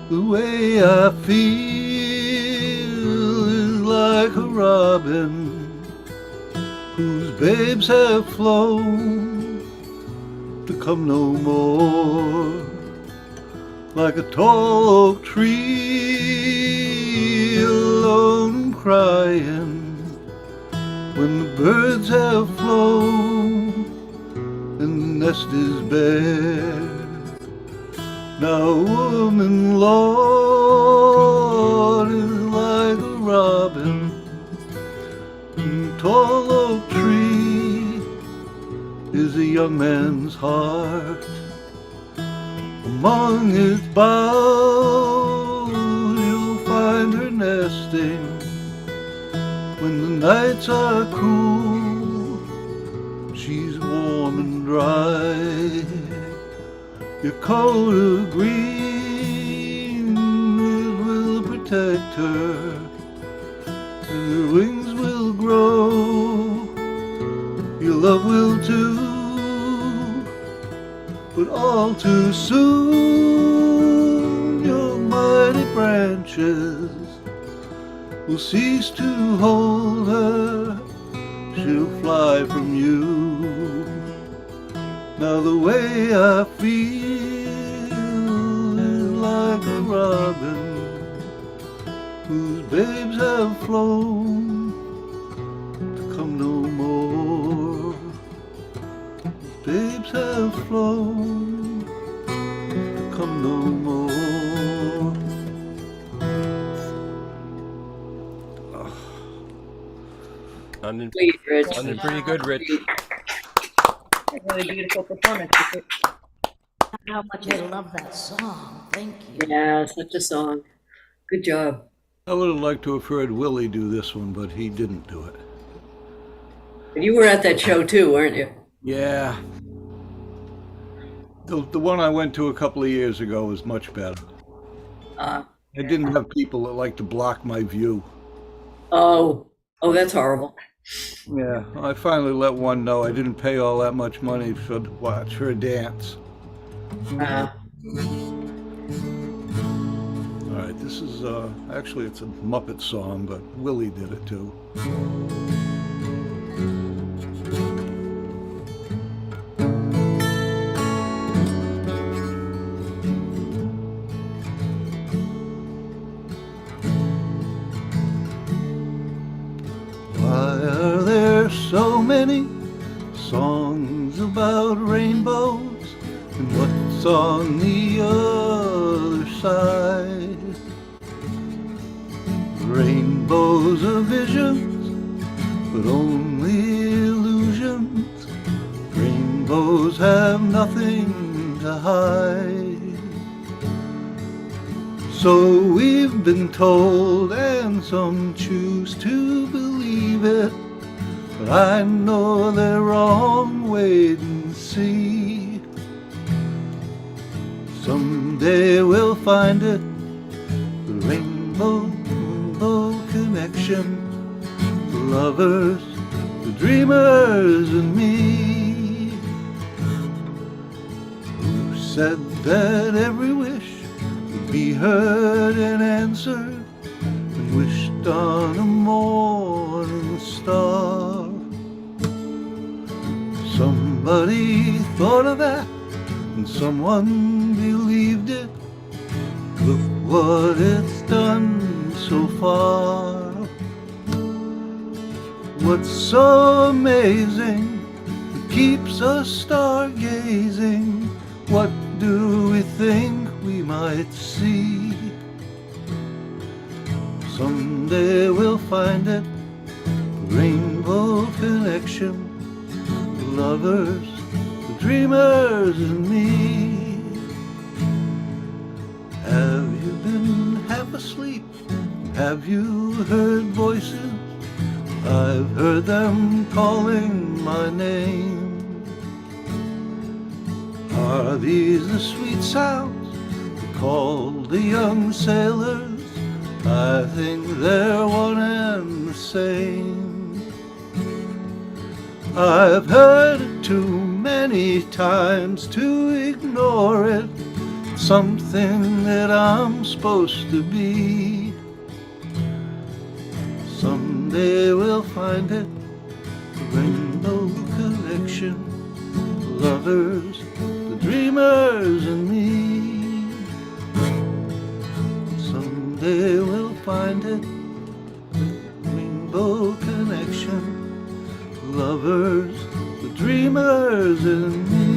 The way I feel is like a robin whose babes have flown to come no more, like a tall oak tree alone crying when the birds have flown and the nest is bare. Now a woman, Lord, is like a robin in a tall oak tree is a young man's heart. Among its boughs you'll find her nesting when the nights are cool. She's warm and dry. Your coat of green, it will protect her, and her wings will grow. Your love will too, but all too soon your mighty branches will cease to hold her. She'll fly from you. Now the way I feel is like a robin whose babes have flown to come no more. Babes have flown to come no more. Sounding Rich. pretty good, Rich. Really beautiful performance. How much I love that song. Thank you. Yeah, such a song. Good job. I would have liked to have heard Willie do this one, but he didn't do it. You were at that show too, weren't you? Yeah. The one I went to a couple of years ago was much better. I didn't have people that like to block my view. Oh, that's horrible. Yeah, I finally let one know I didn't pay all that much money to watch her dance. All right, this is actually it's a Muppet song, but Willie did it too. many songs about rainbows and what's on the other side. Rainbows are visions, but only illusions. Rainbows have nothing to hide. So we've been told, and some choose to believe it, but I know they're wrong. Wait and see. Someday we'll find it, the rainbow connection, the lovers, the dreamers, and me. Who said that every wish would be heard and answered, and wished on a morning star? Somebody thought of that, and someone believed it. Look what it's done so far. What's so amazing that keeps us stargazing? What do we think we might see? Someday we'll find it, the rainbow connection, the lovers, the dreamers, and me. Have you been half asleep? Have you heard voices? I've heard them calling my name. Are these the sweet sounds that call the young sailors? I think they're one and the same. I've heard it too many times to ignore it. Something that I'm supposed to be. Someday we'll find it, the rainbow connection, the lovers, the dreamers, and me. Someday we'll find it, the rainbow connection, the lovers, the dreamers, and me.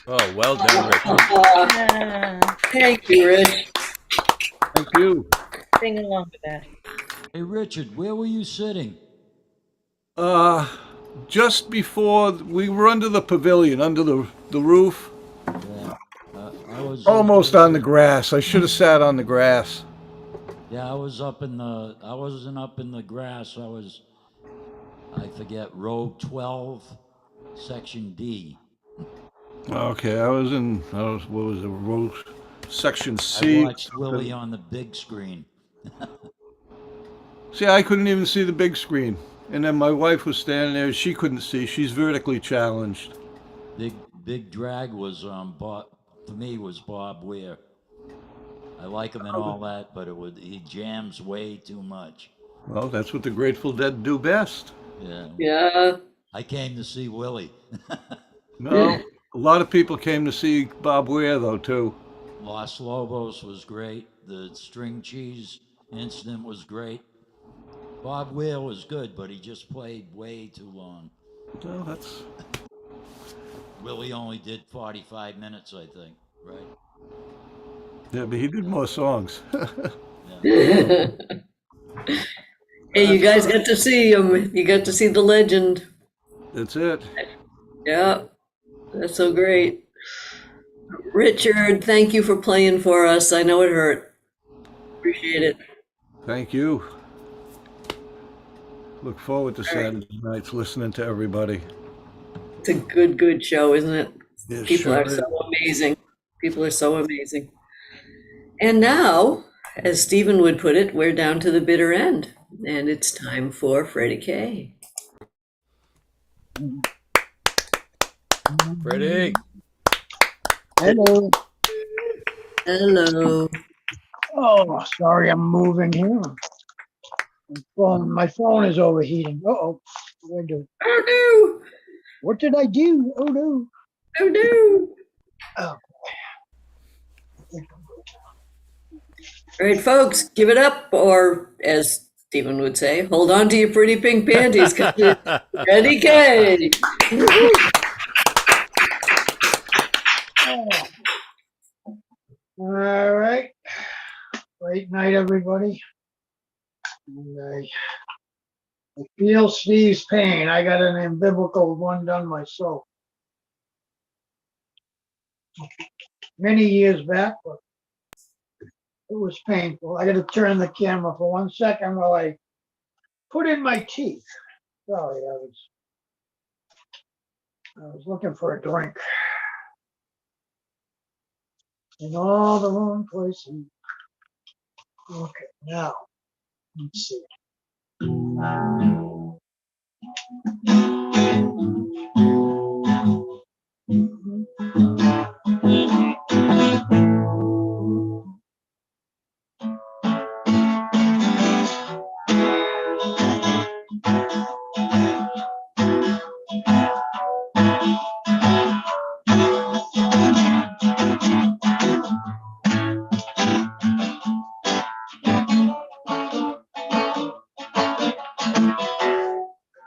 Oh, well done, Richard. Thank you, Rich. Thank you. Sing along with that. Hey, Richard, where were you sitting? Just before we were under the pavilion, under the roof. Yeah, I was Almost on the grass. I should have sat on the grass. Yeah, I was up in the. I wasn't up in the grass. I forget, row 12, section D. Okay, what was it, row section I C? watched Willie on the big screen. See, I couldn't even see the big screen. And then my wife was standing there, she couldn't see. She's vertically challenged. Big drag was Bob, for me, was Bob Weir. I like him and all that, but he jams way too much. Well, that's what the Grateful Dead do best. Yeah. Yeah. I came to see Willie. No, a lot of people came to see Bob Weir, though, too. Los Lobos was great. The string cheese incident was great. Bob Weir was good, but he just played way too long. Well, that's... Willie only did 45 minutes, I think, right? Yeah, but he did more songs. Hey, you guys got to see him. You got to see the legend. That's it. Yeah, that's so great. Richard, thank you for playing for us. I know it hurt. Appreciate it. Thank you. Look forward to Saturday nights listening to everybody. It's a good show, isn't it? It People sure are is. so amazing. People are so amazing. And now, as Stephen would put it, we're down to the bitter end, and it's time for Freddie K. Freddie. Hello. Hello. Oh, sorry, I'm moving here. My phone is overheating. Uh-oh. What did I do? Oh, no. What did I do? Oh, no. Oh, no. Oh. All right, folks, give it up, or as Stephen would say, hold on to your pretty pink panties, because it's Eddie K. All right. Great night, everybody. And I feel Steve's pain. I got an umbilical one done myself many years back, but it was painful. I got to turn the camera for 1 second while I put in my teeth. Sorry, I was looking for a drink in all the wrong places. Okay, now let's see.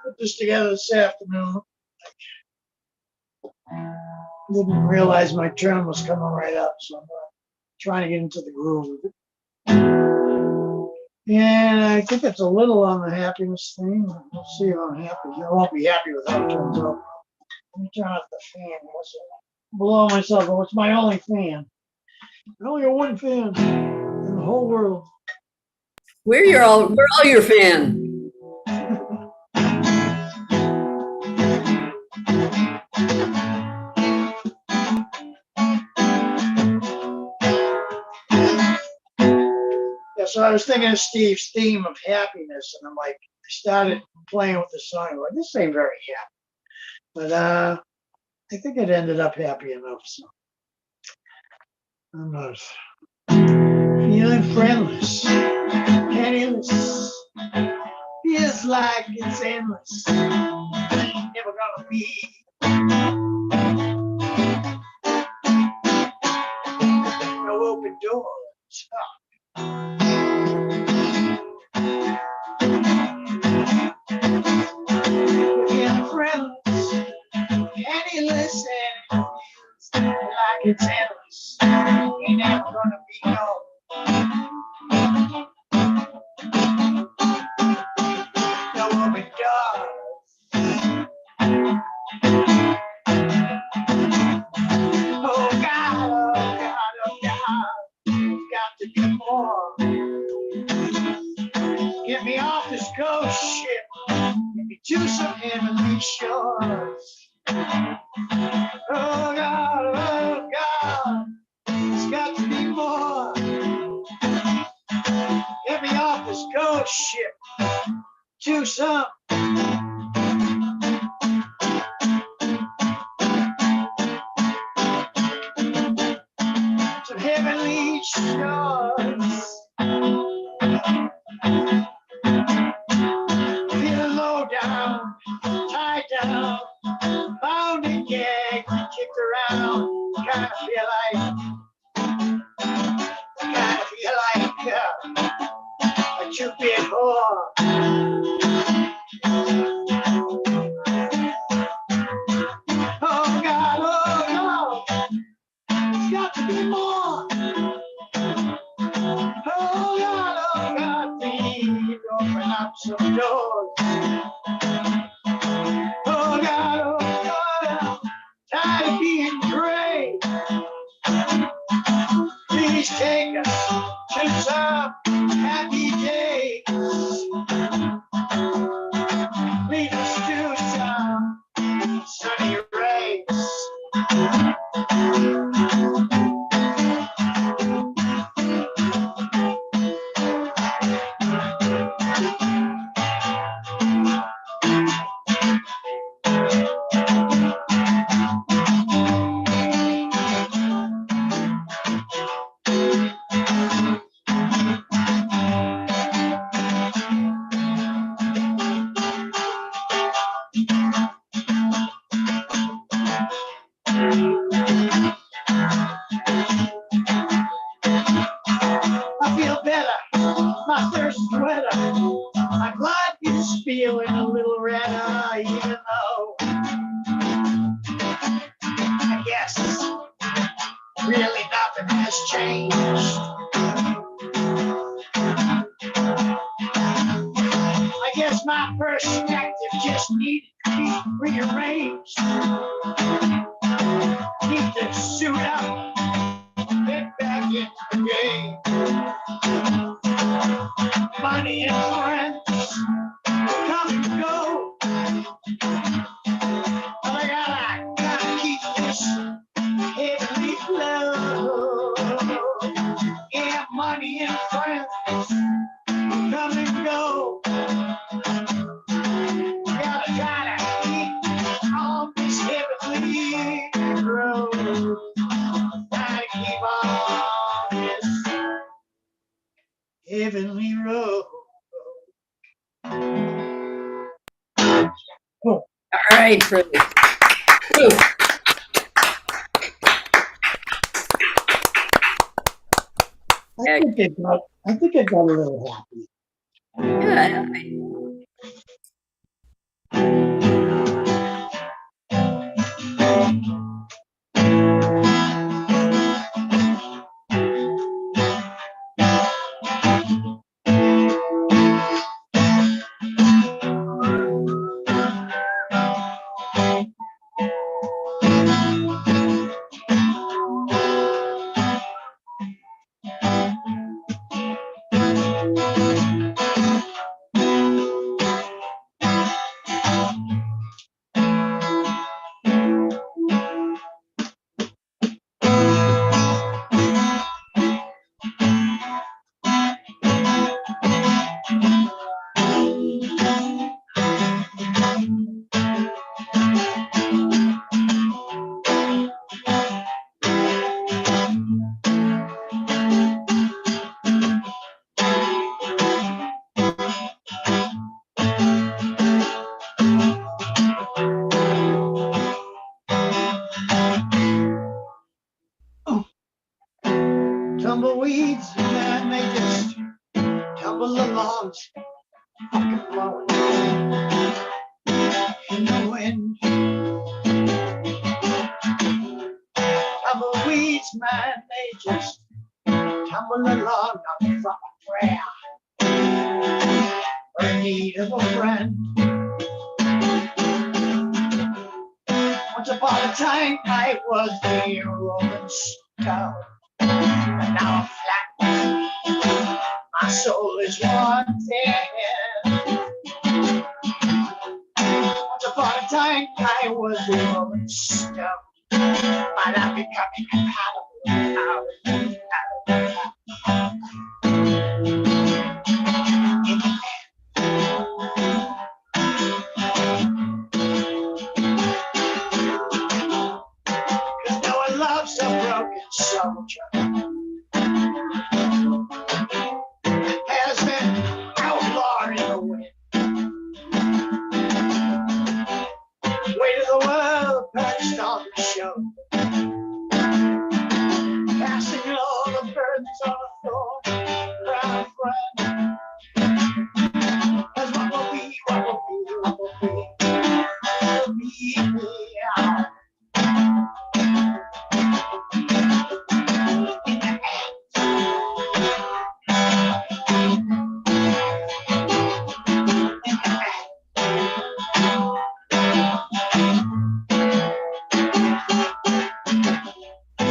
Put this together this afternoon. Didn't realize my turn was coming right up, so I'm trying to get into the groove of it. And I think it's a little on the happiness thing. We'll see if I'm happy. I won't be happy with how it turns out. Let me turn off the fan. Blow myself. Oh, it's my only fan. I only got one fan in the whole world. We're all your fan. Yeah, so I was thinking of Steve's theme of happiness, and I'm like, I started playing with the song. I'm like, this ain't very happy. But I think it ended up happy enough. So I'm not feeling friendless, penniless. Feels like it's endless. Never gonna be. No open doors. Feeling friendless, penniless, and it feels like it's endless. Ain't never gonna be no. No open doors. Oh God, oh God, oh God, there's got to be more. Get me off this ghost ship, get me to some heavenly shores. Oh God, oh God, there's got to be more. Get me off this ghost ship to some heavenly shores. Feeling low down, tied down, bound and gagged, kicked around. Kinda feel like a two-bit whore. Oh God, oh God, there's got to be more. Oh God, please open up some doors. Oh God, I'm tired of being gray. Please take us to some happy days. Lead us to some sunny rays. has changed. I guess my perspective just needed to be rearranged. Need to suit up, get back into the game. Money and friends come and go, but I gotta keep this heavenly flow. Yeah, money and friends come and go. Gotta keep on this heavenly road. Gotta keep on this heavenly road. All right, Freddie. Whew. I think I got a little happy. Yeah. Tumbleweeds, man, they just tumble along, fucking blowing in the wind. Tumbleweeds, man, they just tumble along, nothing from a prayer. Or in need of a friend. Once upon a time, I was the Rolling Stone. And now I'm flat. My soul is wanted. Once upon a time, I was the Rolling Stone. But I'm becoming compatible. Cause no one loves a broken soldier. Has been outlawed in the wind. Weight of the world perched on the shoulder. Casting all the burdens on a thorn crown friend. Cause what will be, what will be, what will be, will be out.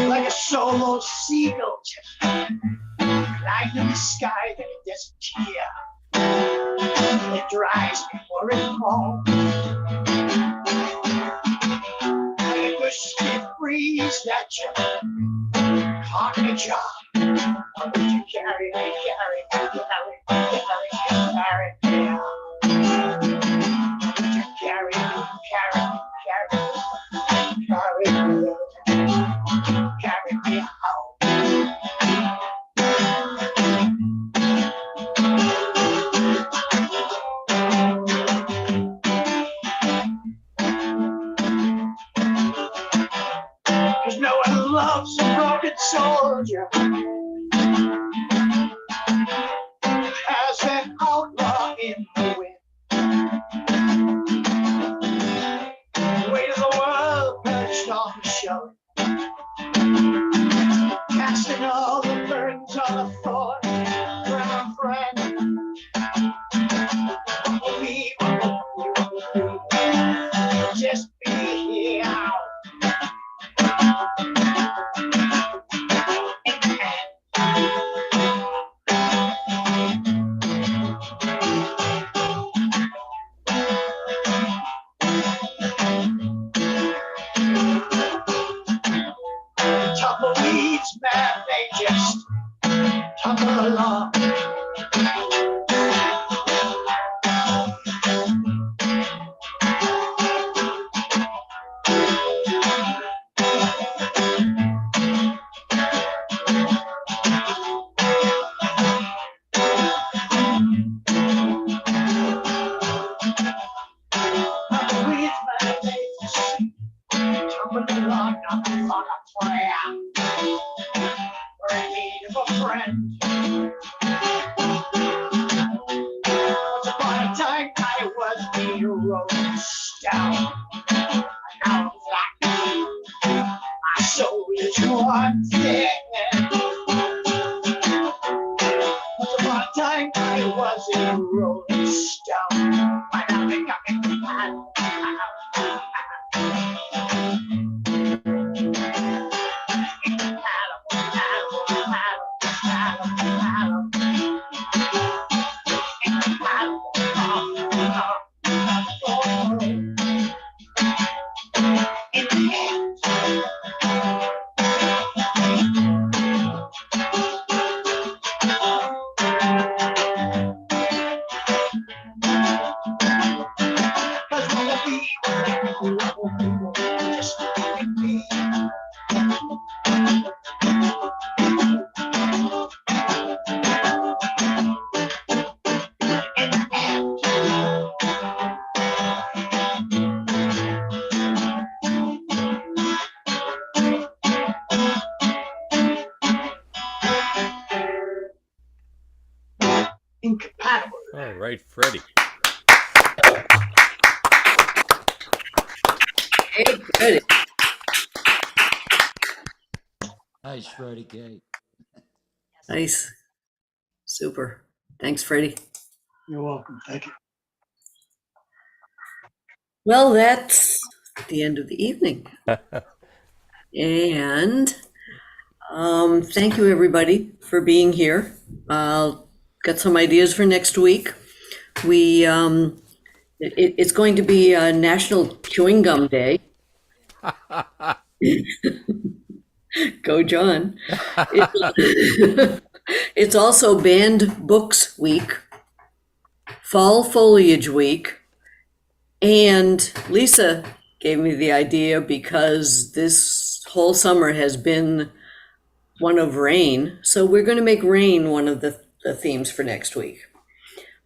Like a solo seagull just flying in the sky that it doesn't tear. It dries before it falls. Like a gusty breeze that you caught in a jar. Or would you carry, carry, carry, carry, carry, carry, yeah. Would you carry, carry, carry, carry, carry me home. Cause no one loves a broken soldier. As an outlaw in the wind. Weight of the world perched on the shoulder. Casting all man, they just tumble along. Nothing on a prayer. We're in need of a friend. Once upon a time, I was the rolling stone. Now I'm flat. My soul is wanted. Once upon a time, I was a rolling stone. But now they got me flat. Incompatible. All right, Freddie. Hey, Freddie. Nice, Freddie K. Nice. Super. Thanks, Freddie. You're welcome. Thank you. Well, that's the end of the evening. And thank you, everybody, for being here. Got some ideas for next week. It's going to be National Chewing Gum Day. Go, John. It's also Banned Books Week, Fall Foliage Week, and Lisa gave me the idea because this whole summer has been one of rain, so we're going to make rain one of the themes for next week.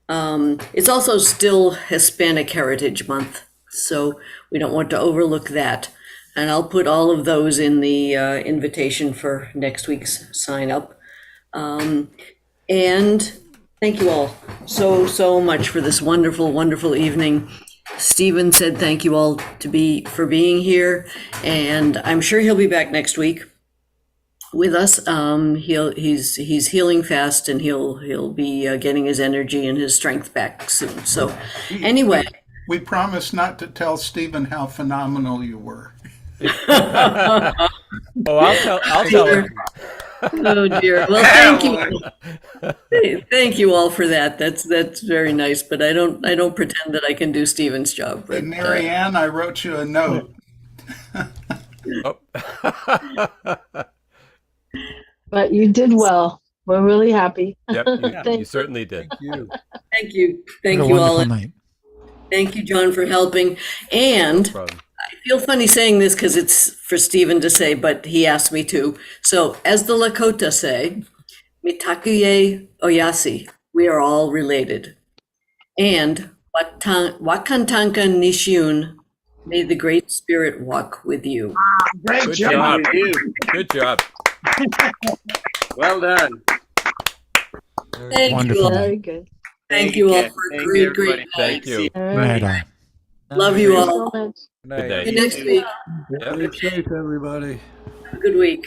It's also still Hispanic Heritage Month, so we don't want to overlook that. And I'll put all of those in the invitation for next week's sign up. And thank you all so much for this wonderful, wonderful evening. Stephen said thank you all for being here, and I'm sure he'll be back next week with us. He's healing fast, and he'll be getting his energy and his strength back soon. So anyway, we promise not to tell Stephen how phenomenal you were. I'll tell him. Oh dear. Well, thank you. Thank you all for that. That's very nice. But I don't pretend that I can do Stephen's job. But, hey, Marianne, I wrote you a note. But you did well. We're really happy. Yep, you certainly did. Thank you. Thank What a you all. wonderful night. Thank you, John, for helping. And I feel funny saying this because it's for Stephen to say, but he asked me to. So as the Lakota say, Mitakuye Oyasi, we are all related. And Wakantanka Nishun, may the Great Spirit walk with you. Great Good job. job. Good job. Well done. Thank Wonderful you all. night. Very good. Thank you all for a great, great night. Thank you. All Good night, right. all. Love you Thanks all. so much. Good day. See you next week. Yep. Stay safe, everybody. Have a good week.